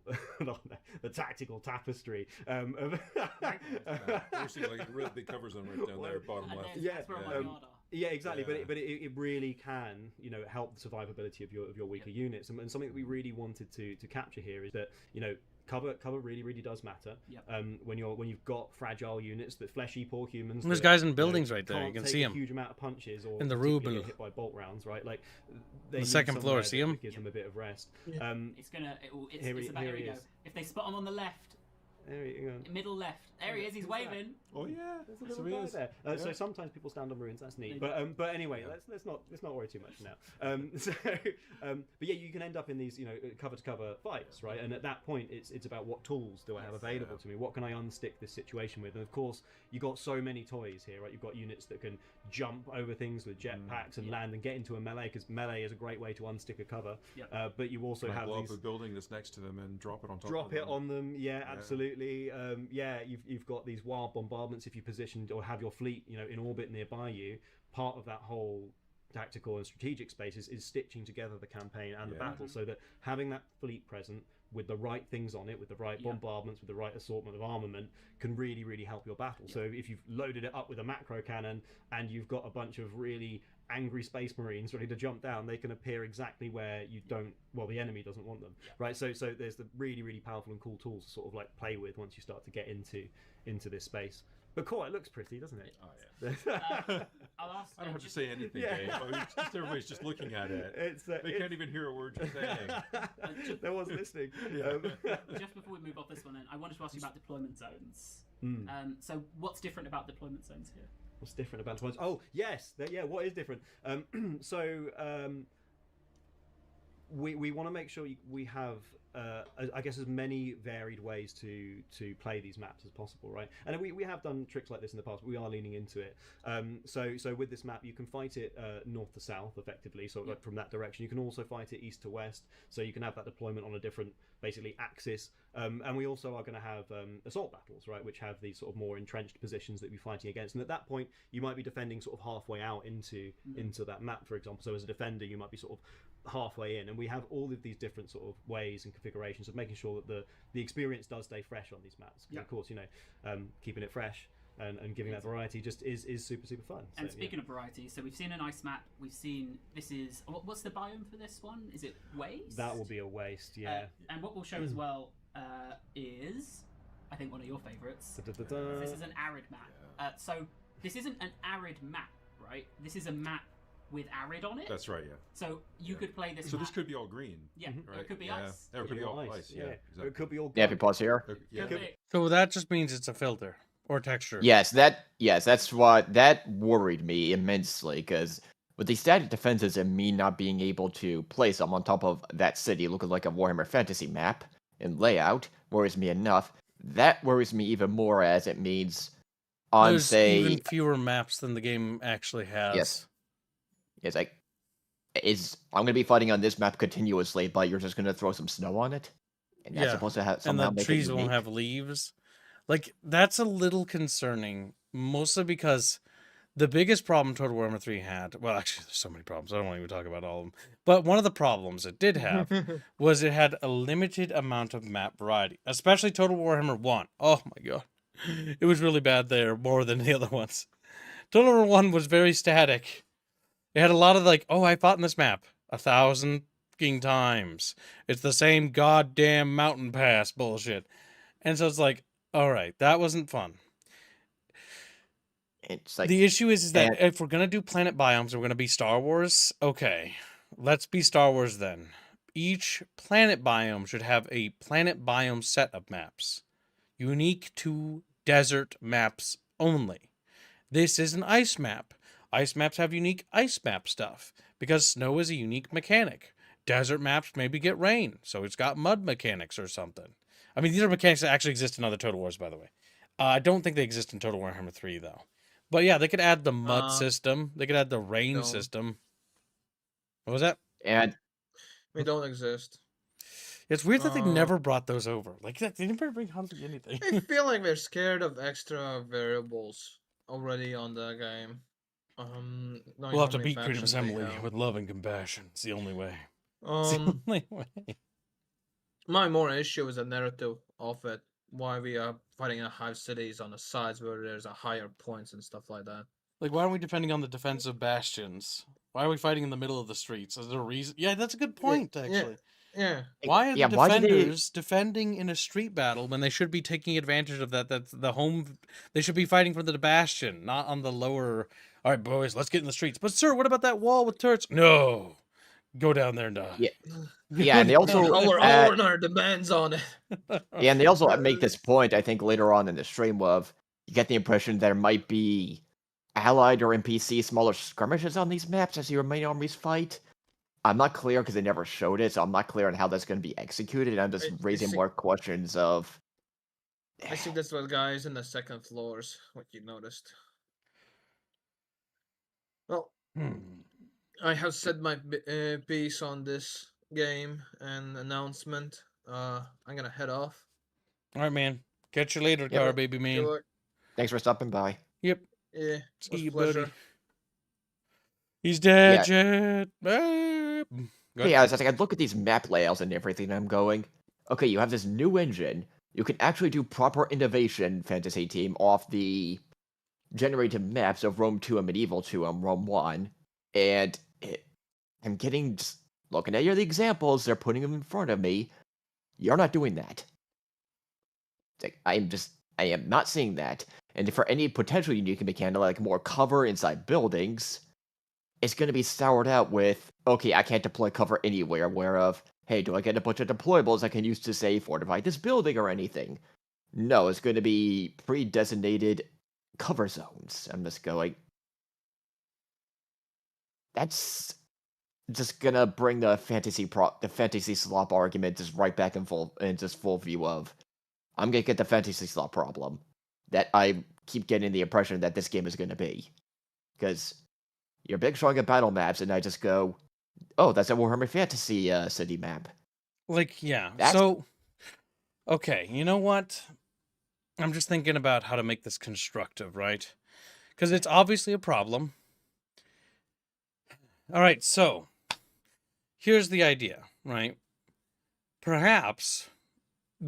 the tactical tapestry of You're seeing like really big cover zone right down there, bottom And left. then Yeah, that's where my um, guard are. Yeah, exactly. Yeah. But it really can, help the survivability of your weaker units. And something that we really wanted to capture here is that, cover really does matter. When you've got fragile units, that fleshy poor humans. And there's that, guys in buildings right there. You can't can take see a 'em. huge amount of punches or In the particularly Rubel. get hit by bolt rounds, right? Like they The need second floor, somewhere see that 'em? gives them a bit of rest. Yeah. It's Here about he here we go. is. If they spot him on the left, There you go. middle left, there he is. He's waving. Oh yeah, There's a so little he guy is. there. So Yeah. sometimes people stand on ruins. That's neat. They But anyway, let's not worry too much now. But yeah, you can end up in these cover to cover fights, right? And at that point, it's about what tools do I have available to me? What can I unstick this situation with? And of course, you got so many toys here, right? You've got units that can jump over things with jetpacks and land and get into a melee, because melee is a great way to unstick a cover. But you also Can I have blow these. up a building that's next to them and drop it on top. Drop of it them. on them, yeah, absolutely. You've got these wild bombardments if you positioned or have your fleet, in orbit nearby you. Part of that whole tactical and strategic spaces is stitching together the campaign and the battle, so that having that fleet present with the right things on it, with the right bombardments, with the right assortment of armament, can really help your battle. So if you've loaded it up with a macro cannon and you've got a bunch of really angry space marines ready to jump down, they can appear exactly where the enemy doesn't want them, right? So there's the really powerful and cool tools to sort of like play with once you start to get into this space. But cool, it looks pretty, doesn't it? Oh yeah. I'll ask. I don't have to say anything, Yeah. Dave. Everybody's just looking at it. They can't even hear a word you're saying. There was listening. Just before we move off this one, then, I wanted to ask you about deployment zones. So what's different about deployment zones here? What's different about deployments? Oh, yes. What is different? We want to make sure we have I guess, as many varied ways to play these maps as possible, right? And we have done tricks like this in the past, but we are leaning into it. So with this map, you can fight it north to south, effectively, so like from that direction. You can also fight it east to west, so you can have that deployment on a different, basically, axis. And we also are going to have assault battles, right, which have these sort of more entrenched positions that we're fighting against. And at that point, you might be defending sort of halfway out into that map, for example. So as a defender, you might be sort of halfway in, and we have all of these different sort of ways and configurations of making sure that the experience does stay fresh on these maps. Of course, keeping it fresh and giving that variety just is super fun. And speaking of variety, so we've seen an ice map. We've seen this is what's the biome for this one? Is it waste? That will be a waste, yeah. And what we'll show as well is, I think, one of your favourites. This is an arid map. So this isn't an arid map, right? This is a map with arid on it. That's right, yeah. So you could play this. So map. this could be all green. Yeah, right? it could be yeah. ice. It could be all ice. Yeah, exactly. It could be all. Yeah, if you pause here. So that just means it's a filter or texture. Yes, that's what that worried me immensely, because with these static defenses and me not being able to place them on top of that city looking like a Warhammer Fantasy map and layout worries me enough. That worries me even more, as it means on There's say even fewer maps than the game actually has. Yes, I'm gonna be fighting on this map continuously, but you're just gonna throw some snow on it, and that's supposed to have and somehow the make trees it won't unique. have leaves. Like, that's a little concerning, mostly because the biggest problem Total Warhammer 3 had, well, actually, there's so many problems, I don't want to even talk about all of them, but one of the problems it did have was it had a limited amount of map variety, especially Total Warhammer 1. Oh my god. It was really bad there, more than the other ones. Total Warhammer 1 was very static. It had a lot of like, oh, I fought in this map 1,000 fucking times. It's the same goddamn mountain pass bullshit. And so it's like, all right, that wasn't fun. It's like The issue is that if we're going to do planet biomes, we're going to be Star Wars. Okay, let's be Star Wars then. Each planet biome should have a planet biome set of maps, unique to desert maps only. This is an ice map. Ice maps have unique ice map stuff because snow is a unique mechanic. Desert maps maybe get rain, so it's got mud mechanics or something. I mean, these are mechanics that actually exist in other Total Wars, by the way. I don't think they exist in Total Warhammer 3, though. But yeah, they could add the mud system. They could add the rain system. What was that? and They don't exist. It's weird that they never brought those over. Like, they never bring hardly anything. I feel like they're scared of extra variables already on the game. We'll have to beat Creative Assembly with love and compassion. It's the only way. It's the only way. My more issue is the narrative of it. Why we are fighting in hive cities on the sides where there's a higher points and stuff like that. Like, why aren't we defending on the defensive bastions? Why are we fighting in the middle of the streets? Is there a reason? Yeah, that's a good point, actually. Yeah. Why are the why do they- defenders defending in a street battle when they should be taking advantage of that? That's the home. They should be fighting for the bastion, not on the lower. All right, boys, let's get in the streets. But sir, what about that wall with turrets? No, go down there and die. Yeah, and they also All our demands on it. Yeah, and they also make this point, I think, later on in the stream of, you get the impression there might be allied or NPC smaller skirmishes on these maps as your main armies fight. I'm not clear because they never showed it, so I'm not clear on how that's going to be executed. I'm just raising more questions of... I see this with guys in the second floors, what you noticed. Well, I have said my piece on this game and announcement. I'm gonna head off. All right, man. Catch you later, car baby man. Good luck. Thanks for stopping by. Yep. Yeah, See was you, a pleasure. buddy. He's dead, Jet. Go ahead. Yeah, I was like, I look at these map layouts and everything, and I'm going, okay, you have this new engine. You can actually do proper innovation, Fantasy Team, off the generated maps of Rome 2 and Medieval 2 and Rome 1. And I'm getting, just looking at the examples, they're putting them in front of me. You're not doing that. It's like, I am not seeing that. And for any potential unique mechanic, like more cover inside buildings, it's going to be soured out with, okay, I can't deploy cover anywhere, whereof, hey, do I get a bunch of deployables I can use to, say, fortify this building or anything? No, it's going to be pre-designated cover zones. I'm just going, that's just gonna bring the fantasy slop argument just right back in just full view of I'm gonna get the fantasy slop problem that I keep getting the impression that this game is gonna be. Because you're big strong at battle maps, and I just go, oh, that's a Warhammer Fantasy city map. Like, yeah. That's So, okay, you know what? I'm just thinking about how to make this constructive, right? Because it's obviously a problem. All right, so here's the idea, right? Perhaps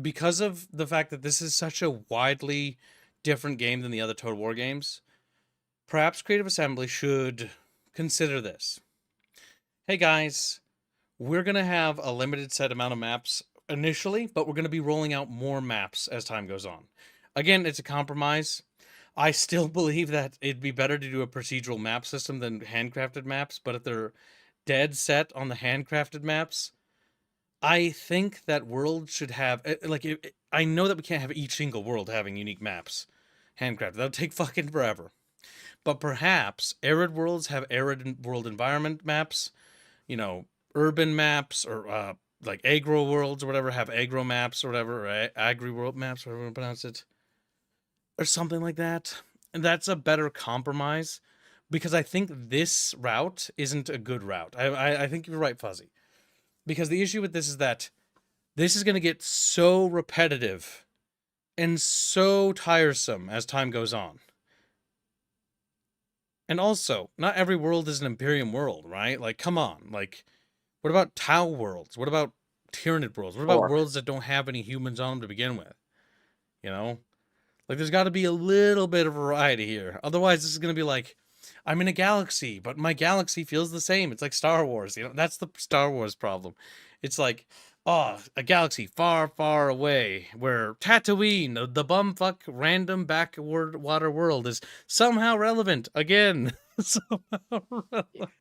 because of the fact that this is such a widely different game than the other Total War games, perhaps Creative Assembly should consider this. Hey guys, we're going to have a limited set amount of maps initially, but we're going to be rolling out more maps as time goes on. Again, it's a compromise. I still believe that it'd be better to do a procedural map system than handcrafted maps, but if they're dead set on the handcrafted maps, I think that world should have, I know that we can't have each single world having unique maps handcrafted. That'll take fucking forever. But perhaps arid worlds have arid world environment maps, urban maps, or like agro worlds or whatever have agro maps or whatever, or agri world maps, whatever you pronounce it, or something like that. And that's a better compromise, because I think this route isn't a good route. I think you're right, Fuzzy. Because the issue with this is that this is going to get so repetitive and so tiresome as time goes on. And also, not every world is an Imperium world, right? Like, come on. Like, what about Tau worlds? What about Tyranid worlds? What about worlds that don't have any humans on them to begin with? Like, there's got to be a little bit of variety here. Otherwise, this is going to be like, I'm in a galaxy, but my galaxy feels the same. It's like Star Wars. That's the Star Wars problem. It's like, a galaxy far, far away where Tatooine, the bumfuck random backwater world, is somehow relevant again. Somehow relevant.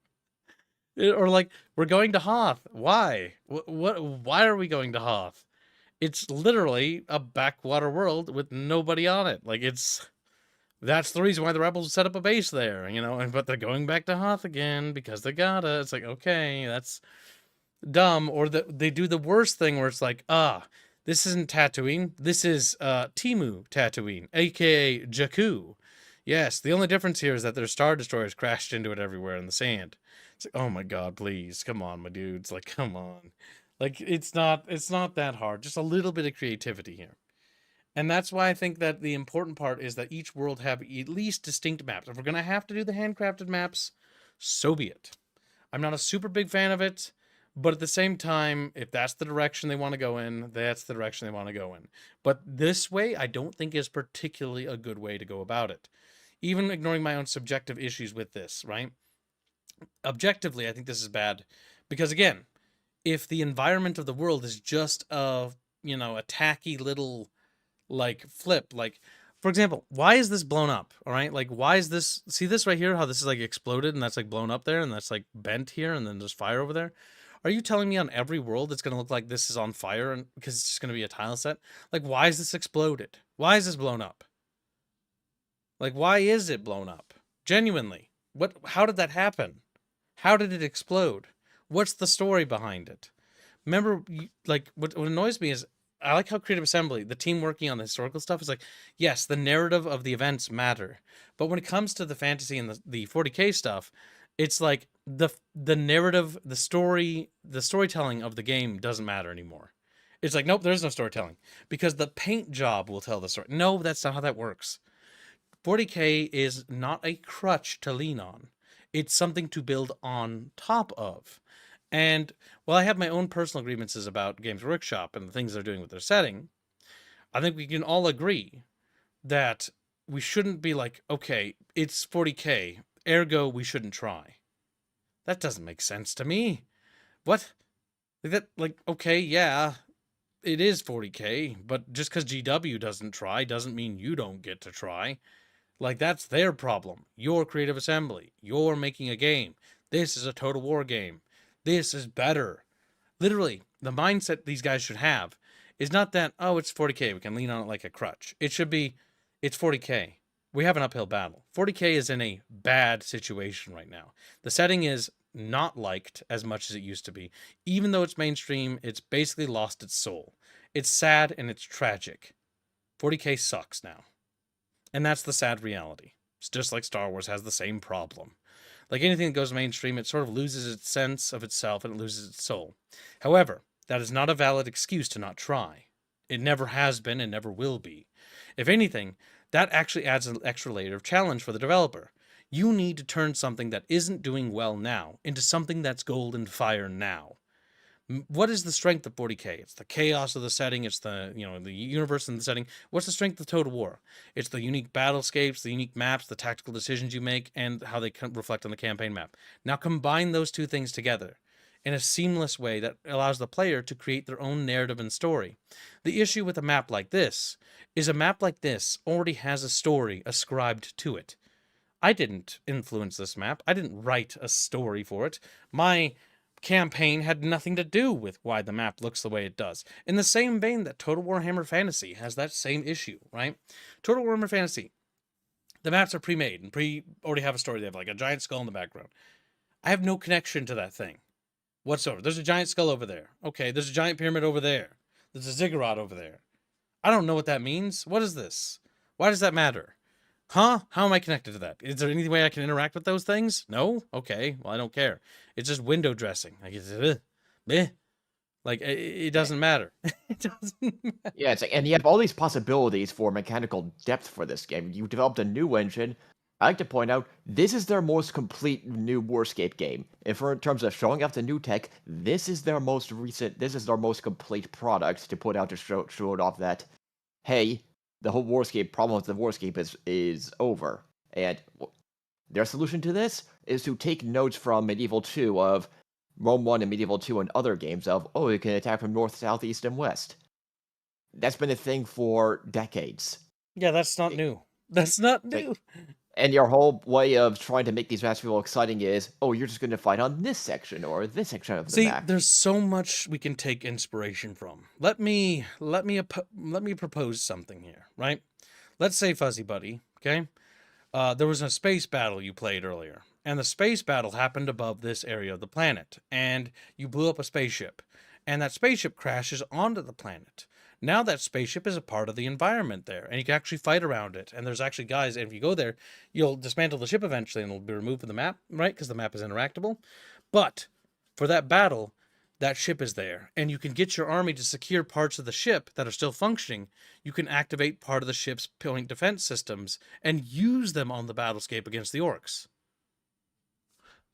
Or like, we're going to Hoth. Why? Why are we going to Hoth? It's literally a backwater world with nobody on it. Like, that's the reason why the rebels set up a base there, but they're going back to Hoth again because they gotta. It's like, okay, that's dumb. Or they do the worst thing where it's like, this isn't Tatooine. This is Timu Tatooine, aka Jakku. Yes, the only difference here is that their Star Destroyers crashed into it everywhere in the sand. It's like, oh my god, please, come on, my dudes. Like, come on. Like, it's not that hard. Just a little bit of creativity here. And that's why I think that the important part is that each world have at least distinct maps. If we're going to have to do the handcrafted maps, so be it. I'm not a super big fan of it, but at the same time, if that's the direction they want to go in, that's the direction they want to go in. But this way, I don't think is particularly a good way to go about it. Even ignoring my own subjective issues with this, right? Objectively, I think this is bad. Because again, if the environment of the world is just a tacky little flip, for example, why is this blown up? All right, like, why is this? See this right here, how this is like exploded and that's like blown up there and that's like bent here and then there's fire over there. Are you telling me on every world it's going to look like this is on fire and because it's just going to be a tile set? Like, why is this exploded? Why is this blown up? Like, why is it blown up? Genuinely, how did that happen? How did it explode? What's the story behind it? Remember, what annoys me is I like how Creative Assembly, the team working on the historical stuff, is like, yes, the narrative of the events matter. But when it comes to the fantasy and the 40K stuff, it's like the narrative, the storytelling of the game doesn't matter anymore. It's like, nope, there's no storytelling. Because the paint job will tell the story. No, that's not how that works. 40K is not a crutch to lean on. It's something to build on top of. And while I have my own personal grievances about Games Workshop and the things they're doing with their setting, I think we can all agree that we shouldn't be like, okay, it's 40K, ergo we shouldn't try. That doesn't make sense to me. What? Okay, yeah, it is 40K, but just because GW doesn't try doesn't mean you don't get to try. Like, that's their problem. You're Creative Assembly. You're making a game. This is a Total War game. This is better. Literally, the mindset these guys should have is not that, oh, it's 40K, we can lean on it like a crutch. It should be, it's 40K. We have an uphill battle. 40K is in a bad situation right now. The setting is not liked as much as it used to be. Even though it's mainstream, it's basically lost its soul. It's sad and it's tragic. 40K sucks now. And that's the sad reality. It's just like Star Wars has the same problem. Like anything that goes mainstream, it sort of loses its sense of itself and it loses its soul. However, that is not a valid excuse to not try. It never has been and never will be. If anything, that actually adds an extra layer of challenge for the developer. You need to turn something that isn't doing well now into something that's golden fire now. What is the strength of 40K? It's the chaos of the setting. It's the the universe and the setting. What's the strength of Total War? It's the unique battlescapes, the unique maps, the tactical decisions you make, and how they reflect on the campaign map. Now combine those two things together in a seamless way that allows the player to create their own narrative and story. The issue with a map like this is a map like this already has a story ascribed to it. I didn't influence this map. I didn't write a story for it. My campaign had nothing to do with why the map looks the way it does. In the same vein that Total Warhammer Fantasy has that same issue, right? Total Warhammer Fantasy, the maps are pre-made and already have a story. They have like a giant skull in the background. I have no connection to that thing whatsoever. There's a giant skull over there. Okay, there's a giant pyramid over there. There's a ziggurat over there. I don't know what that means. What is this? Why does that matter? Huh? How am I connected to that? Is there any way I can interact with those things? No? Okay. Well, I don't care. It's just window dressing. Like, it doesn't matter. It doesn't matter. Yeah, and you have all these possibilities for mechanical depth for this game. You developed a new engine. I like to point out, this is their most complete new Warscape game. And in terms of showing off the new tech, this is their most complete product to put out to show it off that, hey, the whole Warscape problem with the Warscape is over. And their solution to this is to take notes from Medieval 2 of Rome 1 and Medieval 2 and other games of, oh, you can attack from north, south, east, and west. That's been a thing for decades. Yeah, that's not new. That's not new. And your whole way of trying to make these maps feel exciting is, oh, you're just going to fight on this section or this section of the map. See, there's so much we can take inspiration from. Let me propose something here, right? Let's say Fuzzy Buddy, okay? There was a space battle you played earlier, and the space battle happened above this area of the planet, and you blew up a spaceship, and that spaceship crashes onto the planet. Now that spaceship is a part of the environment there, and you can actually fight around it. And there's actually guys, and if you go there, you'll dismantle the ship eventually, and it'll be removed from the map, right? Because the map is interactable. But for that battle, that ship is there, and you can get your army to secure parts of the ship that are still functioning. You can activate part of the ship's point defense systems and use them on the battlescape against the orcs.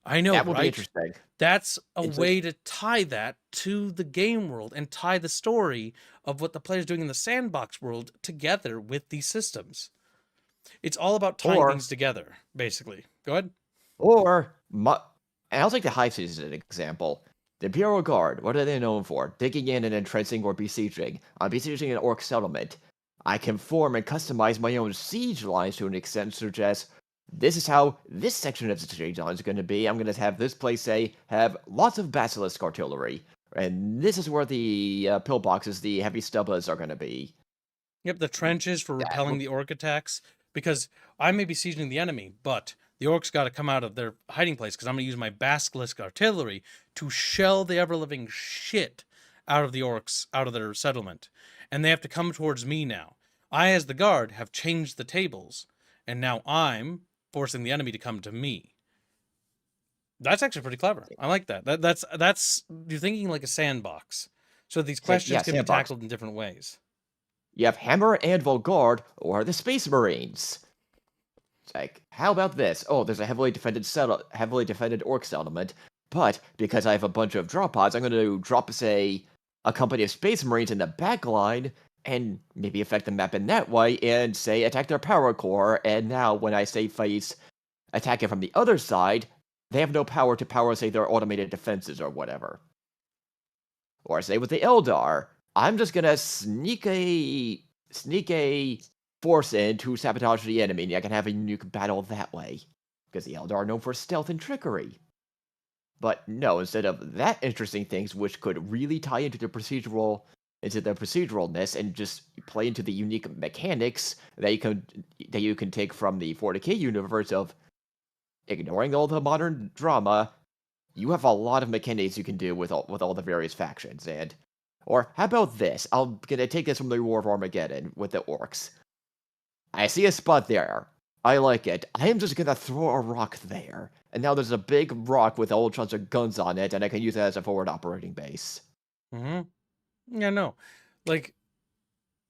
I know, that would right? be interesting. That's a way to tie that to the game world and tie the story of what the player's doing in the sandbox world together with these systems. It's all about tying things together, basically. Go ahead. And I'll take the Hive Cities as an example. The Imperial Guard, what are they known for? Digging in and entrenching or besieging. I'm besieging an orc settlement. I can form and customize my own siege lines to an extent, suggest this is how this section of the siege line is going to be. I'm going to have this place, say, have lots of basilisk artillery. And this is where the pillboxes, the heavy stubbas, are going to be. Yep, the trenches for repelling the orc attacks. Because I may be sieging the enemy, but the orcs got to come out of their hiding place because I'm going to use my basilisk artillery to shell the ever-living shit out of the orcs, out of their settlement. And they have to come towards me now. I, as the guard, have changed the tables. And now I'm forcing the enemy to come to me. That's actually pretty clever. I like that. That's you're thinking like a sandbox. So these questions can be tackled in different ways. You have Hammer and Anvil Guard or the Space Marines. It's like, how about this? Oh, there's a heavily defended orc settlement, but because I have a bunch of drop pods, I'm going to drop, say, a company of Space Marines in the back line and maybe affect the map in that way, and, say, attack their power core, and now, when I say face attack it from the other side, they have no power to power, say, their automated defenses or whatever. Or, say, with the Eldar, I'm just gonna sneak a force in to sabotage the enemy, and I can have a unique battle that way. Because the Eldar are known for stealth and trickery. But no, instead of that interesting things, which could really tie into the proceduralness and just play into the unique mechanics that you can take from the 40K universe of ignoring all the modern drama you have a lot of mechanics you can do with all the various factions. Or how about this? I'm gonna take this from the War of Armageddon with the orcs. I see a spot there. I like it. I am just gonna throw a rock there. And now there's a big rock with a whole bunch of guns on it, and I can use it as a forward operating base. Yeah, no. Like,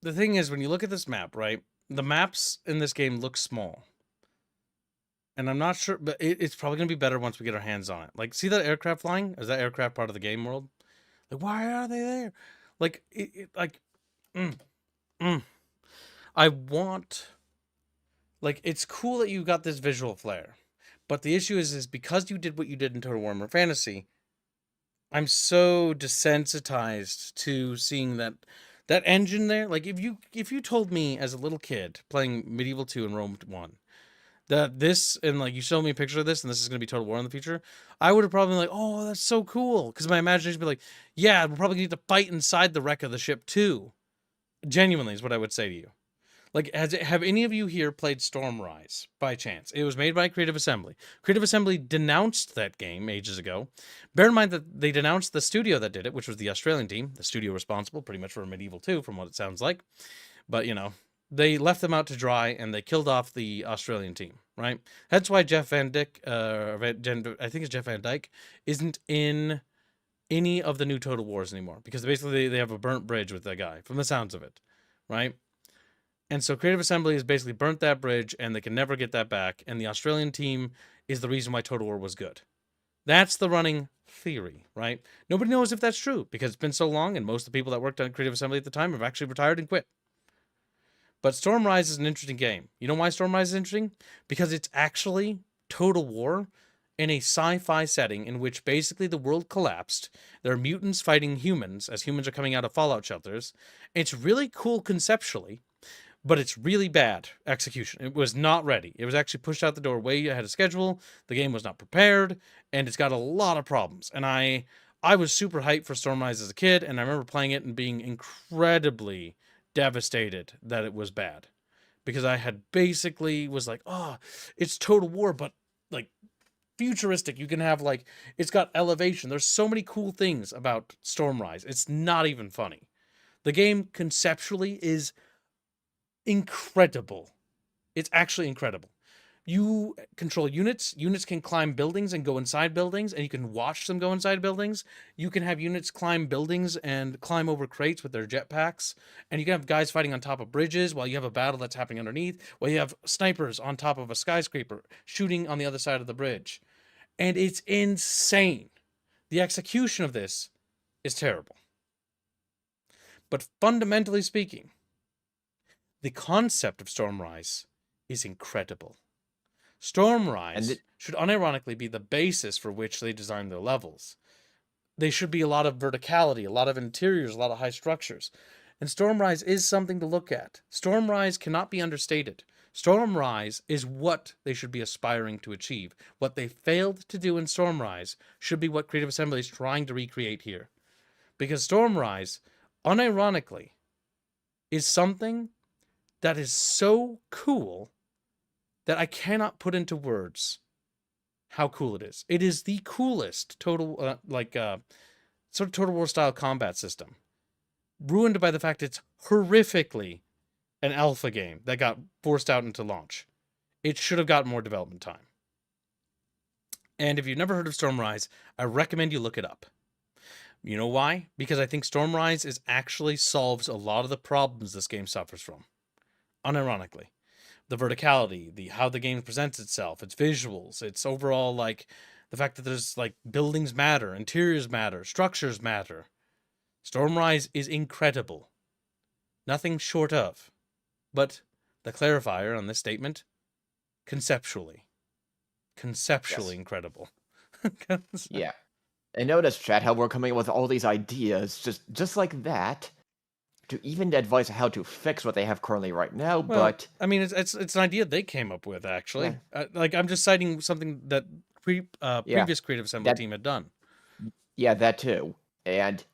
the thing is, when you look at this map, right? The maps in this game look small. And I'm not sure, but it's probably going to be better once we get our hands on it. Like, see that aircraft flying? Is that aircraft part of the game world? Like, why are they there? Like, I want... Like, it's cool that you got this visual flair. But the issue is because you did what you did in Total Warhammer Fantasy, I'm so desensitized to seeing that engine there. Like, if you told me as a little kid playing Medieval 2 and Rome 1 that this, and like you showed me a picture of this and this is going to be Total War in the future, I would have probably been like, oh, that's so cool, because my imagination would be like, yeah, we'll probably need to fight inside the wreck of the ship too. Genuinely is what I would say to you. Like, have any of you here played Stormrise by chance? It was made by Creative Assembly. Creative Assembly denounced that game ages ago. Bear in mind that they denounced the studio that did it, which was the Australian team, the studio responsible pretty much for Medieval 2, from what it sounds like. But, you know, they left them out to dry and they killed off the Australian team, right? That's why Jeff Van Dyke, I think it's Jeff Van Dyke, isn't in any of the new Total Wars anymore, because basically they have a burnt bridge with that guy, from the sounds of it, right? And so Creative Assembly has basically burnt that bridge and they can never get that back. And the Australian team is the reason why Total War was good. That's the running theory, right? Nobody knows if that's true because it's been so long and most of the people that worked on Creative Assembly at the time have actually retired and quit. But Stormrise is an interesting game. You know why Stormrise is interesting? Because it's actually Total War in a sci-fi setting in which basically the world collapsed. There are mutants fighting humans as humans are coming out of fallout shelters. It's really cool conceptually, but it's really bad execution. It was not ready. It was actually pushed out the door way ahead of schedule. The game was not prepared, and it's got a lot of problems. And I was super hyped for Stormrise as a kid, and I remember playing it and being incredibly devastated that it was bad. Because I had basically was like, oh, it's Total War, but like futuristic. You can have like, it's got elevation. There's so many cool things about Stormrise. It's not even funny. The game conceptually is incredible. It's actually incredible. You control units. Units can climb buildings and go inside buildings, and you can watch them go inside buildings. You can have units climb buildings and climb over crates with their jetpacks. And you can have guys fighting on top of bridges while you have a battle that's happening underneath, while you have snipers on top of a skyscraper shooting on the other side of the bridge. And it's insane. The execution of this is terrible. But fundamentally speaking, the concept of Stormrise is incredible. Stormrise should unironically be the basis for which they design their levels. They should be a lot of verticality, a lot of interiors, a lot of high structures. And Stormrise is something to look at. Stormrise cannot be understated. Stormrise is what they should be aspiring to achieve. What they failed to do in Stormrise should be what Creative Assembly is trying to recreate here. Because Stormrise, unironically, is something that is so cool that I cannot put into words how cool it is. It is the coolest Total War style combat system, ruined by the fact it's horrifically an alpha game that got forced out into launch. It should have got more development time. And if you've never heard of Stormrise, I recommend you look it up. You know why? Because I think Stormrise actually solves a lot of the problems this game suffers from. Unironically. The verticality, how the game presents itself, its visuals, its overall, like, the fact that there's, like, buildings matter, interiors matter, structures matter. Stormrise is incredible. Nothing short of. But the clarifier on this statement, conceptually. Conceptually incredible. Yeah. And notice, chat, how we're coming up with all these ideas, just like that, to even advise how to fix what they have currently right now. Well, but I mean, it's an idea they came up with, actually. Like, I'm just citing something that previous Creative Assembly team had done. Yeah, that too. And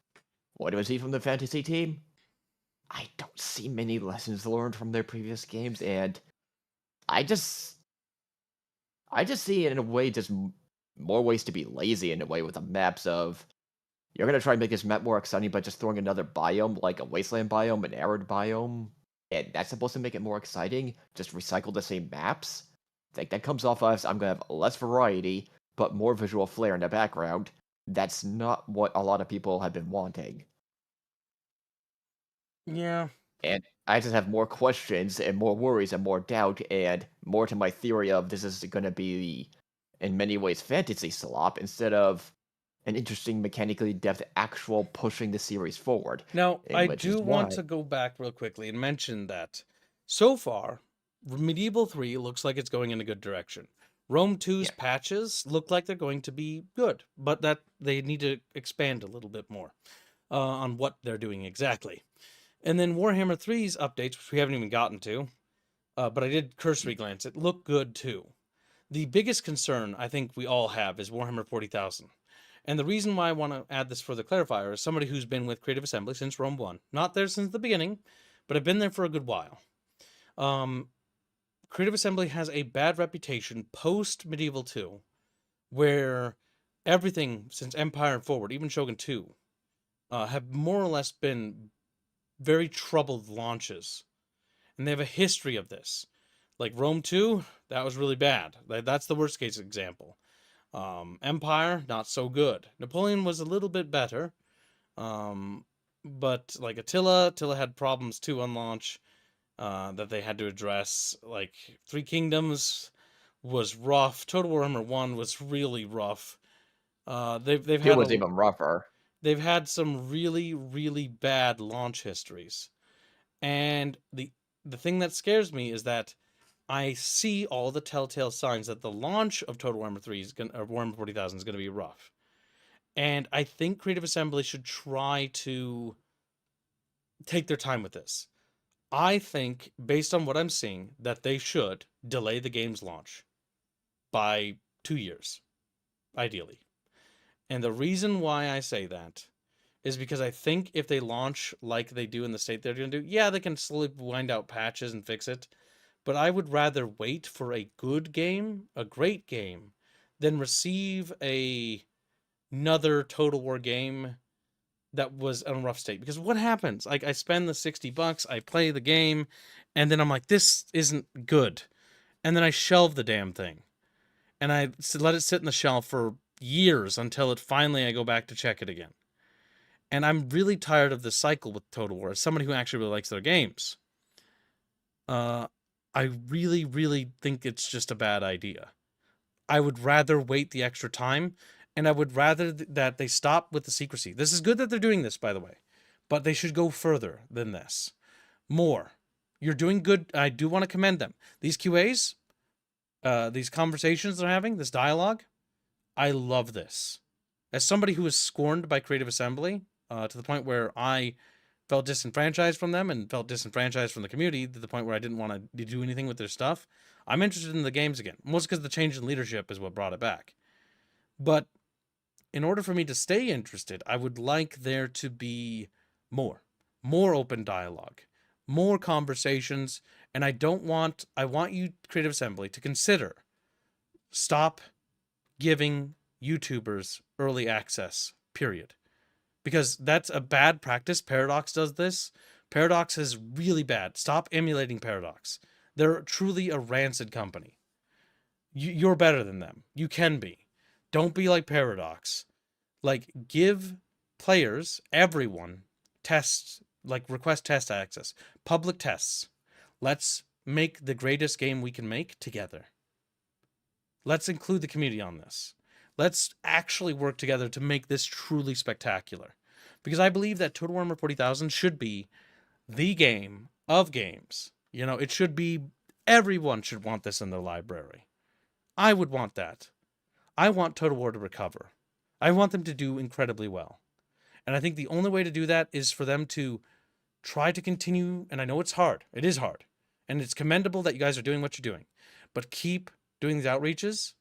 what do I see from the fantasy team? I don't see many lessons learned from their previous games, and I just see it in a way just more ways to be lazy in a way with the maps of you're gonna try and make this map more exciting by just throwing another biome like a wasteland biome, an arid biome, and that's supposed to make it more exciting. Just recycle the same maps. Like that comes off as I'm gonna have less variety, but more visual flair in the background. That's not what a lot of people have been wanting. Yeah. And I just have more questions and more worries and more doubt and more to my theory of this is going to be, in many ways, fantasy slop instead of an interesting, mechanically depth actual pushing the series forward. Now, And I which is do want why to go back real quickly and mention that so far, Medieval 3 looks like it's going in a good direction. Rome 2's Yeah. patches look like they're going to be good, but that they need to expand a little bit more on what they're doing exactly. And then Warhammer 3's updates, which we haven't even gotten to, but I did cursory glance, it looked good too. The biggest concern I think we all have is Warhammer 40,000. And the reason why I want to add this further clarifier is somebody who's been with Creative Assembly since Rome 1. Not there since the beginning, but I've been there for a good while. Creative Assembly has a bad reputation post Medieval 2, where everything since Empire and forward, even Shogun 2, have more or less been very troubled launches. And they have a history of this. Like Rome 2, that was really bad. That's the worst case example. Empire, not so good. Napoleon was a little bit better. But like Attila had problems too on launch that they had to address. Like Three Kingdoms was rough. Total Warhammer 1 was really rough. They've it had was even rougher. they've had some really, really bad launch histories. And the thing that scares me is that I see all the telltale signs that the launch of Total Warhammer 3 is going or Warhammer 40,000 is going to be rough. And I think Creative Assembly should try to take their time with this. I think, based on what I'm seeing, that they should delay the game's launch by 2 years, ideally. And the reason why I say that is because I think if they launch like they do in the state they're going to do, yeah, they can slowly wind out patches and fix it. But I would rather wait for a good game, a great game, than receive another Total War game that was in a rough state. Because what happens? Like I spend the $60, I play the game, and then I'm like, this isn't good. And then I shelve the damn thing. And I let it sit in the shelf for years until finally I go back to check it again. And I'm really tired of this cycle with Total War. As somebody who actually really likes their games, I really, really think it's just a bad idea. I would rather wait the extra time, and I would rather that they stop with the secrecy. This is good that they're doing this, by the way, but they should go further than this. More. You're doing good. I do want to commend them. These QAs, these conversations they're having, this dialogue, I love this. As somebody who was scorned by Creative Assembly, to the point where I felt disenfranchised from them and felt disenfranchised from the community to the point where I didn't want to do anything with their stuff, I'm interested in the games again. Mostly because the change in leadership is what brought it back. But in order for me to stay interested, I would like there to be more open dialogue, more conversations, and I want you, Creative Assembly, to consider stop giving YouTubers early access, period. Because that's a bad practice. Paradox does this. Paradox is really bad. Stop emulating Paradox. They're truly a rancid company. You're better than them. You can be. Don't be like Paradox. Like, give players, everyone, tests, like request test access, public tests. Let's make the greatest game we can make together. Let's include the community on this. Let's actually work together to make this truly spectacular. Because I believe that Total Warhammer 40,000 should be the game of games. You know, it should be, everyone should want this in their library. I would want that. I want Total War to recover. I want them to do incredibly well. And I think the only way to do that is for them to try to continue, and I know it's hard. It is hard. And it's commendable that you guys are doing what you're doing. But keep doing these outreaches.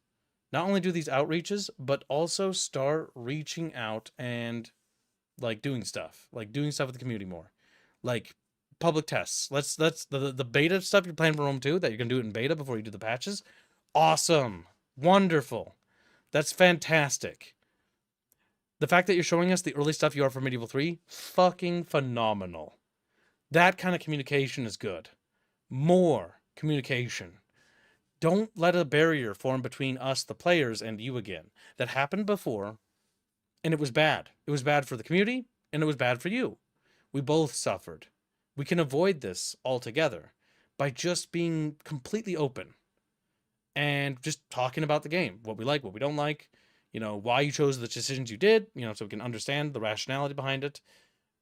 Not only do these outreaches, but also start reaching out and like doing stuff with the community more, like public tests. Let's the beta stuff you're planning for Rome 2 that you're gonna do it in beta before you do the patches. Awesome, wonderful. That's fantastic. The fact that you're showing us the early stuff you are for Medieval 3, fucking phenomenal. That kind of communication is good. More communication. Don't let a barrier form between us, the players, and you again. That happened before, and it was bad. It was bad for the community, and it was bad for you. We both suffered. We can avoid this altogether by just being completely open and just talking about the game, what we like, what we don't like, why you chose the decisions you did, so we can understand the rationality behind it.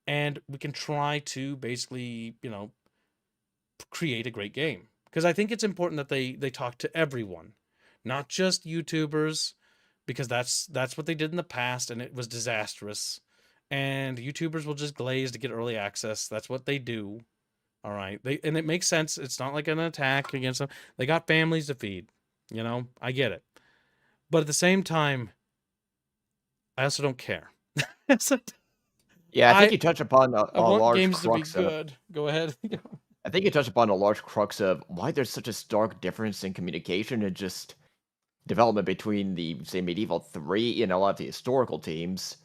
And we can try to basically, create a great game. Because I think it's important that they talk to everyone, not just YouTubers, because that's what they did in the past, and it was disastrous. And YouTubers will just glaze to get early access. That's what they do. All right. And it makes sense. It's not like an attack against them. They got families to feed. I get it. But at the same time, I also don't care. Yeah, I think you touch upon I a want large games to be crux of. good. Go ahead. I think you touched upon a large crux of why there's such a stark difference in communication and just development between the, say, Medieval 3 and a lot of the historical teams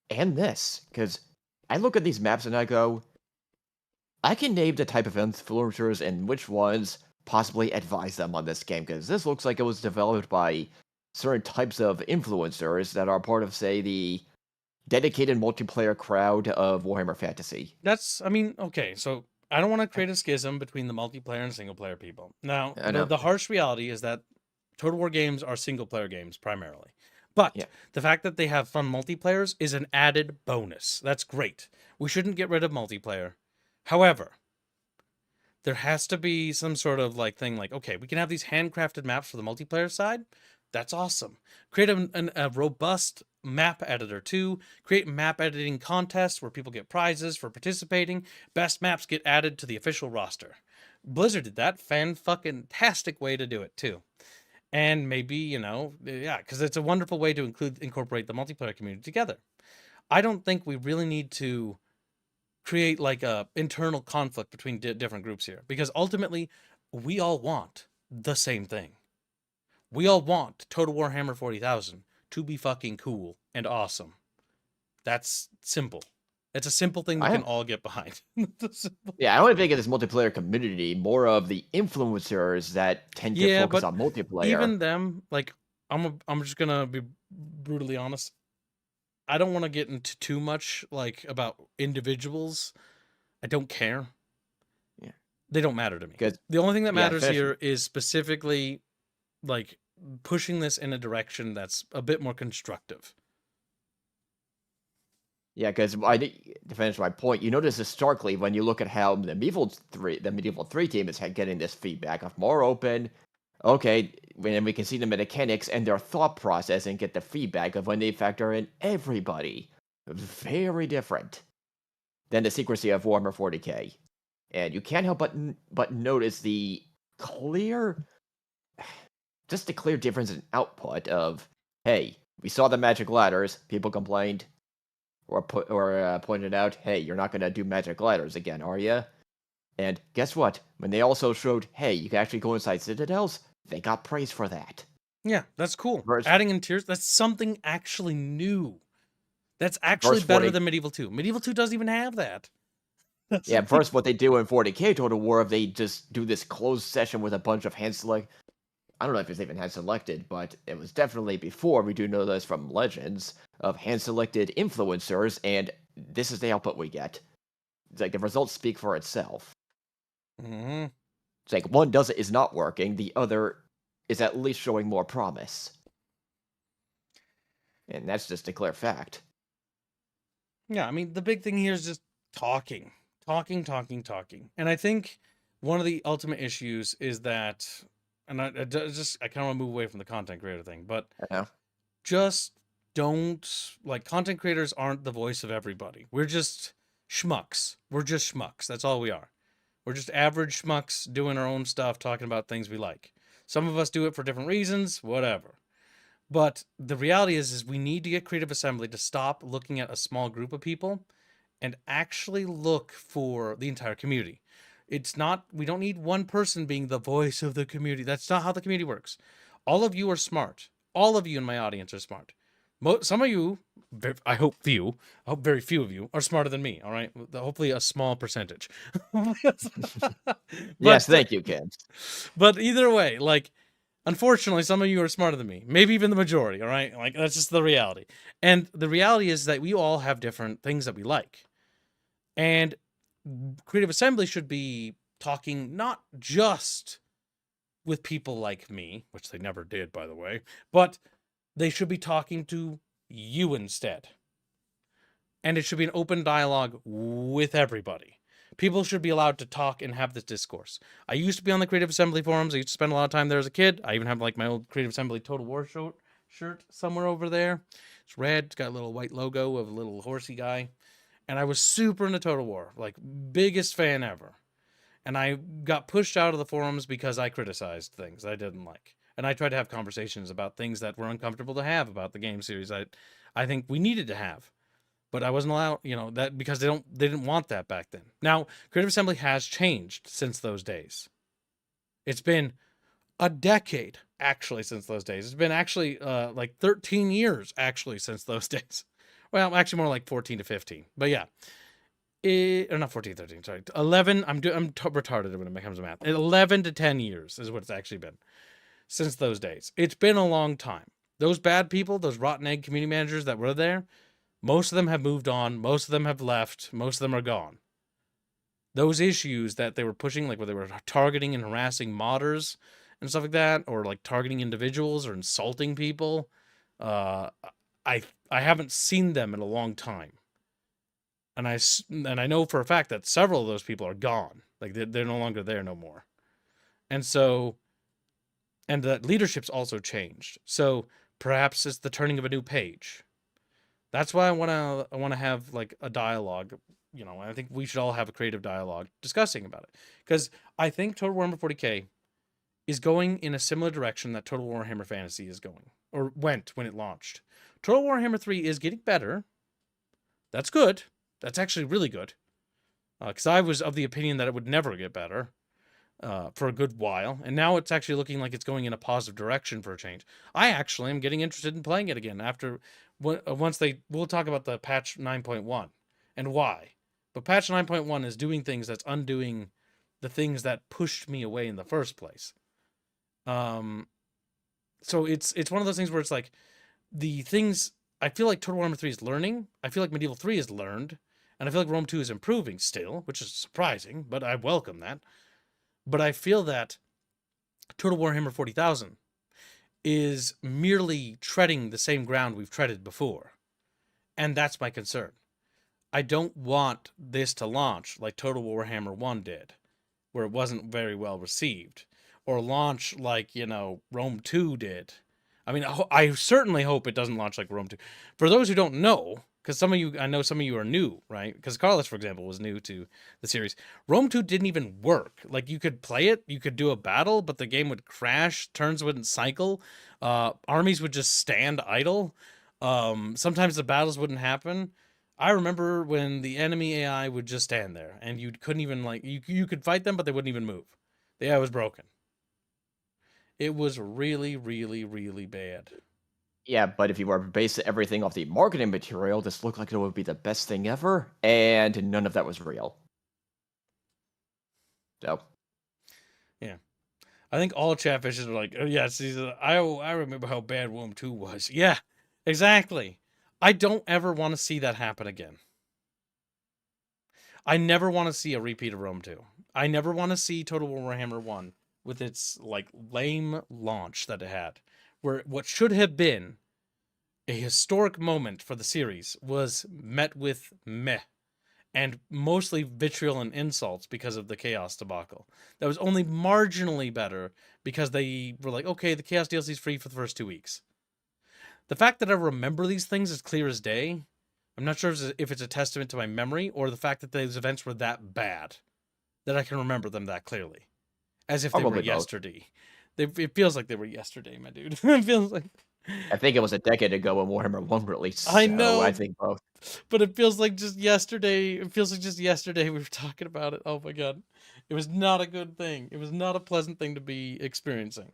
and this. Because I look at these maps and I go, I can name the type of influencers and which ones possibly advise them on this game, because this looks like it was developed by certain types of influencers that are part of, say, the dedicated multiplayer crowd of Warhammer Fantasy. Okay, so I don't want to create a schism between the multiplayer and single player people. Now, I know. the harsh reality is that Total War games are single player games primarily. But Yeah. the fact that they have fun multiplayers is an added bonus. That's great. We shouldn't get rid of multiplayer. However, there has to be some sort of thing okay, we can have these handcrafted maps for the multiplayer side. That's awesome. Create a robust map editor too. Create map editing contests where people get prizes for participating. Best maps get added to the official roster. Blizzard did that fan-fucking-tastic way to do it too. And maybe, because it's a wonderful way to incorporate the multiplayer community together. I don't think we really need to create a internal conflict between different groups here, because ultimately we all want the same thing. We all want Total Warhammer 40,000 to be fucking cool and awesome. That's simple. It's a simple thing we can all get behind. Yeah, I want to think of this multiplayer community more of the influencers that tend to focus on multiplayer. Even them, I'm just gonna be brutally honest. I don't want to get into too much about individuals. I don't care. Yeah, they don't matter to me. The only thing that matters here is specifically pushing this in a direction that's a bit more constructive. Yeah, because to finish my point, you notice this starkly when you look at how the Medieval 3 team is getting this feedback of more open. Okay, when we can see the mechanics and their thought process and get the feedback of when they factor in everybody. Very different than the secrecy of Warhammer 40k. And you can't help but notice the clear difference in output of, hey, we saw the magic ladders, people complained, or pointed out, hey, you're not going to do magic ladders again, are you? And guess what? When they also showed, hey, you can actually go inside citadels, they got praise for that. Yeah, that's cool. Adding in tiers, that's something actually new. That's actually better than Medieval 2. Medieval 2 doesn't even have that. Yeah, first what they do in 40k Total War, they just do this closed session with a bunch of hand-select. I don't know if it's even hand-selected, but it was definitely before, we do know this from Legends, of hand-selected influencers, and this is the output we get. It's the results speak for itself. Mm-hmm. It's one is not working, the other is at least showing more promise. And that's just a clear fact. Yeah, the big thing here is just talking. And I think one of the ultimate issues is that, and I kind of want to move away from the content creator thing, but just don't, content creators aren't the voice of everybody. We're just schmucks. That's all we are. We're just average schmucks doing our own stuff, talking about things we like. Some of us do it for different reasons, whatever. But the reality is we need to get Creative Assembly to stop looking at a small group of people and actually look for the entire community. We don't need one person being the voice of the community. That's not how the community works. All of you are smart. all of you in my audience are smart. Some of you, I hope very few of you are smarter than me. All right, hopefully a small percentage. Yes, thank you, Ken. But either way, like, unfortunately, some of you are smarter than me. Maybe even the majority. All right, like that's just the reality. And the reality is that we all have different things that we like, and Creative Assembly should be talking not just with people like me, which they never did, by the way, but they should be talking to you instead. And it should be an open dialogue with everybody. People should be allowed to talk and have this discourse. I used to be on the Creative Assembly forums. I used to spend a lot of time there as a kid. I even have like my old Creative Assembly Total War shirt somewhere over there. It's red. It's got a little white logo of a little horsey guy. And I was super into Total War, like biggest fan ever. And I got pushed out of the forums because I criticized things I didn't like. And I tried to have conversations about things that were uncomfortable to have about the game series I think we needed to have. But I wasn't allowed, that because they didn't want that back then. Now, Creative Assembly has changed since those days. It's been a decade actually since those days. It's been actually like 13 years actually since those days. Well, actually more like 14 to 15. But yeah. Or not 14, 13, sorry. 11, I'm retarded when it comes to math. 11 to 10 years is what it's actually been since those days. It's been a long time. Those bad people, those rotten egg community managers that were there, most of them have moved on. Most of them have left. Most of them are gone. Those issues that they were pushing, like where they were targeting and harassing modders and stuff like that, or like targeting individuals or insulting people, I haven't seen them in a long time. And I know for a fact that several of those people are gone. Like they're no longer there no more. And so, and that leadership's also changed. So perhaps it's the turning of a new page. That's why I want to have like a dialogue. I think we should all have a creative dialogue discussing about it, because I think Total Warhammer 40K is going in a similar direction that Total Warhammer Fantasy is going, or went when it launched. Total Warhammer 3 is getting better. That's good. That's actually really good. Because I was of the opinion that it would never get better for a good while. And now it's actually looking like it's going in a positive direction for a change. I actually am getting interested in playing it again after we'll talk about the patch 9.1 and why. But patch 9.1 is doing things that's undoing the things that pushed me away in the first place. So it's one of those things where it's like the things I feel like Total Warhammer 3 is learning. I feel like Medieval 3 is learned. And I feel like Rome 2 is improving still, which is surprising, but I welcome that. But I feel that Total Warhammer 40,000 is merely treading the same ground we've treaded before. And that's my concern. I don't want this to launch like Total Warhammer 1 did, where it wasn't very well received. Or launch like, Rome 2 did. I mean, I certainly hope it doesn't launch like Rome 2. For those who don't know, because I know some of you are new, right? Because Carlos, for example, was new to the series. Rome 2 didn't even work. Like, you could play it, you could do a battle, but the game would crash, turns wouldn't cycle, armies would just stand idle. Sometimes the battles wouldn't happen. I remember when the enemy AI would just stand there, and you couldn't even, you could fight them, but they wouldn't even move. The AI was broken. It was really, really, really bad. Yeah, but if you were to base everything off the marketing material, this looked like it would be the best thing ever, and none of that was real. So. Yeah. I think all chatfishes are like, oh yeah, see, I remember how bad Rome 2 was. Yeah, exactly. I don't ever want to see that happen again. I never want to see a repeat of Rome 2. I never want to see Total Warhammer 1 with its lame launch that it had, where what should have been a historic moment for the series was met with meh, and mostly vitriol and insults because of the Chaos debacle. That was only marginally better because they were like, okay, the Chaos DLC is free for the first 2 weeks. The fact that I remember these things as clear as day, I'm not sure if it's a testament to my memory or the fact that those events were that bad that I can remember them that clearly. As if they were yesterday. It feels like they were yesterday, my dude. It feels like... I think it was a decade ago when Warhammer 1 released. I know. I think both. But it feels like just yesterday. It feels like just yesterday we were talking about it. Oh my god. It was not a good thing. It was not a pleasant thing to be experiencing.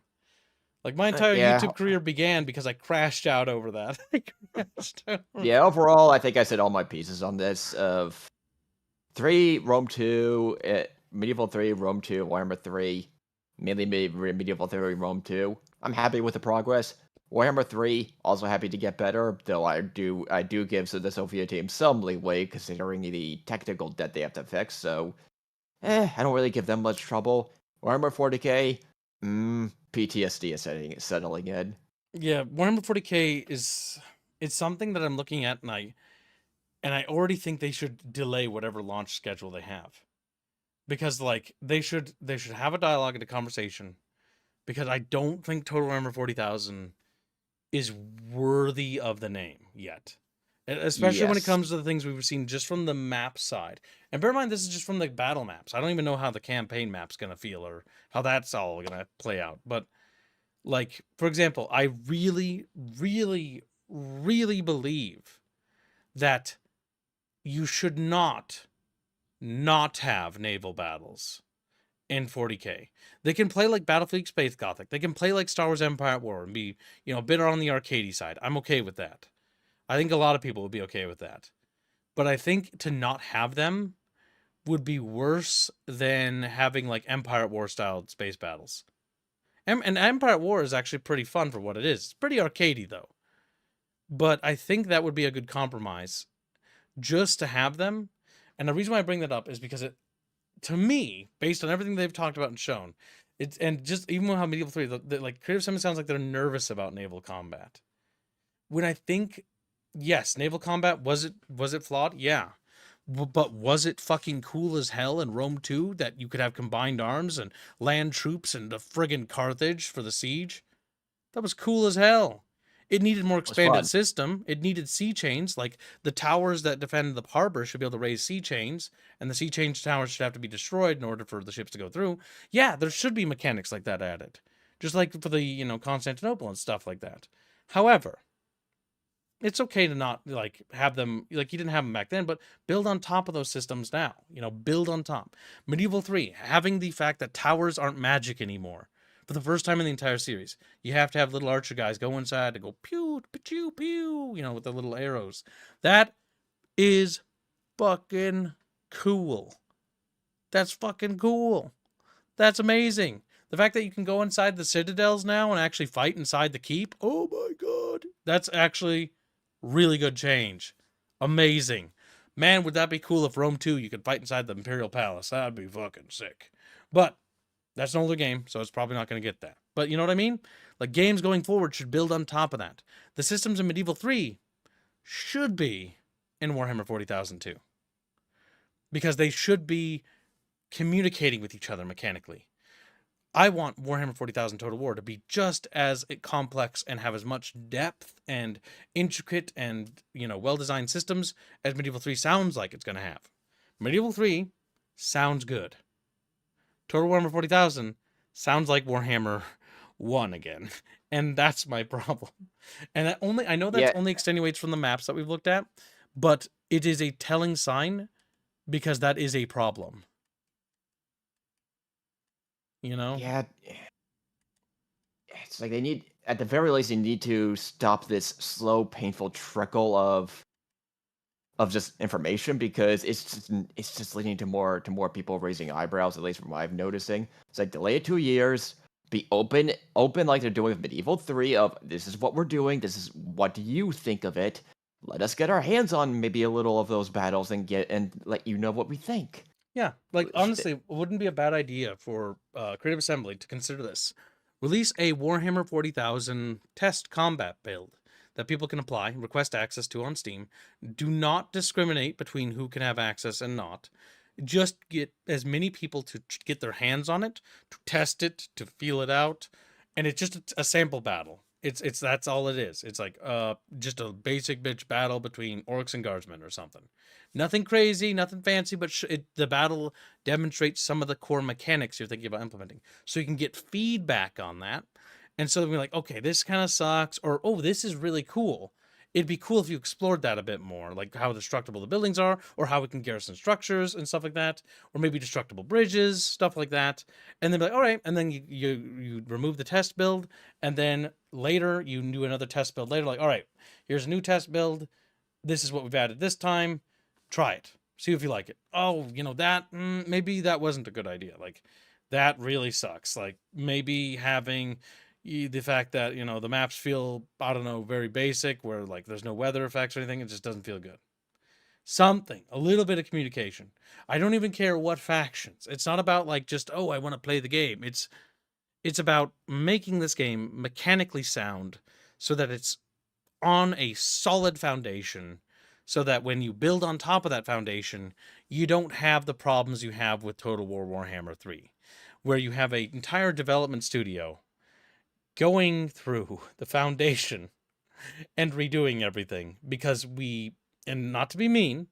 Like my entire yeah. YouTube career began because I crashed out over that. I crashed out. Yeah, overall, I think I said all my pieces on this. Of 3, Rome 2, Medieval 3, Rome 2, Warhammer 3, mainly Medieval 3, Rome 2. I'm happy with the progress. Warhammer 3, also happy to get better, though I do give the Sophia team some leeway considering the technical debt they have to fix, so I don't really give them much trouble. Warhammer 40k, PTSD is settling in. Yeah, Warhammer 40k it's something that I'm looking at, and I already think they should delay whatever launch schedule they have, because like they should have a dialogue and a conversation, because I don't think Total Warhammer 40,000 is worthy of the name yet, especially when it Yes. comes to the things we've seen just from the map side. And bear in mind, this is just from the battle maps. I don't even know how the campaign map's gonna feel or how that's all gonna play out, but. Like, for example, I really, really, really believe that you should not have naval battles in 40k. They can play like Battlefield Space Gothic. They can play like Star Wars Empire at War and be, a bit on the arcadey side. I'm okay with that. I think a lot of people would be okay with that. But I think to not have them would be worse than having like Empire at War style space battles. And Empire at War is actually pretty fun for what it is. It's pretty arcadey, though. But I think that would be a good compromise just to have them. And the reason why I bring that up is because to me, based on everything they've talked about and shown, and just even how Medieval 3, like Creative Assembly sounds like they're nervous about naval combat. When I think, yes, naval combat, was it flawed? Yeah. But was it fucking cool as hell in Rome 2 that you could have combined arms and land troops and the friggin' Carthage for the siege? That was cool as hell. It needed more expanded fun. system. It needed sea chains. Like the towers that defend the harbor should be able to raise sea chains, and the sea change towers should have to be destroyed in order for the ships to go through. Yeah, there should be mechanics like that added. Just like for the, Constantinople and stuff like that. However, it's okay to not like have them like you didn't have them back then, but build on top of those systems now. Build on top. Medieval 3 having the fact that towers aren't magic anymore for the first time in the entire series. You have to have little archer guys go inside to go pew pew pew, with the little arrows. That is fucking cool. That's fucking cool. That's amazing. The fact that you can go inside the citadels now and actually fight inside the keep. Oh my god. That's actually really good change. Amazing. Man, would that be cool if Rome 2 you could fight inside the Imperial Palace. That'd be fucking sick. But that's an older game, so it's probably not going to get that. But you know what I mean? Like, games going forward should build on top of that. The systems in Medieval 3 should be in Warhammer 40,000 too. Because they should be communicating with each other mechanically. I want Warhammer 40,000 Total War to be just as complex and have as much depth and intricate and, well-designed systems as Medieval 3 sounds like it's going to have. Medieval 3 sounds good. Total Warhammer 40,000 sounds like Warhammer 1 again. And that's my problem. And I know that only extenuates from the maps that we've looked at, but it is a telling sign because that is a problem. Yeah, it's like they need, at the very least, they need to stop this slow, painful trickle of just information, because it's just leading to more people raising eyebrows, at least from what I'm noticing. It's like, delay it 2 years, be open like they're doing with Medieval 3 of, this is what we're doing, this is what do you think of it? Let us get our hands on maybe a little of those battles and let you know what we think. Yeah, like honestly, it wouldn't be a bad idea for Creative Assembly to consider this. Release a Warhammer 40,000 test combat build that people can apply, request access to on Steam. Do not discriminate between who can have access and not. Just get as many people to get their hands on it, to test it, to feel it out, and it's just a sample battle. It's that's all it is. It's like just a basic bitch battle between orcs and guardsmen or something. Nothing crazy, nothing fancy, but the battle demonstrates some of the core mechanics you're thinking about implementing. So you can get feedback on that. And so we're like, okay, this kind of sucks, or, oh, this is really cool. It'd be cool if you explored that a bit more, like how destructible the buildings are, or how we can garrison structures and stuff like that, or maybe destructible bridges, stuff like that. And then be like, all right, and then you remove the test build, and then later you do another test build later, like, all right, here's a new test build. This is what we've added this time. Try it. See if you like it. Oh, that maybe that wasn't a good idea. Like, that really sucks. Like, maybe having the fact that the maps feel, I don't know, very basic, where like there's no weather effects or anything. It just doesn't feel good. Something, a little bit of communication. I don't even care what factions. It's not about like just, oh, I want to play the game. It's about making this game mechanically sound so that it's on a solid foundation, so that when you build on top of that foundation, you don't have the problems you have with Total War Warhammer 3, where you have an entire development studio going through the foundation and redoing everything because and not to be mean,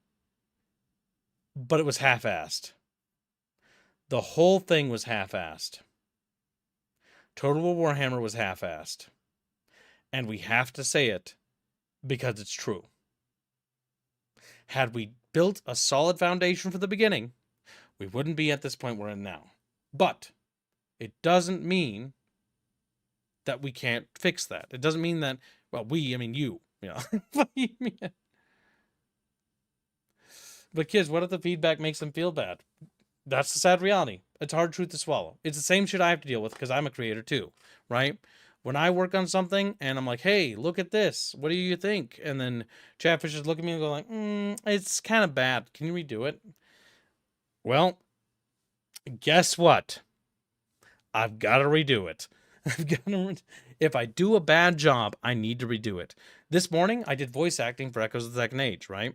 but it was half-assed. The whole thing was half-assed. Total War Warhammer was half-assed. And we have to say it because it's true. Had we built a solid foundation from the beginning, we wouldn't be at this point we're in now. But it doesn't mean that we can't fix that. It doesn't mean that, well, I mean you. Yeah. But kids, what if the feedback makes them feel bad? That's the sad reality. It's a hard truth to swallow. It's the same shit I have to deal with because I'm a creator too, right? When I work on something and I'm like, hey, look at this. What do you think? And then Chatfish is looking at me and going like, it's kind of bad. Can you redo it? Well, guess what? I've got to redo it. If I do a bad job, I need to redo it. This morning, I did voice acting for Echoes of the Second Age, right?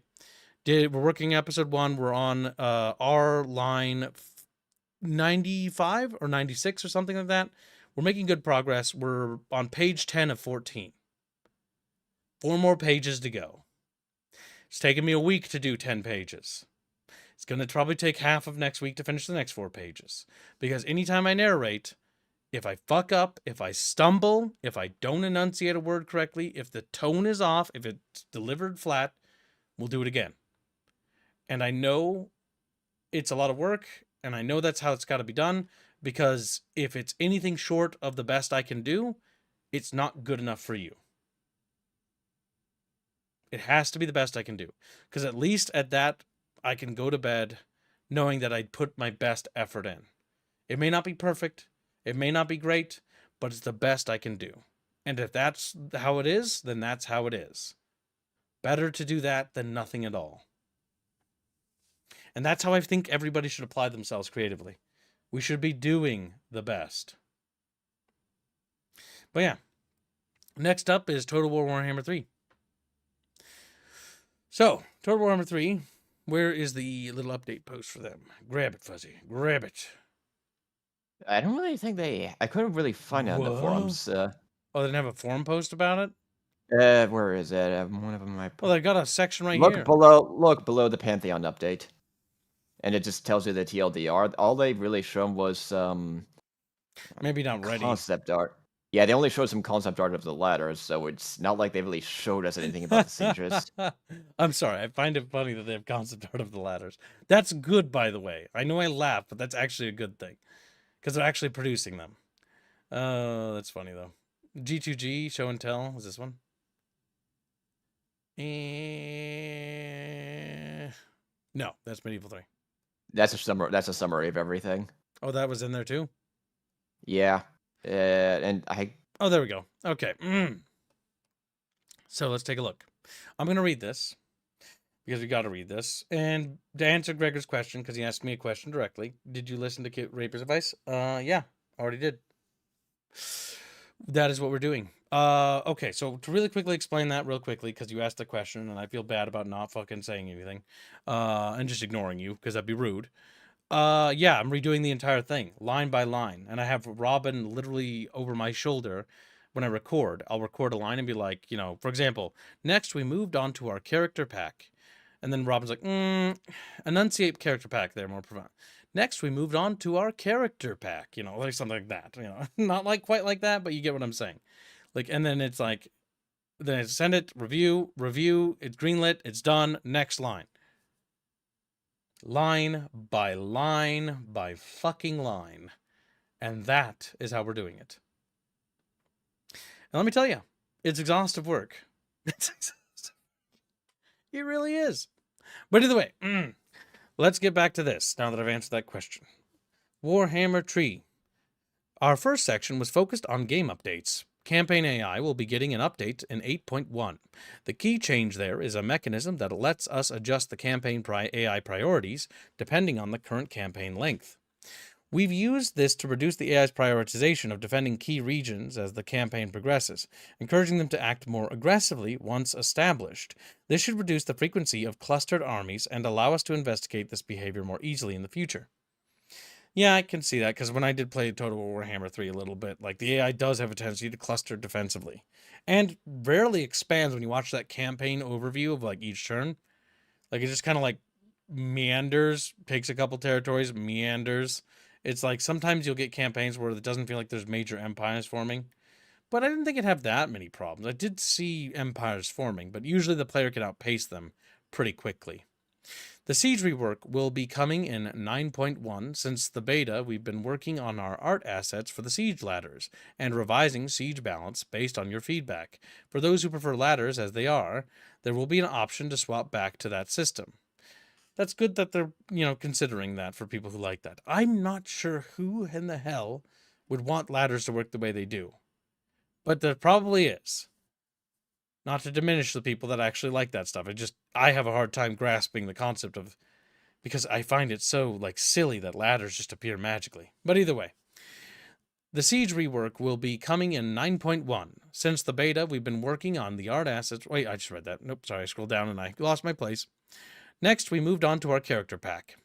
We're working episode 1. We're on our line 95 or 96 or something like that. We're making good progress. We're on page 10 of 14. 4 more pages to go. It's taken me a week to do 10 pages. It's going to probably take half of next week to finish the next 4 pages. Because anytime I narrate, if I fuck up, if I stumble, if I don't enunciate a word correctly, if the tone is off, if it's delivered flat, we'll do it again. And I know it's a lot of work, and I know that's how it's got to be done, because if it's anything short of the best I can do, it's not good enough for you. It has to be the best I can do. Because at least at that, I can go to bed knowing that I put my best effort in. It may not be perfect, it may not be great, but it's the best I can do. And if that's how it is, then that's how it is. Better to do that than nothing at all. And that's how I think everybody should apply themselves creatively. We should be doing the best. But yeah. Next up is Total War Warhammer 3. So, Total War Warhammer 3, where is the little update post for them? Grab it, Fuzzy. Grab it. I don't really think I couldn't really find it on the forums. Oh, they didn't have a forum post about it? Where is it? One of them Well, they got a section right look here. Look below the Pantheon update. And it just tells you the TLDR. All they've really shown was maybe not ready. Concept art. Yeah, they only showed some concept art of the ladders, so it's not like they really showed us anything about the sieges. I'm sorry, I find it funny that they have concept art of the ladders. That's good, by the way. I know I laugh, but that's actually a good thing. Because they're actually producing them. That's funny, though. G2G, show and tell. Is this one? No, that's Medieval 3. That's a summary of everything. Oh, that was in there too? Yeah. And Oh, there we go. Okay. So let's take a look. I'm going to read this because we got to read this. And to answer Gregor's question, because he asked me a question directly, did you listen to Raper's advice? Yeah, already did. That is what we're doing. Okay, so to really quickly explain that real quickly, because you asked the question, and I feel bad about not fucking saying anything, and just ignoring you, because that'd be rude. Yeah, I'm redoing the entire thing, line by line, and I have Robin literally over my shoulder when I record. I'll record a line and be like, for example, next we moved on to our character pack. And then Robin's like, enunciate character pack there, more profound. Next, we moved on to our character pack, like something like that, not like quite like that, but you get what I'm saying. Like, and then it's like, Then I send it, review, it's greenlit, it's done, next line. Line by fucking line. And that is how we're doing it. And let me tell you, it's exhaustive work. It's exhaustive. It really is. But either way, let's get back to this now that I've answered that question. Warhammer Tree. Our first section was focused on game updates. Campaign AI will be getting an update in 8.1. The key change there is a mechanism that lets us adjust the campaign AI priorities depending on the current campaign length. We've used this to reduce the AI's prioritization of defending key regions as the campaign progresses, encouraging them to act more aggressively once established. This should reduce the frequency of clustered armies and allow us to investigate this behavior more easily in the future. Yeah, I can see that, because when I did play Total Warhammer 3 a little bit, like, the AI does have a tendency to cluster defensively. And rarely expands when you watch that campaign overview of, like, each turn. Like, it just kind of, like, meanders, takes a couple territories, meanders. It's like, sometimes you'll get campaigns where it doesn't feel like there's major empires forming. But I didn't think it'd have that many problems. I did see empires forming, but usually the player can outpace them pretty quickly. The Siege rework will be coming in 9.1. Since the beta, we've been working on our art assets for the Siege ladders, and revising Siege balance based on your feedback. For those who prefer ladders as they are, there will be an option to swap back to that system. That's good that they're, considering that for people who like that. I'm not sure who in the hell would want ladders to work the way they do. But there probably is. Not to diminish the people that actually like that stuff. I have a hard time grasping the concept of, because I find it so, like, silly that ladders just appear magically. But either way, the Siege rework will be coming in 9.1. Since the beta, we've been working on the art assets. Wait, I just read that. Nope, sorry, I scrolled down and I lost my place. Next, we moved on to our character pack.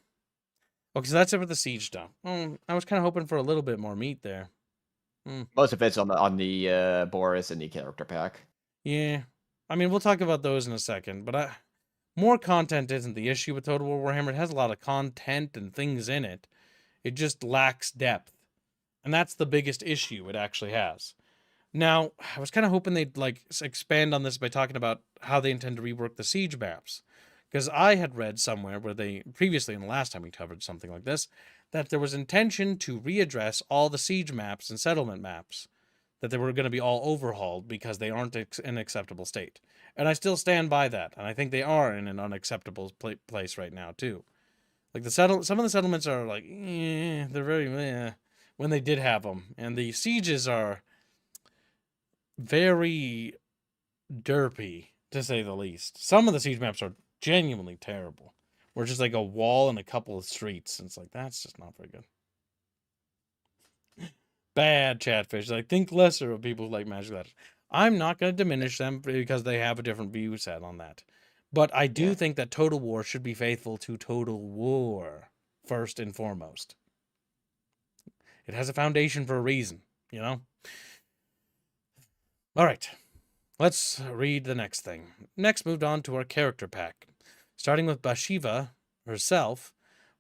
Okay, so that's it for the Siege stuff. I was kind of hoping for a little bit more meat there. Most of it's on the Boris and the character pack. Yeah. I mean, we'll talk about those in a second, but more content isn't the issue with Total War Warhammer. It has a lot of content and things in it. It just lacks depth. And that's the biggest issue it actually has. Now, I was kind of hoping they'd, like, expand on this by talking about how they intend to rework the Siege maps. Because I had read somewhere where they, previously in the last time we covered something like this, that there was intention to readdress all the Siege maps and settlement maps. That they were going to be all overhauled because they aren't in an acceptable state. And I still stand by that. And I think they are in an unacceptable place right now, too. Like, some of the settlements are like, they're very, when they did have them. And the sieges are very derpy, to say the least. Some of the siege maps are genuinely terrible. Where it's just like a wall and a couple of streets. And it's like, that's just not very good. Bad Chatfish. Like, think lesser of people who like Magic Ladders. I'm not going to diminish them because they have a different view set on that. But I do think that Total War should be faithful to Total War first and foremost. It has a foundation for a reason, All right. Let's read the next thing. Next, moved on to our character pack. Starting with Bashiva herself,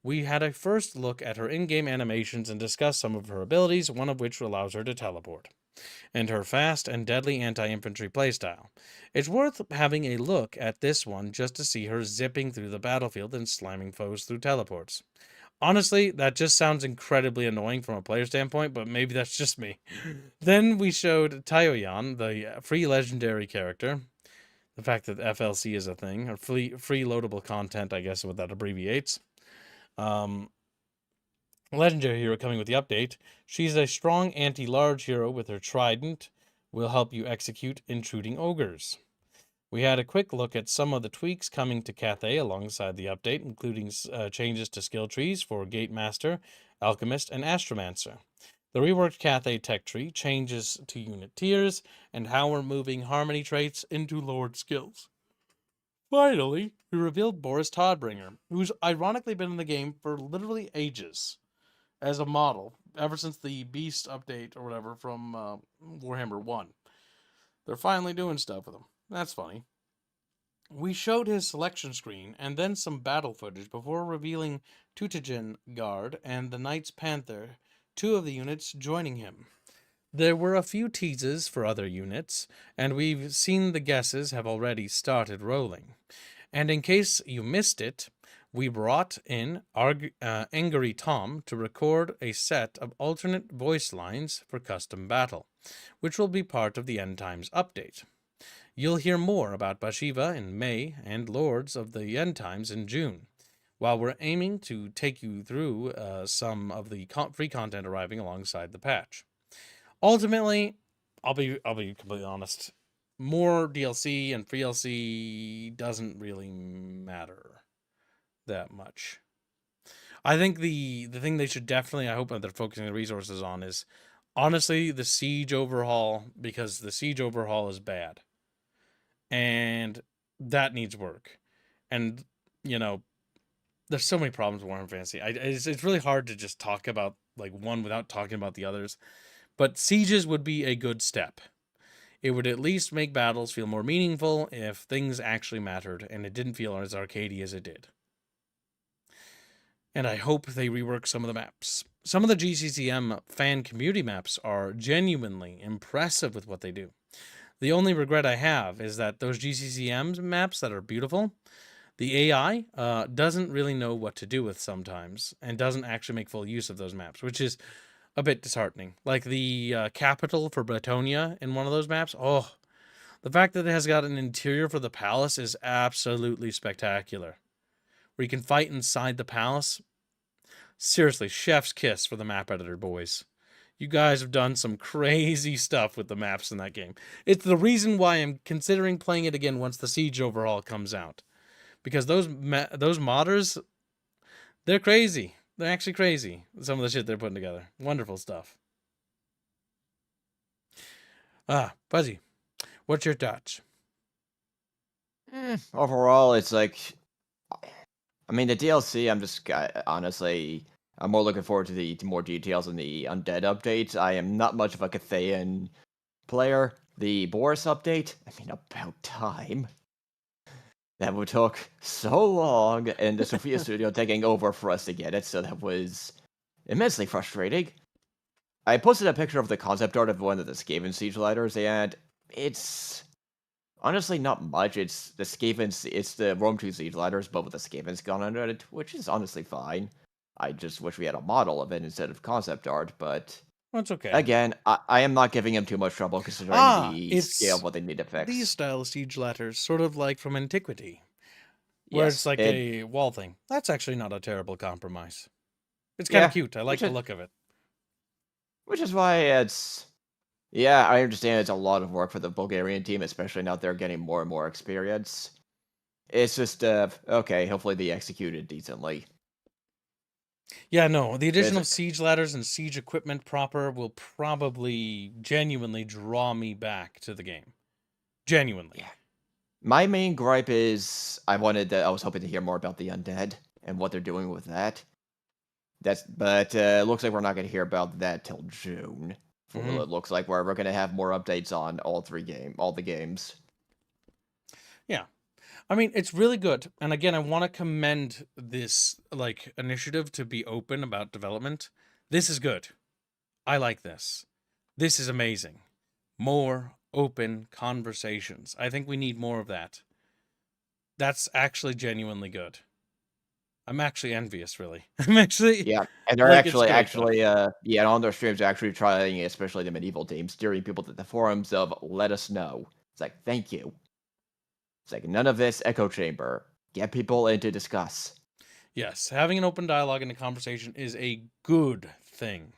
we had a first look at her in-game animations and discussed some of her abilities, one of which allows her to teleport, and her fast and deadly anti-infantry playstyle. It's worth having a look at this one just to see her zipping through the battlefield and slamming foes through teleports. Honestly, that just sounds incredibly annoying from a player standpoint, but maybe that's just me. Then we showed Taoyan, the free legendary character. The fact that FLC is a thing, or free loadable content, I guess is what that abbreviates. Legendary hero coming with the update. She's a strong anti-large hero with her trident. Will help you execute intruding ogres. We had a quick look at some of the tweaks coming to Cathay alongside the update, including changes to skill trees for Gate Master, Alchemist, and Astromancer. The reworked Cathay tech tree, changes to unit tiers, and how we're moving harmony traits into lowered skills. Finally, we revealed Boris Todbringer, who's ironically been in the game for literally ages as a model, ever since the Beast update or whatever from Warhammer 1. They're finally doing stuff with him. That's funny. We showed his selection screen and then some battle footage before revealing Tutagen Guard and the Knights Panther, two of the units joining him. There were a few teases for other units, and we've seen the guesses have already started rolling. And in case you missed it, we brought in Angry Tom to record a set of alternate voice lines for Custom Battle, which will be part of the End Times update. You'll hear more about Bashiva in May and Lords of the End Times in June, while we're aiming to take you through some of the free content arriving alongside the patch. Ultimately, I'll be completely honest. More DLC and free DLC doesn't really matter that much. I think the thing they should definitely, I hope that they're focusing the resources on is honestly the Siege overhaul, because the Siege overhaul is bad. And that needs work. And, there's so many problems with Warhammer Fantasy. It's really hard to just talk about like one without talking about the others. But sieges would be a good step. It would at least make battles feel more meaningful if things actually mattered and it didn't feel as arcadey as it did. And I hope they rework some of the maps. Some of the GCCM fan community maps are genuinely impressive with what they do. The only regret I have is that those GCCM maps that are beautiful, the AI doesn't really know what to do with sometimes and doesn't actually make full use of those maps, which is a bit disheartening. Like the capital for Bretonia in one of those maps. Oh, the fact that it has got an interior for the palace is absolutely spectacular. Where you can fight inside the palace. Seriously, chef's kiss for the map editor, boys. You guys have done some crazy stuff with the maps in that game. It's the reason why I'm considering playing it again once the Siege overhaul comes out. Because those modders, they're crazy. They're actually crazy. Some of the shit they're putting together. Wonderful stuff. Fuzzy, what's your thoughts? Overall, it's like, I mean, the DLC, honestly, I'm more looking forward to more details in the Undead update. I am not much of a Cathayan player. The Boris update, I mean, about time. That would took so long, and the Sophia Studio taking over for us to get it, so that was immensely frustrating. I posted a picture of the concept art of one of the Skaven Siege Lighters, and it's honestly not much. It's the Rome 2 Siege Lighters, but with the Skaven's gun under it, which is honestly fine. I just wish we had a model of it instead of concept art, but That's okay. Again, I am not giving him too much trouble considering the scale of what they need to fix. These style siege letters, sort of like from Antiquity, where it's like a wall thing. That's actually not a terrible compromise. It's kind of cute. I like the look of it. Which is why it's... Yeah, I understand it's a lot of work for the Bulgarian team, especially now they're getting more and more experience. It's just, okay, hopefully they execute it decently. Yeah, no, the addition of siege ladders and siege equipment proper will probably genuinely draw me back to the game. Genuinely. Yeah. My main gripe is I was hoping to hear more about the undead and what they're doing with that. But it looks like we're not going to hear about that till June. It looks like we're going to have more updates on all the games. Yeah. I mean, it's really good. And again, I want to commend this initiative to be open about development. This is good. I like this. This is amazing. More open conversations. I think we need more of that. That's actually genuinely good. I'm actually envious, really. I'm actually... Yeah, and they're on their streams, they're actually trying, especially the medieval teams, steering people to the forums of, let us know. It's like, thank you. It's like, none of this echo chamber. Get people in to discuss. Yes, having an open dialogue and a conversation is a good thing.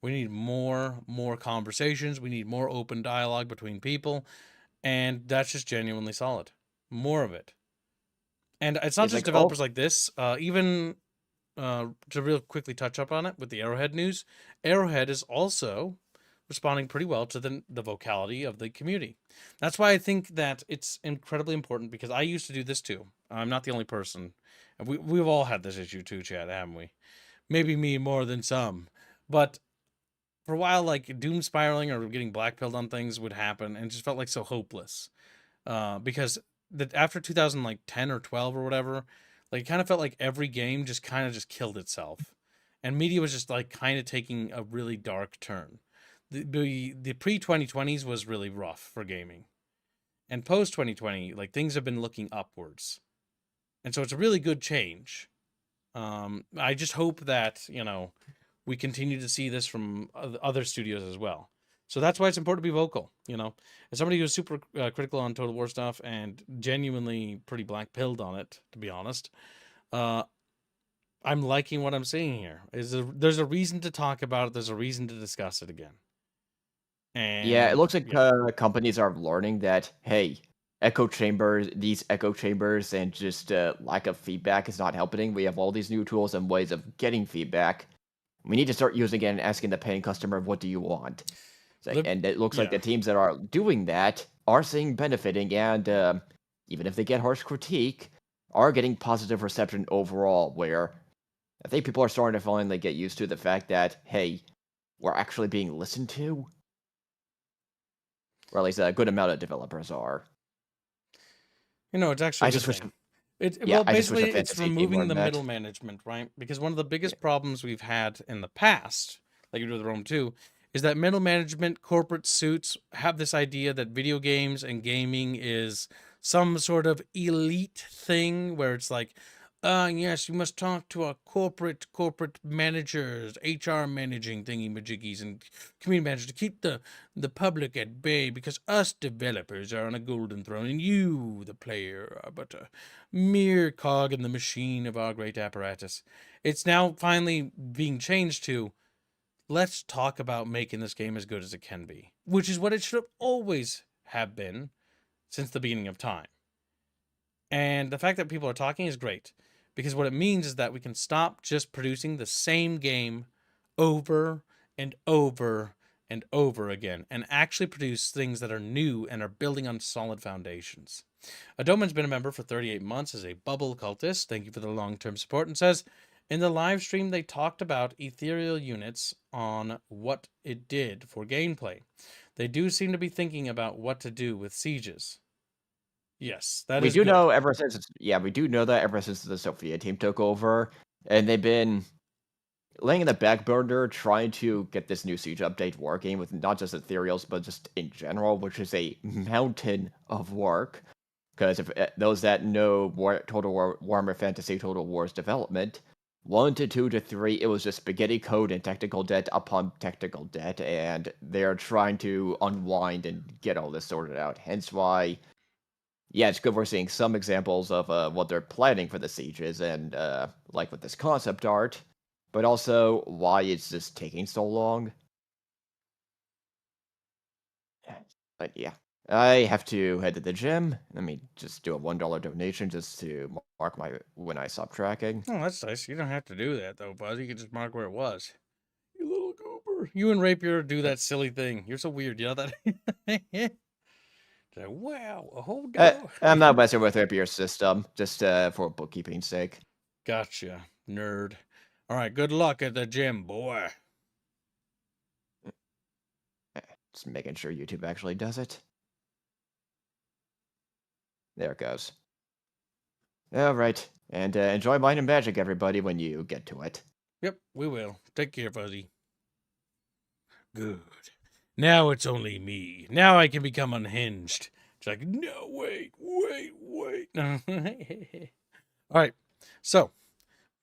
We need more conversations. We need more open dialogue between people. And that's just genuinely solid. More of it. And it's not just developers like this. Even to real quickly touch up on it with the Arrowhead news, Arrowhead is also responding pretty well to the vocality of the community. That's why I think that it's incredibly important, because I used to do this too. I'm not the only person. We've all had this issue too, Chad, haven't we? Maybe me more than some. But for a while, doom spiraling or getting blackpilled on things would happen, and it just felt so hopeless. Because after 2010 or 12 or whatever, it kind of felt like every game just killed itself. and media was just like kind of taking a really dark turn. The pre-2020s was really rough for gaming, and post-2020, like things have been looking upwards, and so it's a really good change. I just hope that we continue to see this from other studios as well. So that's why it's important to be vocal. As somebody who's super critical on Total War stuff and genuinely pretty black pilled on it, to be honest, I'm liking what I'm seeing here. There's a reason to talk about it. There's a reason to discuss it again. And Yeah, it looks like companies are learning that, hey, these echo chambers and just lack of feedback is not helping. We have all these new tools and ways of getting feedback. We need to start using it and asking the paying customer, what do you want? And it looks like the teams that are doing that are seeing benefiting, and even if they get harsh critique, are getting positive reception overall, where I think people are starting to finally get used to the fact that, hey, we're actually being listened to. Or at least a good amount of developers are. It's actually I just wish. Basically, it's removing the middle management, right? Because one of the biggest problems we've had in the past, like you do with Rome 2, is that middle management, corporate suits have this idea that video games and gaming is some sort of elite thing where it's like, yes, you must talk to our corporate managers, HR managing thingy majiggies, and community managers to keep the public at bay, because us developers are on a golden throne and you, the player, are but a mere cog in the machine of our great apparatus. It's now finally being changed to, let's talk about making this game as good as it can be, which is what it should always have been since the beginning of time. And the fact that people are talking is great, because what it means is that we can stop just producing the same game over and over and over again and actually produce things that are new and are building on solid foundations. Adoman's been a member for 38 months as a bubble cultist. Thank you for the long-term support, and says, in the live stream, they talked about ethereal units on what it did for gameplay. They do seem to be thinking about what to do with sieges. Yes, that we is do good. know ever since we do know that ever since the Sophia team took over, and they've been laying in the back burner trying to get this new siege update working with not just ethereals but just in general, which is a mountain of work. Because if those that know Warhammer Fantasy Total War's development, 1 to 2 to 3, it was just spaghetti code and technical debt upon technical debt, and they're trying to unwind and get all this sorted out. Hence why, yeah, it's good we're seeing some examples of what they're planning for the sieges, and like with this concept art, but also why it's just taking so long. But yeah, I have to head to the gym. Let me just do a $1 donation just to mark when I stop tracking. Oh, that's nice. You don't have to do that, though, Buzz. You can just mark where it was. You little goober. You and Rapier do that silly thing. You're so weird. You know that? Wow, a whole dog. I'm not messing with Rapier's system, just for bookkeeping's sake. Gotcha, nerd. All right, good luck at the gym, boy. Just making sure YouTube actually does it. There it goes. All right, and enjoy Mind and Magic, everybody, when you get to it. Yep, we will. Take care, Fuzzy. Good. Now it's only me. Now I can become unhinged. It's like, no, wait. All right, so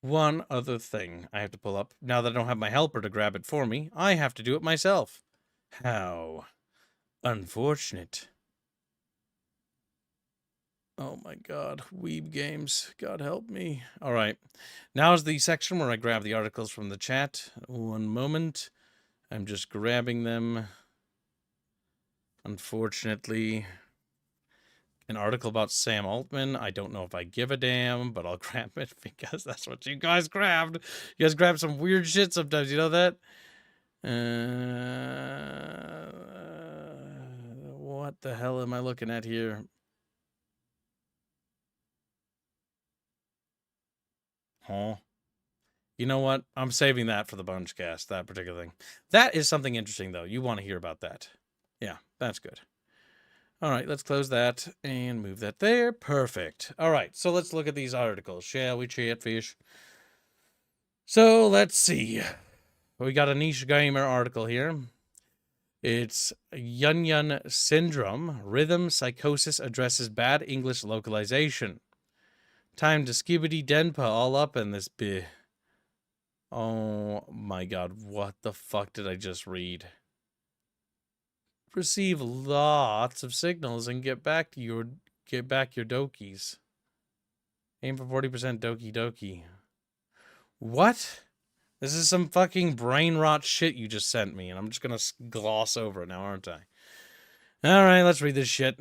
one other thing I have to pull up. Now that I don't have my helper to grab it for me, I have to do it myself. How unfortunate. Oh my god, Weeb Games, God help me. All right, now is the section where I grab the articles from the chat. One moment, I'm just grabbing them. Unfortunately, an article about Sam Altman. I don't know if I give a damn, but I'll grab it because that's what you guys grabbed. You guys grab some weird shit sometimes, you know that? What the hell am I looking at here? Huh? You know what? I'm saving that for the Bunchcast, that particular thing. That is something interesting, though. You want to hear about that. Yeah, that's good. All right, let's close that and move that there. Perfect. All right, so let's look at these articles. Shall we, Chatfish? So let's see. We got a niche gamer article here. It's Gungan syndrome. Rhythm psychosis addresses bad English localization. Time to skibbity denpa all up in this bit. Oh my god, what the fuck did I just read? Receive lots of signals and get back your dokies. Aim for 40% doki doki. What? This is some fucking brain rot shit you just sent me, and I'm just gonna gloss over it now, aren't I? Alright, let's read this shit.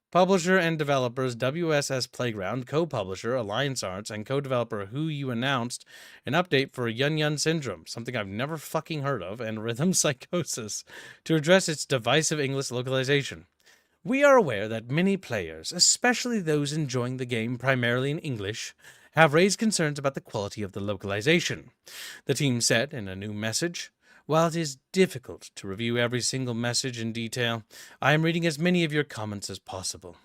Publisher and developers WSS Playground, co-publisher Alliance Arts, and co-developer Who You announced an update for Gungan syndrome, something I've never fucking heard of, and rhythm psychosis to address its divisive English localization. We are aware that many players, especially those enjoying the game primarily in English, have raised concerns about the quality of the localization. The team said in a new message, "While it is difficult to review every single message in detail, I am reading as many of your comments as possible."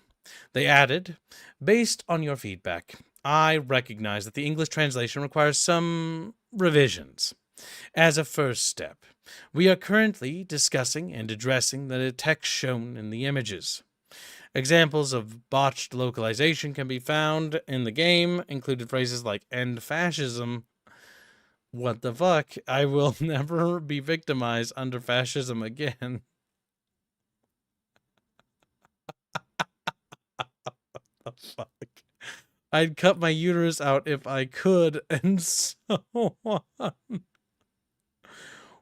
They added, "Based on your feedback, I recognize that the English translation requires some revisions. As a first step, we are currently discussing and addressing the text shown in the images. Examples of botched localization can be found in the game, included phrases like end fascism. What the fuck? I will never be victimized under fascism again." The fuck? I'd cut my uterus out if I could, and so on.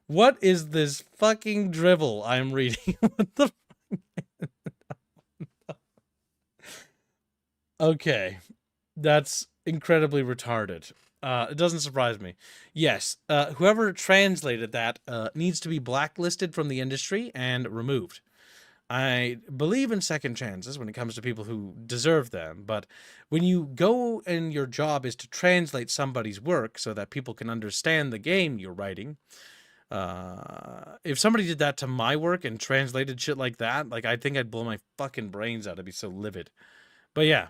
What is this fucking drivel I'm reading? What the Okay, that's incredibly retarded. It doesn't surprise me. Yes, whoever translated that needs to be blacklisted from the industry and removed. I believe in second chances when it comes to people who deserve them, but when you go and your job is to translate somebody's work so that people can understand the game you're writing, if somebody did that to my work and translated shit like that, like, I think I'd blow my fucking brains out. I'd be so livid. But yeah.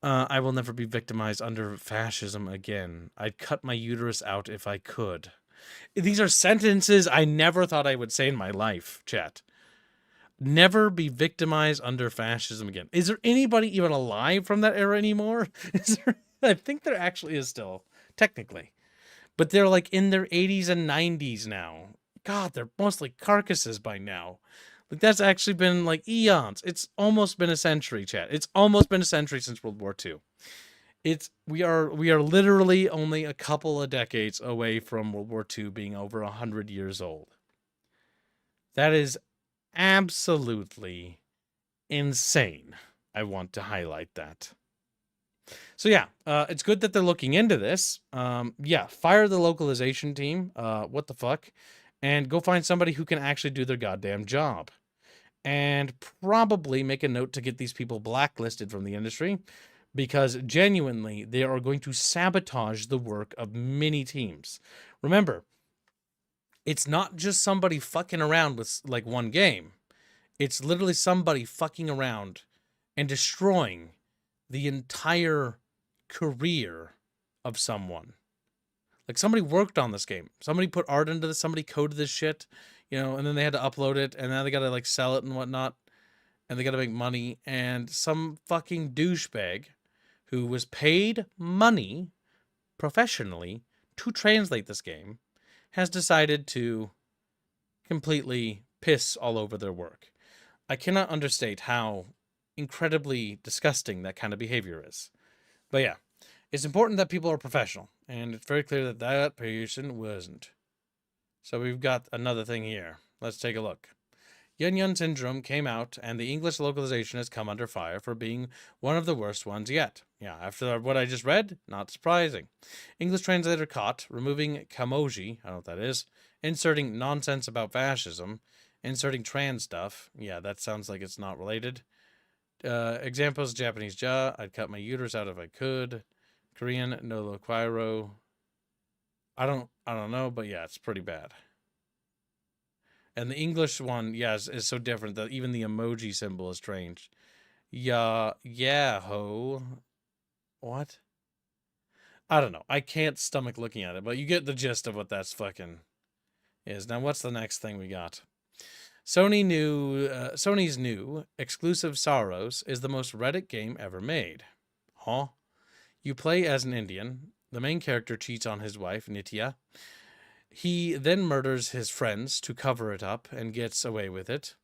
I will never be victimized under fascism again. I'd cut my uterus out if I could. These are sentences I never thought I would say in my life, chat. Never be victimized under fascism again. Is there anybody even alive from that era anymore? I think there actually is still, technically. But they're like in their 80s and 90s now. God, they're mostly carcasses by now. Like, that's actually been like eons. It's almost been a century, chat. It's almost been a century since World War II. We are literally only a couple of decades away from World War II being over 100 years old. That is absolutely insane. I want to highlight that. So yeah, it's good that they're looking into this. Yeah, fire the localization team. What the fuck? And go find somebody who can actually do their goddamn job. And probably make a note to get these people blacklisted from the industry, because genuinely they are going to sabotage the work of many teams. Remember, it's not just somebody fucking around with like one game. It's literally somebody fucking around and destroying the entire career of someone. Like, somebody worked on this game. Somebody put art into this. Somebody coded this shit, you know, and then they had to upload it, and now they gotta like sell it and whatnot, and they gotta make money. And some fucking douchebag who was paid money professionally to translate this game has decided to completely piss all over their work. I cannot understate how incredibly disgusting that kind of behavior is. But yeah, it's important that people are professional, and it's very clear that that person wasn't. So we've got another thing here. Let's take a look. Gungan syndrome came out, and the English localization has come under fire for being one of the worst ones yet. Yeah, after what I just read, not surprising. English translator caught removing kamoji, I don't know what that is, inserting nonsense about fascism, inserting trans stuff. Yeah, that sounds like it's not related. Examples: Japanese ja, I'd cut my uterus out if I could. Korean no lo kwairo. I don't know, but yeah, it's pretty bad. And the English one, yes, is so different that even the emoji symbol is strange. Yeah, ho. What? I don't know. I can't stomach looking at it, but you get the gist of what that's fucking is. Now, what's the next thing we got? Sony's new exclusive Sorrows is the most Reddit game ever made. Huh? You play as an Indian. The main character cheats on his wife, Nitya. He then murders his friends to cover it up and gets away with it.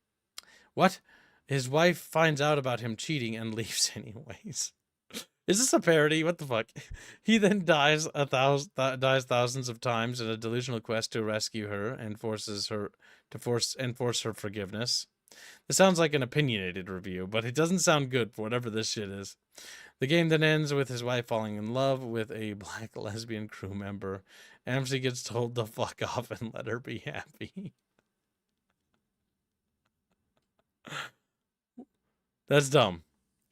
What? His wife finds out about him cheating and leaves anyways. Is this a parody? What the fuck? He then dies thousands of times in a delusional quest to rescue her and force her forgiveness. This sounds like an opinionated review, but it doesn't sound good for whatever this shit is. The game then ends with his wife falling in love with a black lesbian crew member. MC gets told to fuck off and let her be happy. That's dumb.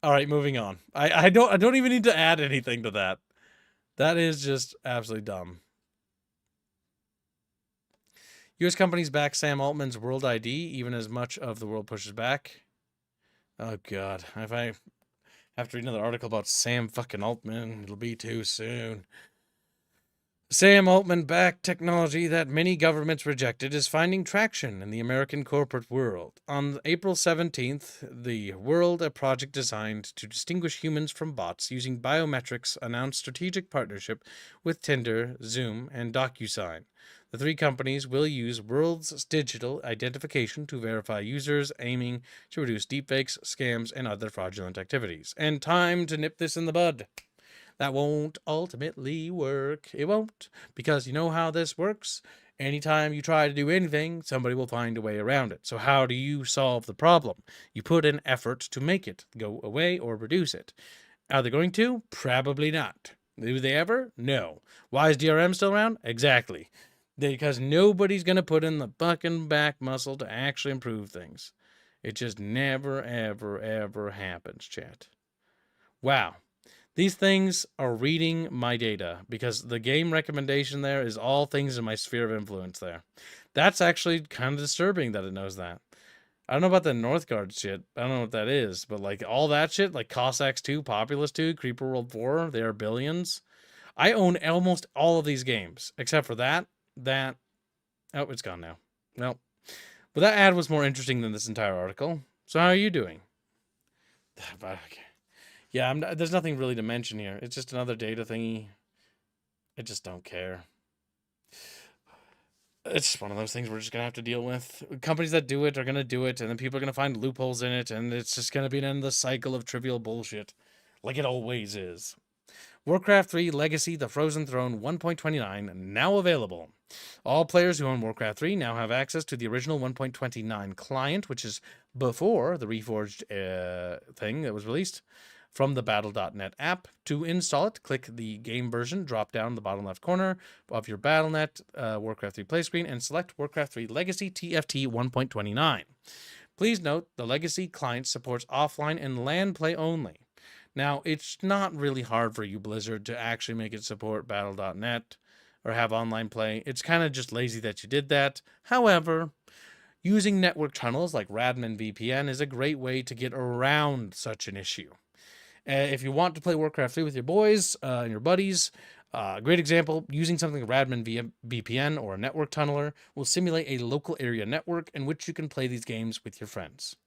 All right, moving on. I don't even need to add anything to that. That is just absolutely dumb. U.S. companies back Sam Altman's World ID, even as much of the world pushes back. Oh, God. If I have to read another article about Sam fucking Altman, it'll be too soon. Sam Altman-backed technology that many governments rejected is finding traction in the American corporate world. On April 17th, the World, a project designed to distinguish humans from bots using biometrics, announced strategic partnership with Tinder, Zoom, and DocuSign. The three companies will use World's digital identification to verify users, aiming to reduce deepfakes, scams, and other fraudulent activities. And time to nip this in the bud. That won't ultimately work. It won't, because you know how this works. Anytime you try to do anything, somebody will find a way around it. So how do you solve the problem? You put in effort to make it go away or reduce it. Are they going to? Probably not. Do they ever? No. Why is DRM still around? Exactly. Because nobody's going to put in the fucking back muscle to actually improve things. It just never, ever, ever happens, chat. Wow. These things are reading my data because the game recommendation there is all things in my sphere of influence there. That's actually kind of disturbing that it knows that. I don't know about the Northgard shit. I don't know what that is, but like all that shit, like Cossacks 2, Populous 2, Creeper World 4, they are billions. I own almost all of these games, except for that. Oh, it's gone now. Well, but that ad was more interesting than this entire article. So how are you doing? Okay. Yeah, there's nothing really to mention here. It's just another data thingy. I just don't care. It's just one of those things we're just going to have to deal with. Companies that do it are going to do it, and then people are going to find loopholes in it, and it's just going to be an endless cycle of trivial bullshit, like it always is. Warcraft 3 Legacy The Frozen Throne 1.29 now available. All players who own Warcraft 3 now have access to the original 1.29 client, which is before the reforged thing that was released. From the Battle.net app. To install it, click the game version, drop down the bottom left corner of your Battle.net Warcraft 3 play screen, and select Warcraft 3 Legacy TFT 1.29. Please note, the Legacy client supports offline and LAN play only. Now, it's not really hard for you, Blizzard, to actually make it support Battle.net or have online play. It's kind of just lazy that you did that. However, using network tunnels like Radman VPN is a great way to get around such an issue. If you want to play Warcraft 3 with your boys and your buddies, a great example, using something like Radman VPN or a network tunneler will simulate a local area network in which you can play these games with your friends.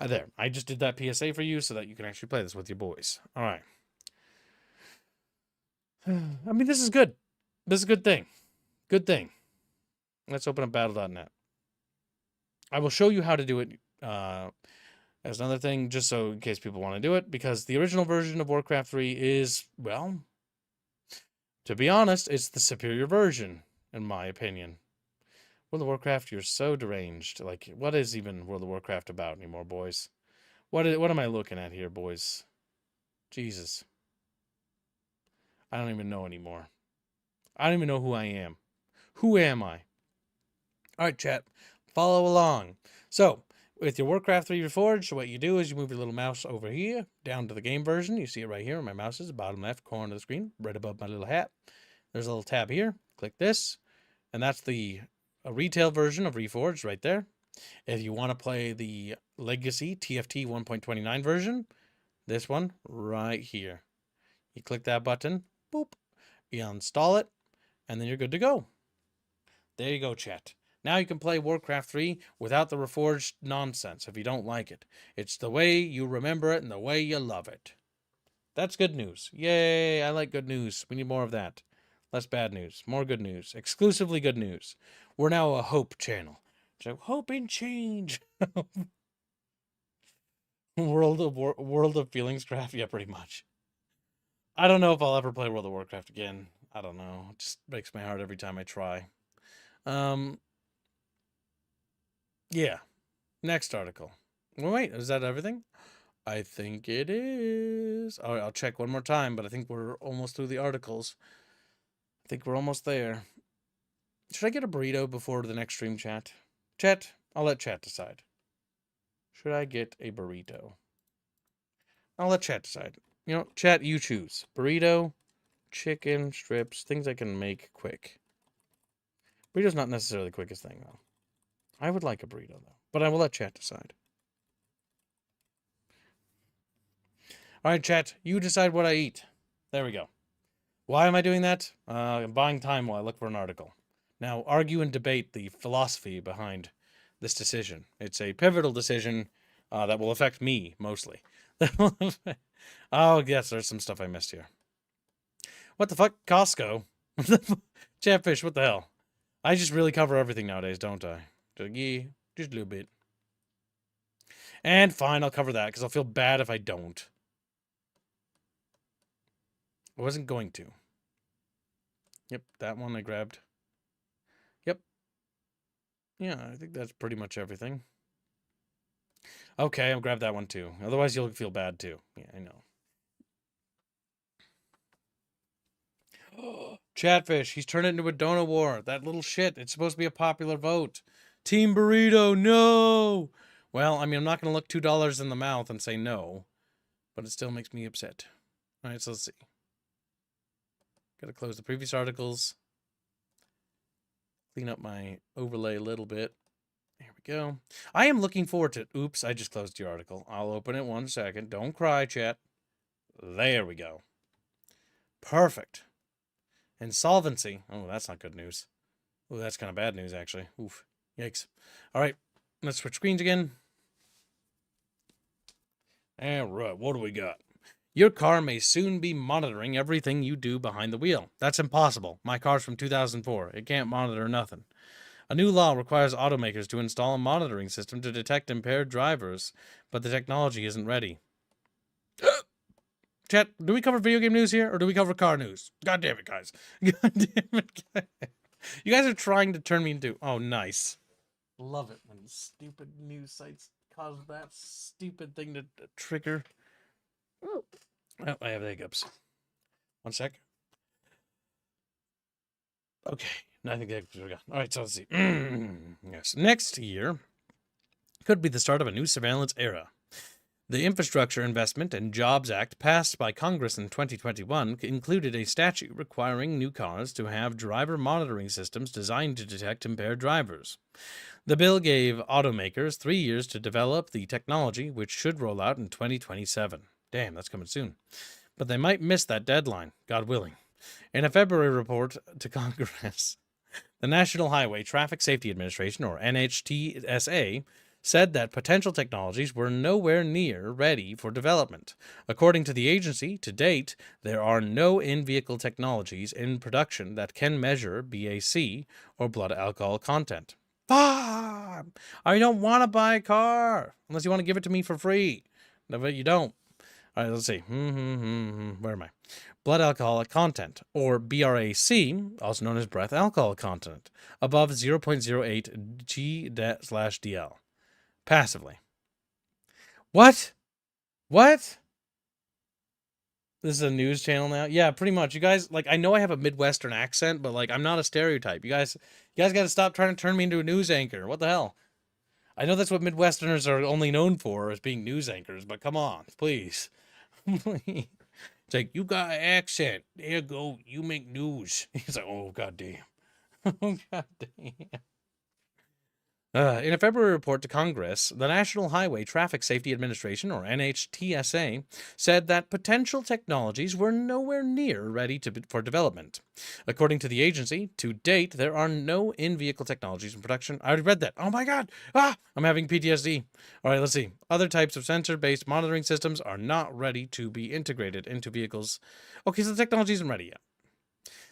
There, I just did that PSA for you so that you can actually play this with your boys. All right. I mean, this is good. This is a good thing. Good thing. Let's open up Battle.net. I will show you how to do it as another thing, just so in case people want to do it, because the original version of Warcraft 3 is, well, to be honest, it's the superior version, in my opinion. World of Warcraft, you're so deranged. Like, what is even World of Warcraft about anymore, boys? What am I looking at here, boys? Jesus. I don't even know anymore. I don't even know who I am. Who am I? All right, chat. Follow along. So, with your Warcraft 3 Reforged, what you do is you move your little mouse over here, down to the game version. You see it right here where my mouse is, bottom left corner of the screen, right above my little hat. There's a little tab here. Click this, and that's the retail version of Reforged right there. If you want to play the Legacy TFT 1.29 version, this one right here. You click that button, boop, You install it, and then you're good to go. There you go, chat. Now you can play Warcraft 3 without the reforged nonsense if you don't like it. It's the way you remember it and the way you love it. That's good news. Yay, I like good news. We need more of that. Less bad news. More good news. Exclusively good news. We're now a hope channel. So hope and change. World of Feelings craft? Yeah, pretty much. I don't know if I'll ever play World of Warcraft again. I don't know. It just breaks my heart every time I try. Yeah. Next article. Well, wait, is that everything? I think it is. Oh, I'll check one more time, but I think we're almost through the articles. I think we're almost there. Should I get a burrito before the next stream, chat? Chat, I'll let chat decide. Should I get a burrito? I'll let chat decide. You know, chat, you choose. Burrito, chicken, strips, things I can make quick. Burrito's not necessarily the quickest thing, though. I would like a burrito, though. But I will let chat decide. All right, chat, you decide what I eat. There we go. Why am I doing that? I'm buying time while I look for an article. Now, argue and debate the philosophy behind this decision. It's a pivotal decision that will affect me, mostly. Oh, yes, there's some stuff I missed here. What the fuck? Costco? Chatfish, what the hell? I just really cover everything nowadays, don't I? Yeah, just a little bit. And fine, I'll cover that, because I'll feel bad if I don't. I wasn't going to. Yep, that one I grabbed. Yep. Yeah, I think that's pretty much everything. Okay, I'll grab that one too. Otherwise, you'll feel bad too. Yeah, I know. Chatfish, he's turned it into a donut war. That little shit. It's supposed to be a popular vote. Team Burrito, no! Well, I mean, I'm not going to look $2 in the mouth and say no, but it still makes me upset. All right, so let's see. Got to close the previous articles. Clean up my overlay a little bit. There we go. I am looking forward to... Oops, I just closed your article. I'll open it 1 second. Don't cry, chat. There we go. Perfect. Insolvency. Oh, that's not good news. Oh, that's kind of bad news, actually. Oof. Yikes. All right. Let's switch screens again. All right. What do we got? Your car may soon be monitoring everything you do behind the wheel. That's impossible. My car's from 2004. It can't monitor nothing. A new law requires automakers to install a monitoring system to detect impaired drivers, but the technology isn't ready. Chat, do we cover video game news here, or do we cover car news? God damn it, guys. God damn it, guys. You guys are trying to turn me into... Oh, nice. Love it when stupid news sites cause that stupid thing to trigger. Oh, I have the hiccups. 1 sec. Okay. I think that's what we got. All right, so let's see. Yes. Next year could be the start of a new surveillance era. The Infrastructure Investment and Jobs Act passed by Congress in 2021 included a statute requiring new cars to have driver monitoring systems designed to detect impaired drivers. The bill gave automakers 3 years to develop the technology, which should roll out in 2027. Damn, that's coming soon. But they might miss that deadline, God willing. In a February report to Congress, the National Highway Traffic Safety Administration, or NHTSA, said that potential technologies were nowhere near ready for development. According to the agency, to date, there are no in-vehicle technologies in production that can measure BAC, or blood alcohol content. I don't want to buy a car unless you want to give it to me for free. No, but you don't. All right, let's see. Where am I? Blood alcoholic content, or BRAC, also known as breath alcohol content, above 0.08 G/DL. Passively. What? What? This is a news channel now? Yeah, pretty much. You guys, like, I know I have a Midwestern accent, but, like, I'm not a stereotype. You guys got to stop trying to turn me into a news anchor. What the hell? I know that's what Midwesterners are only known for, as being news anchors, but come on, please. It's like, you got an accent. There you go. You make news. He's like, oh, goddamn. Oh, goddamn. In a February report to Congress, the National Highway Traffic Safety Administration, or NHTSA, said that potential technologies were nowhere near ready for development. According to the agency, to date, there are no in-vehicle technologies in production. I already read that. Oh my god! I'm having PTSD. All right, let's see. Other types of sensor-based monitoring systems are not ready to be integrated into vehicles. Okay, so the technology isn't ready yet.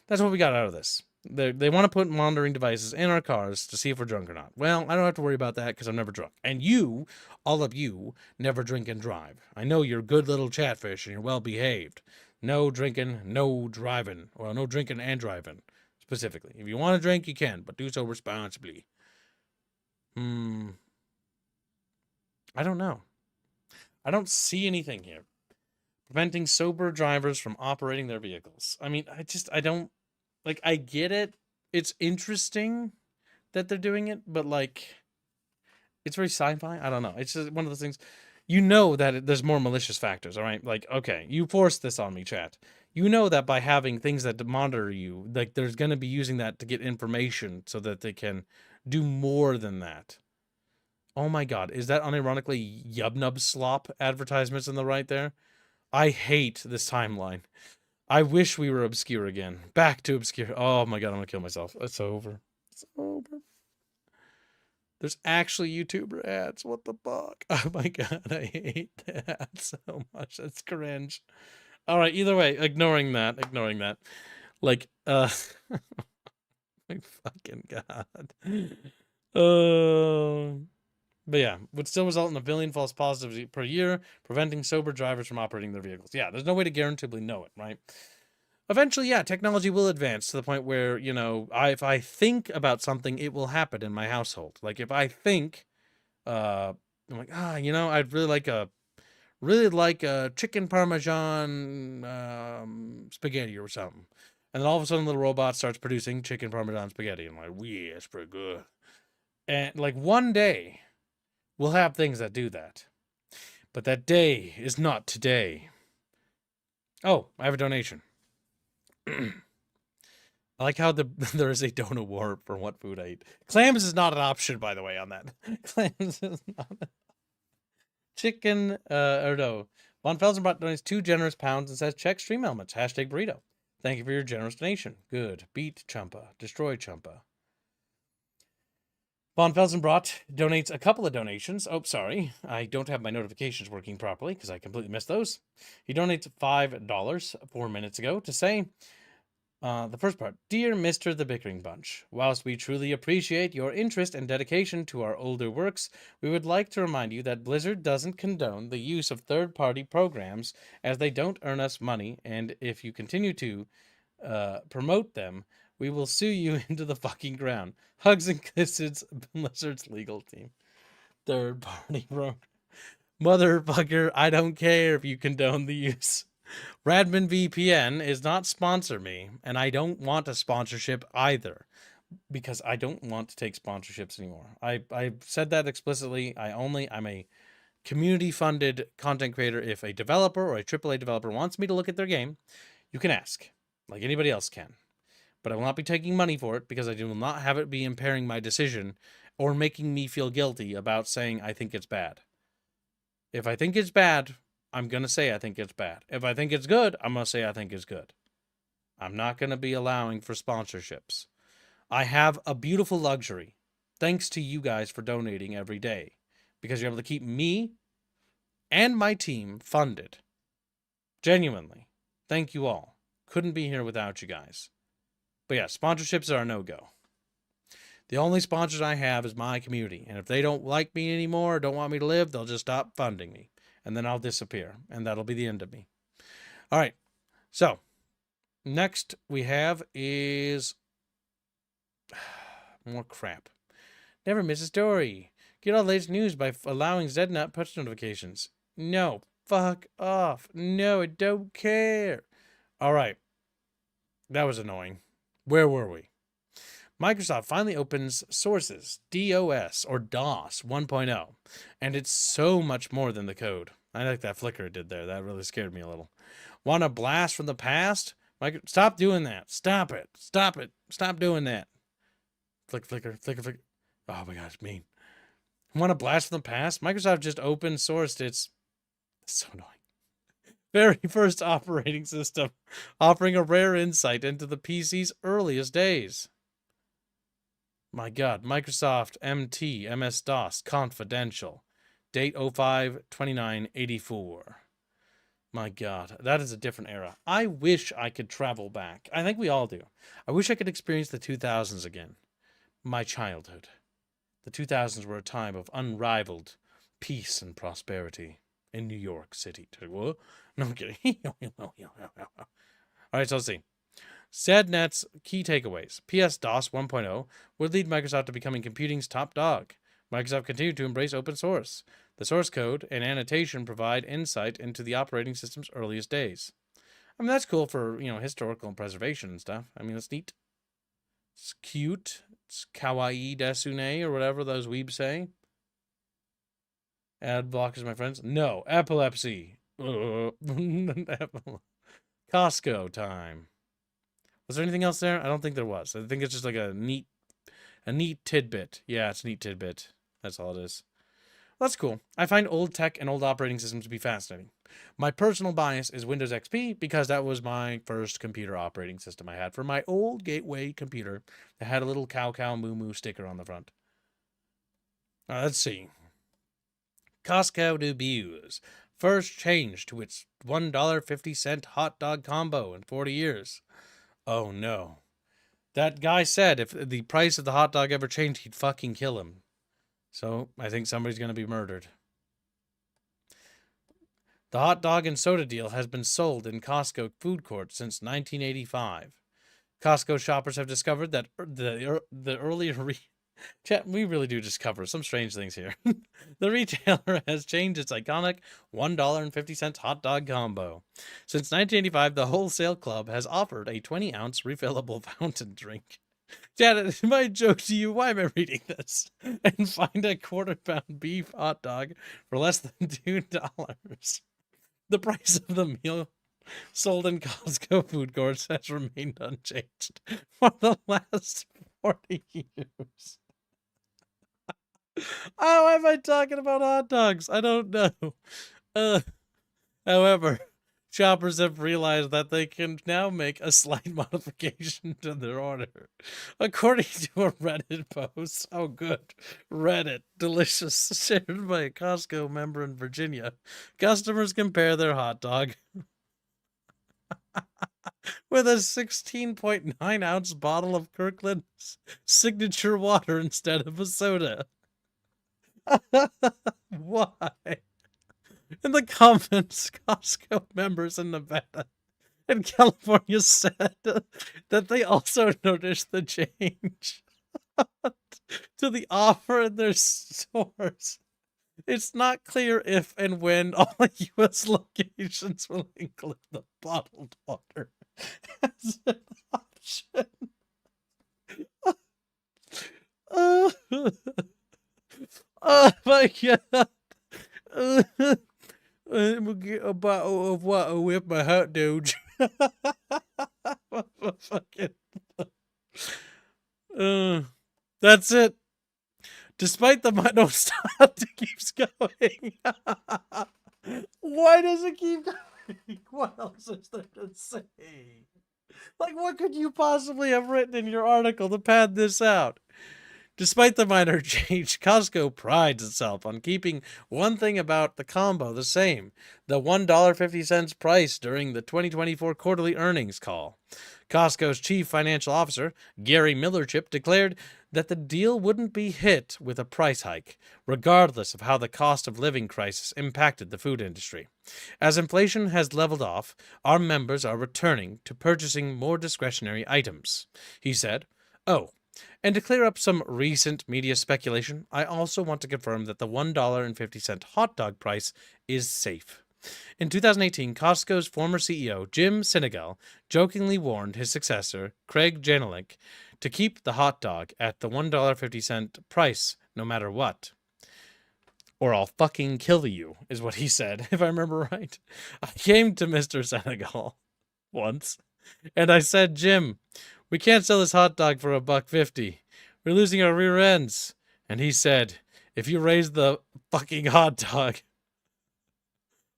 That's what we got out of this. They want to put monitoring devices in our cars to see if we're drunk or not. Well, I don't have to worry about that because I'm never drunk. And you, all of you, never drink and drive. I know you're good little chatfish and you're well behaved. No drinking, no driving. Well, no drinking and driving, specifically. If you want to drink, you can, but do so responsibly. I don't know. I don't see anything here. Preventing sober drivers from operating their vehicles. I mean, I don't. Like, I get it. It's interesting that they're doing it, but, like, it's very sci-fi. I don't know. It's just one of those things. You know that there's more malicious factors, all right? Like, okay, you forced this on me, chat. You know that by having things that monitor you, like, there's going to be using that to get information so that they can do more than that. Oh, my God. Is that unironically Yub-Nub Slop advertisements in the right there? I hate this timeline. I wish we were obscure again. Back to obscure. Oh my god, I'm gonna kill myself. It's over. It's over. There's actually YouTuber ads. What the fuck? Oh my god, I hate that so much. That's cringe. All right, either way, ignoring that. Like, my fucking god. But yeah, would still result in 1 billion false positives per year, preventing sober drivers from operating their vehicles. Yeah, there's no way to guaranteeably know it, right? Eventually, yeah, technology will advance to the point where, you know, if I think about something, it will happen in my household. Like, if I think, I'm like, you know, I'd really like a chicken parmesan spaghetti or something. And then all of a sudden, the little robot starts producing chicken parmesan spaghetti. And I'm like, yeah, it's pretty good. And, like, one day, we'll have things that do that. But that day is not today. Oh, I have a donation. I like how there is a donut war for what food I eat. Clams is not an option, by the way, on that. Clams is not. Chicken, or no. Von Felsenbrat donates 2 generous pounds and says, check stream elements. Hashtag burrito. Thank you for your generous donation. Good. Beat Chumpa. Destroy Chumpa. Von Felsenbrat donates a couple of donations. Oh, sorry. I don't have my notifications working properly because I completely missed those. He donates $5 4 minutes ago to say, the first part, Dear Mr. The Bickering Bunch, whilst we truly appreciate your interest and dedication to our older works, we would like to remind you that Blizzard doesn't condone the use of third-party programs as they don't earn us money, and if you continue to promote them, we will sue you into the fucking ground. Hugs and kisses, Blizzard's legal team. Third-party program. Motherfucker, I don't care if you condone the use. Radman VPN is not sponsor me, and I don't want a sponsorship either, because I don't want to take sponsorships anymore. I've said that explicitly. I'm a community-funded content creator. If a developer or a AAA developer wants me to look at their game, you can ask, like anybody else can. But I will not be taking money for it because I will not have it be impairing my decision or making me feel guilty about saying I think it's bad. If I think it's bad, I'm going to say I think it's bad. If I think it's good, I'm going to say I think it's good. I'm not going to be allowing for sponsorships. I have a beautiful luxury, thanks to you guys for donating every day, because you're able to keep me and my team funded. Genuinely. Thank you all. Couldn't be here without you guys. But yeah, sponsorships are a no-go. The only sponsors I have is my community, and if they don't like me anymore or don't want me to live, they'll just stop funding me, and then I'll disappear, and that'll be the end of me. All right, so next we have is more crap. Never miss a story. Get all the latest news by allowing Zednut push notifications. No, fuck off. No, I don't care. All right, that was annoying. Where were we? Microsoft finally opens sources, DOS or DOS 1.0, and it's so much more than the code. I like that flicker it did there. That really scared me a little. Want a blast from the past? Stop doing that. Stop it. Stop it. Stop doing that. Flicker. Oh my gosh, mean. Want a blast from the past? Microsoft just open sourced its so annoying. Very first operating system, offering a rare insight into the PC's earliest days. My God, Microsoft MT MS-DOS Confidential, date 05/29/84. My God, that is a different era. I wish I could travel back. I think we all do. I wish I could experience the 2000s again. My childhood. The 2000s were a time of unrivaled peace and prosperity in New York City. What? No, I'm kidding. All right, so let's see. SADNet's key takeaways. PS-DOS 1.0 would lead Microsoft to becoming computing's top dog. Microsoft continued to embrace open source. The source code and annotation provide insight into the operating system's earliest days. I mean, that's cool for, historical preservation and stuff. I mean, that's neat. It's cute. It's kawaii desune, or whatever those weebs say. Ad blockers, my friends. No. Epilepsy. Costco time. Was there anything else there? I don't think there was. I think it's just like a neat tidbit. Yeah, it's a neat tidbit. That's all it is. That's cool. I find old tech and old operating systems to be fascinating. My personal bias is Windows XP because that was my first computer operating system I had for my old gateway computer that had a little cow moo moo sticker on the front. Let's see. Costco debuts. First change to its $1.50 hot dog combo in 40 years. Oh no. That guy said if the price of the hot dog ever changed, he'd fucking kill him. So I think somebody's going to be murdered. The hot dog and soda deal has been sold in Costco food courts since 1985. Costco shoppers have discovered that the earlier... Chat, we really do discover some strange things here. The retailer has changed its iconic $1.50 hot dog combo. Since 1985, the wholesale club has offered a 20-ounce refillable fountain drink. Chat, my joke to you, why am I reading this? And find a quarter-pound beef hot dog for less than $2. The price of the meal sold in Costco food courts has remained unchanged for the last 40 years. Oh, why am I talking about hot dogs? I don't know. However, shoppers have realized that they can now make a slight modification to their order. According to a Reddit post, oh good, Reddit, delicious, shared by a Costco member in Virginia, customers compare their hot dog with a 16.9 ounce bottle of Kirkland's signature water instead of a soda. Why? In the comments, Costco members in Nevada and California said that they also noticed the change to the offer in their stores. It's not clear if and when all U.S. locations will include the bottled water as an option. Oh my God. We'll get a bottle of water with my hot dogs. That's it. Despite the don't stop, it keeps going. Why does it keep going? What else is there to say? Like, what could you possibly have written in your article to pad this out? Despite the minor change, Costco prides itself on keeping one thing about the combo the same, the $1.50 price during the 2024 quarterly earnings call. Costco's chief financial officer, Gary Millerchip, declared that the deal wouldn't be hit with a price hike, regardless of how the cost of living crisis impacted the food industry. As inflation has leveled off, our members are returning to purchasing more discretionary items. He said, "Oh, and to clear up some recent media speculation, I also want to confirm that the $1.50 hot dog price is safe." In 2018, Costco's former CEO, Jim Sinegal, jokingly warned his successor, Craig Jelinek, to keep the hot dog at the $1.50 price no matter what. Or I'll fucking kill you, is what he said, if I remember right. I came to Mr. Sinegal once, and I said, "Jim, we can't sell this hot dog for $1.50. We're losing our rear ends." And he said, if you raise the fucking hot dog,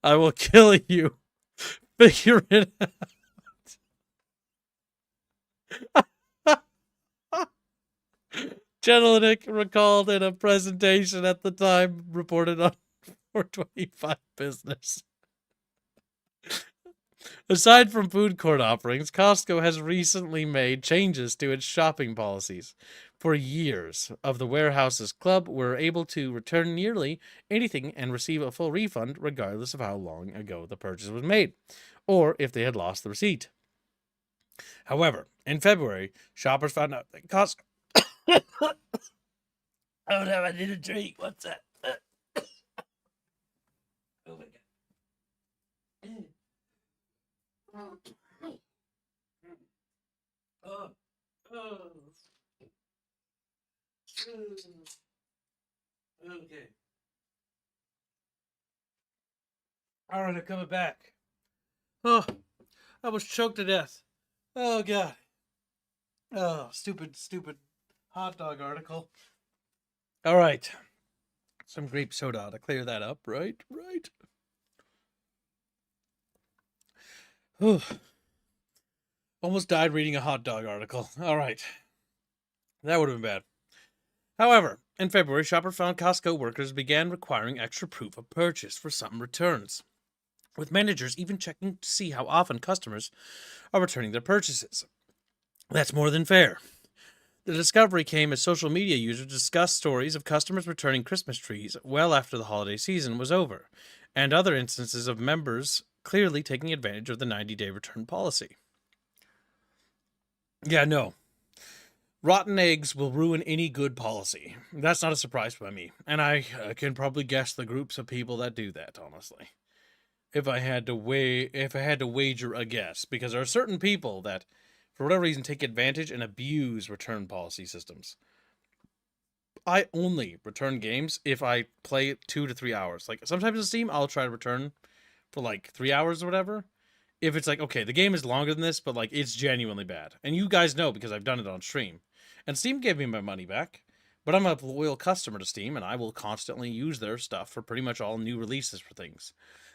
I will kill you. Figure it out. Germanic recalled in a presentation at the time reported on 425 Business. Aside from food court offerings, Costco has recently made changes to its shopping policies. For years, of the Warehouses Club were able to return nearly anything and receive a full refund regardless of how long ago the purchase was made, or if they had lost the receipt. However, in February, shoppers found out that Costco... Oh no, I need a drink. What's that? Oh my god. Oh. Okay. All right, I'm coming back. Oh, I was choked to death. Oh god. Oh, stupid hot dog article. All right. Some grape soda to clear that up, right? Right. Whew. Almost died reading a hot dog article. All right. That would have been bad. However, in February, shopper found Costco workers began requiring extra proof of purchase for some returns, with managers even checking to see how often customers are returning their purchases. That's more than fair. The discovery came as social media users discussed stories of customers returning Christmas trees well after the holiday season was over, and other instances of members clearly taking advantage of the 90-day return policy. Yeah, no. Rotten eggs will ruin any good policy. That's not a surprise by me, and I can probably guess the groups of people that do that, honestly. If I had to wager a guess, because there are certain people that, for whatever reason, take advantage and abuse return policy systems. I only return games if I play 2 to 3 hours. Like, sometimes on Steam, I'll try to return for like 3 hours or whatever. If it's like, okay, the game is longer than this, but like it's genuinely bad. And you guys know because I've done it on stream. And Steam gave me my money back. But I'm a loyal customer to Steam, and I will constantly use their stuff for pretty much all new releases for things.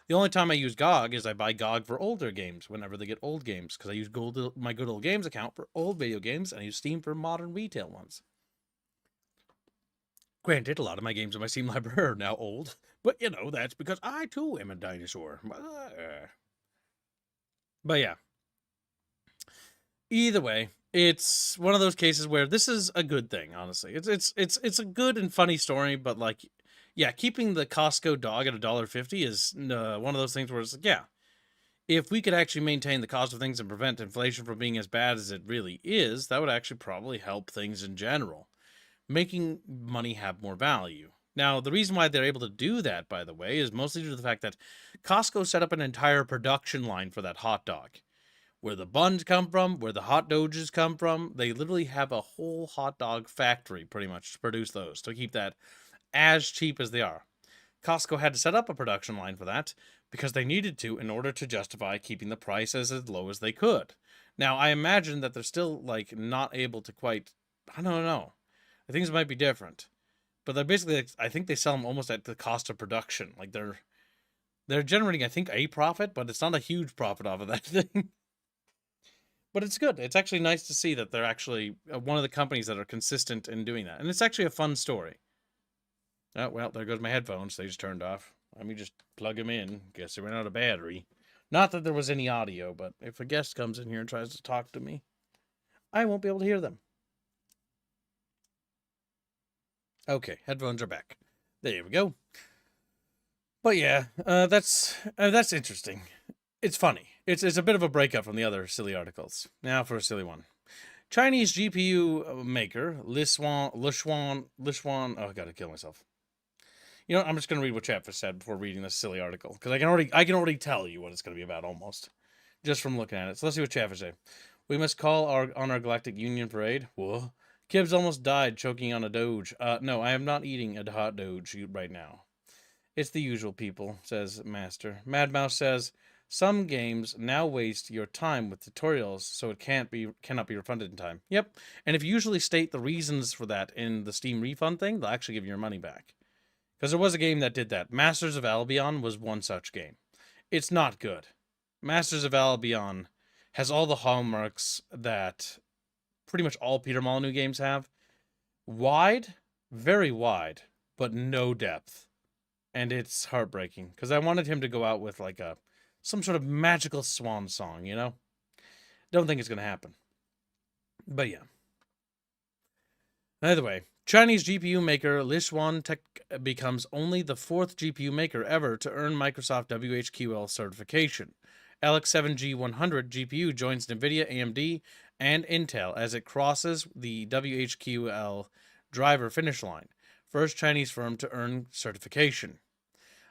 The only time I use GOG is I buy GOG for older games whenever they get old games, because I use my Good Old Games account for old video games, and I use Steam for modern retail ones. Granted, a lot of my games in my Steam library are now old, but you know, that's because I too am a dinosaur. But yeah. Either way, it's one of those cases where this is a good thing, honestly. It's a good and funny story, but like, yeah, keeping the Costco dog at $1.50 is one of those things where it's like, yeah, if we could actually maintain the cost of things and prevent inflation from being as bad as it really is, that would actually probably help things in general, making money have more value. Now, the reason why they're able to do that, by the way, is mostly due to the fact that Costco set up an entire production line for that hot dog. Where the buns come from, where the hot doges come from, they literally have a whole hot dog factory, pretty much, to produce those, to keep that as cheap as they are. Costco had to set up a production line for that, because they needed to in order to justify keeping the prices as low as they could. Now, I imagine that they're still, like, not able to quite, I don't know. Things might be different. But they're basically, I think they sell them almost at the cost of production. Like, they're generating, I think, a profit, but it's not a huge profit off of that thing. But it's good. It's actually nice to see that they're actually one of the companies that are consistent in doing that. And it's actually a fun story. Oh, well, there goes my headphones. They just turned off. Let me just plug them in. Guess they ran out of battery. Not that there was any audio, but if a guest comes in here and tries to talk to me, I won't be able to hear them. Okay, headphones are back. There we go. But yeah, that's interesting. It's funny. It's a bit of a breakup from the other silly articles. Now for a silly one. Chinese GPU maker Lishuan. Oh, I gotta kill myself. You know, I'm just gonna read what Chatfish said before reading this silly article, because I can already tell you what it's gonna be about almost, just from looking at it. So let's see what Chatfish said. We must call on our Galactic Union parade. Whoa. Kibbs almost died choking on a Doge. No, I am not eating a hot Doge right now. It's the usual people, says Master. Mad Mouse says, Some games now waste your time with tutorials, so it cannot be refunded in time. Yep. And if you usually state the reasons for that in the Steam refund thing, they'll actually give you your money back. Because there was a game that did that. Masters of Albion was one such game. It's not good. Masters of Albion has all the hallmarks that pretty much all Peter Molyneux games have. Wide, very wide, but no depth. And it's heartbreaking because I wanted him to go out with like some sort of magical swan song, you know? Don't think it's going to happen. But yeah. Either way, Chinese GPU maker Lishuan Tech becomes only the 4th GPU maker ever to earn Microsoft WHQL certification. LX7G100 GPU joins NVIDIA, AMD, and Intel as it crosses the WHQL driver finish line. First Chinese firm to earn certification.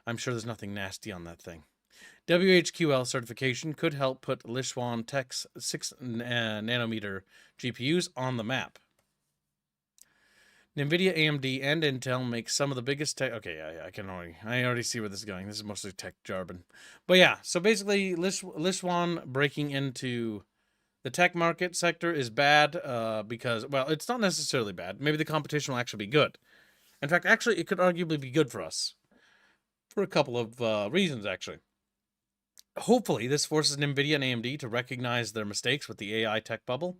I'm sure there's nothing nasty on that thing. WHQL certification could help put Lishuan Tech's 6 nanometer GPUs on the map. NVIDIA, AMD, and Intel make some of the biggest tech... Okay, I already see where this is going. This is mostly tech jargon. But yeah, so basically, Lishuan breaking into the tech market sector is bad because, well, it's not necessarily bad. Maybe the competition will actually be good. In fact, actually, it could arguably be good for us. For a couple of reasons, actually. Hopefully, this forces NVIDIA and AMD to recognize their mistakes with the AI tech bubble.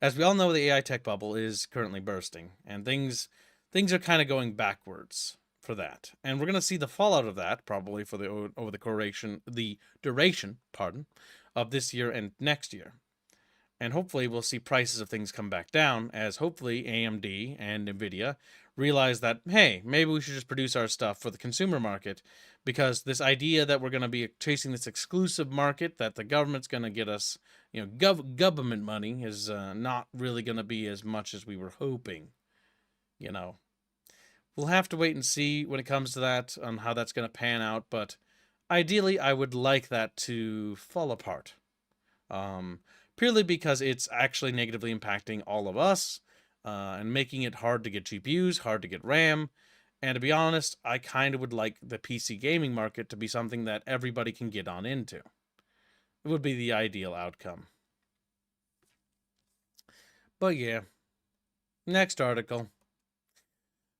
As we all know, the AI tech bubble is currently bursting, and things are kind of going backwards for that. And we're going to see the fallout of that probably for over the duration, of this year and next year. And hopefully, we'll see prices of things come back down as hopefully AMD and NVIDIA realize that, hey, maybe we should just produce our stuff for the consumer market, because this idea that we're going to be chasing this exclusive market that the government's going to get us, government money is not really going to be as much as we were hoping. We'll have to wait and see when it comes to that on how that's going to pan out, but ideally I would like that to fall apart. Purely because it's actually negatively impacting all of us and making it hard to get GPUs, hard to get RAM. And to be honest, I kind of would like the PC gaming market to be something that everybody can get on into. It would be the ideal outcome. But yeah. Next article.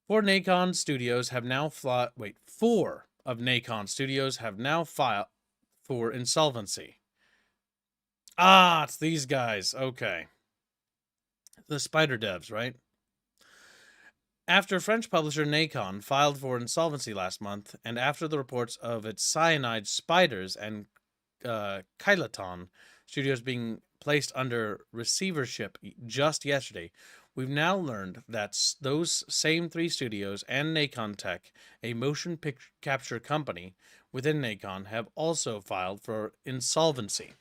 4 of Nacon Studios have now filed for insolvency. Ah, it's these guys. Okay. The Spider devs, right? After French publisher Nacon filed for insolvency last month, and after the reports of its Cyanide Spiders and Kyloton studios being placed under receivership just yesterday, we've now learned that those same 3 studios and Nacon Tech, a motion picture capture company within Nacon, have also filed for insolvency.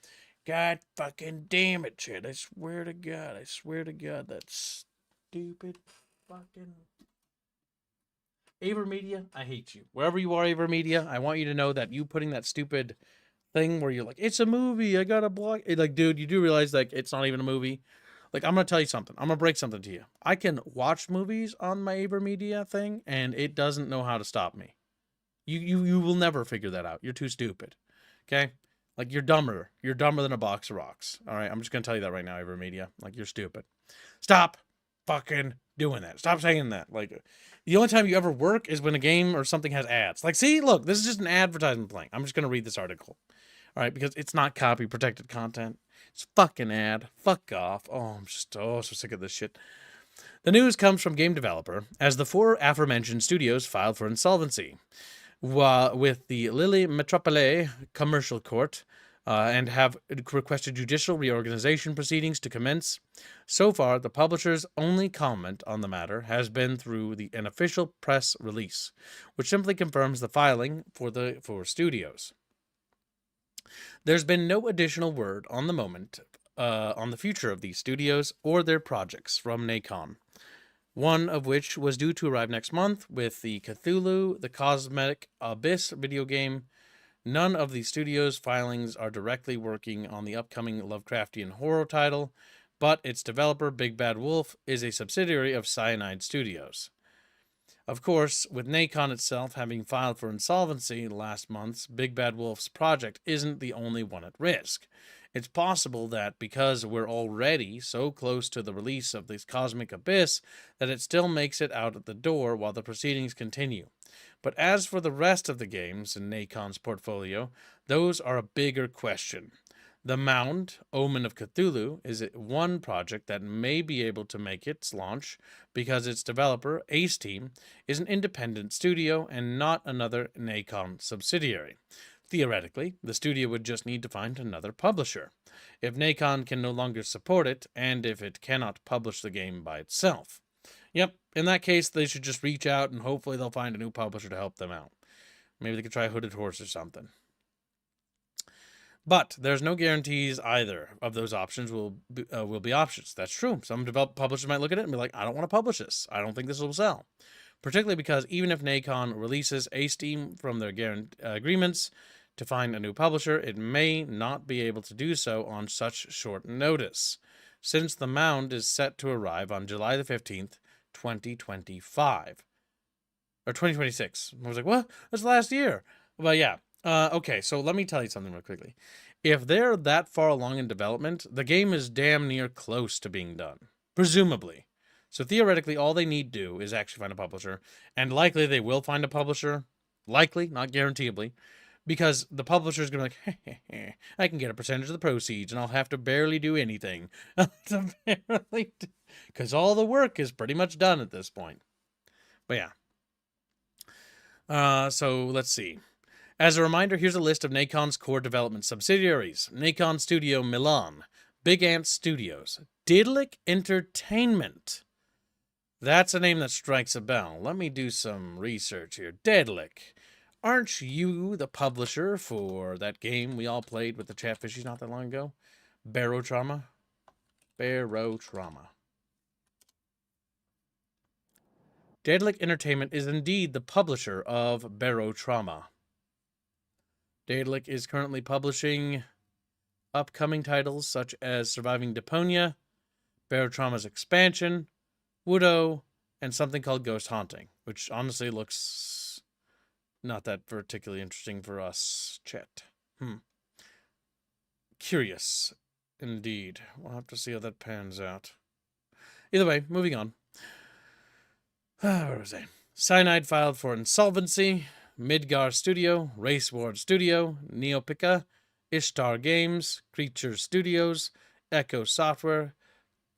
God fucking damn it, Chad. I swear to God, that's stupid fucking... AverMedia, I hate you. Wherever you are, AverMedia, I want you to know that you putting that stupid thing where you're like, it's a movie, I gotta block... Like, dude, you do realize, like, it's not even a movie? Like, I'm gonna tell you something. I'm gonna break something to you. I can watch movies on my AverMedia thing, and it doesn't know how to stop me. You will never figure that out. You're too stupid. Okay? Like, you're dumber. You're dumber than a box of rocks. All right? I'm just going to tell you that right now, AverMedia. Like, you're stupid. Stop fucking doing that. Stop saying that. Like, the only time you ever work is when a game or something has ads. Like, see, look, this is just an advertisement playing. I'm just going to read this article. All right? Because it's not copy protected content. It's fucking ad. Fuck off. Oh, I'm just so sick of this shit. The news comes from game developer as the 4 aforementioned studios filed for insolvency with the Lille Metropole Commercial Court and have requested judicial reorganization proceedings to commence. So far, the publisher's only comment on the matter has been through an official press release, which simply confirms the filing for studios. There's been no additional word on the moment on the future of these studios or their projects from Nacon, one of which was due to arrive next month with the Cthulhu, the Cosmic Abyss video game. None of the studio's filings are directly working on the upcoming Lovecraftian horror title, but its developer, Big Bad Wolf, is a subsidiary of Cyanide Studios. Of course, with Nacon itself having filed for insolvency last month, Big Bad Wolf's project isn't the only one at risk. It's possible that because we're already so close to the release of this Cosmic Abyss, that it still makes it out at the door while the proceedings continue. But as for the rest of the games in Nacon's portfolio, those are a bigger question. The Mound, Omen of Cthulhu, is one project that may be able to make its launch because its developer, Ace Team, is an independent studio and not another Nacon subsidiary. Theoretically, the studio would just need to find another publisher, if Nacon can no longer support it, and if it cannot publish the game by itself. Yep, in that case, they should just reach out and hopefully they'll find a new publisher to help them out. Maybe they could try Hooded Horse or something. But there's no guarantees either of those options will be options. That's true. Some publishers might look at it and be like, I don't want to publish this. I don't think this will sell. Particularly because even if Nacon releases Ace Team from their agreements to find a new publisher, it may not be able to do so on such short notice, since the Mound is set to arrive on July the 15th, 2025. Or 2026. I was like, what? That's last year. Well, yeah. Okay, so let me tell you something real quickly. If they're that far along in development, the game is damn near close to being done. Presumably. So theoretically, all they need to do is actually find a publisher, and likely they will find a publisher. Likely, not guaranteeably, because the publisher is going to be like, hey, I can get a percentage of the proceeds, and I'll have to barely do anything. Because all the work is pretty much done at this point. But yeah. So let's see. As a reminder, here's a list of Nacon's core development subsidiaries. Nacon Studio Milan, Big Ant Studios, Daedalic Entertainment. That's a name that strikes a bell. Let me do some research here. Daedalic. Aren't you the publisher for that game we all played with the Chatfishies not that long ago? Barotrauma? Barotrauma. Daedalic Entertainment is indeed the publisher of Barotrauma. Daedalic is currently publishing upcoming titles such as Surviving Deponia, Barotrauma's expansion, Wudo, and something called Ghost Haunting, which honestly looks not that particularly interesting for us, chat. Curious, indeed. We'll have to see how that pans out. Either way, moving on. Where was I? Cyanide filed for insolvency. Midgar Studio, Race Ward Studio, Neopica, Ishtar Games, Creature Studios, Echo Software,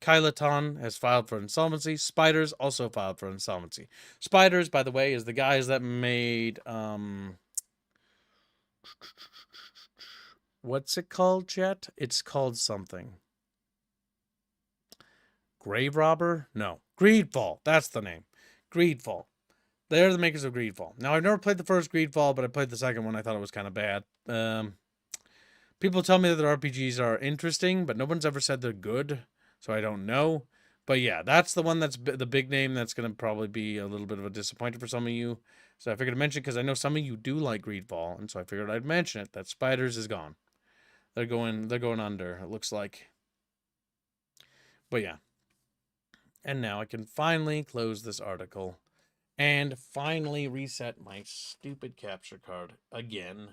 Kyloton has filed for insolvency. Spiders also filed for insolvency. Spiders, by the way, is the guys that made what's it called, chat? It's called something. Grave Robber? No. Greedfall. That's the name. Greedfall. They're the makers of Greedfall. Now, I've never played the first Greedfall, but I played the second one. I thought it was kind of bad. People tell me that their RPGs are interesting, but no one's ever said they're good, so I don't know. But yeah, that's the one that's the big name that's going to probably be a little bit of a disappointment for some of you. So I figured to mention because I know some of you do like Greedfall, and so I figured I'd mention it. That Spiders is gone. They're going under, it looks like. But yeah. And now I can finally close this article. And finally reset my stupid capture card again.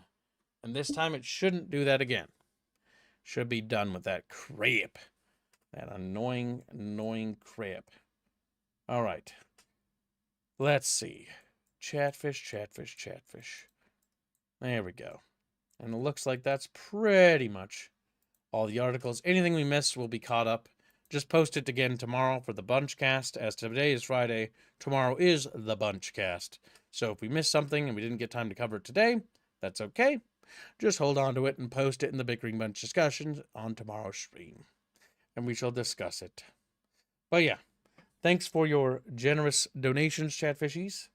And this time it shouldn't do that again. Should be done with that crap. That annoying crap. All right. Let's see. Chatfish. There we go. And it looks like that's pretty much all the articles. Anything we missed will be caught up. Just post it again tomorrow for the Bunchcast. As today is Friday, tomorrow is the Bunchcast. So if we missed something and we didn't get time to cover it today, that's okay. Just hold on to it and post it in the Bickering Bunch discussions on tomorrow's stream. And we shall discuss it. But yeah, thanks for your generous donations, Chatfishies.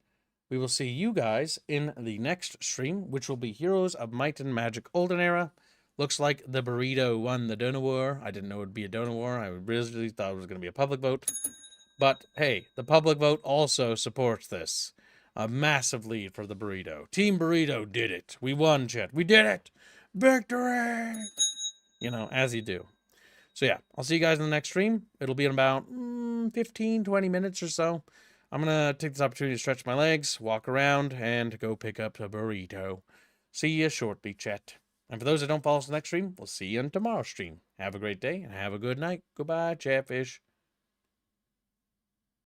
We will see you guys in the next stream, which will be Heroes of Might and Magic Olden Era. Looks like the burrito won the donor war. I didn't know it would be a donor war. I originally thought it was going to be a public vote. But hey, the public vote also supports this. A massive lead for the burrito. Team Burrito did it. We won, chat. We did it. Victory! You know, as you do. So yeah, I'll see you guys in the next stream. It'll be in about 15, 20 minutes or so. I'm gonna take this opportunity to stretch my legs, walk around, and go pick up a burrito. See you shortly, chat. And for those that don't follow us in the next stream, we'll see you on tomorrow's stream. Have a great day and have a good night. Goodbye, Chatfish.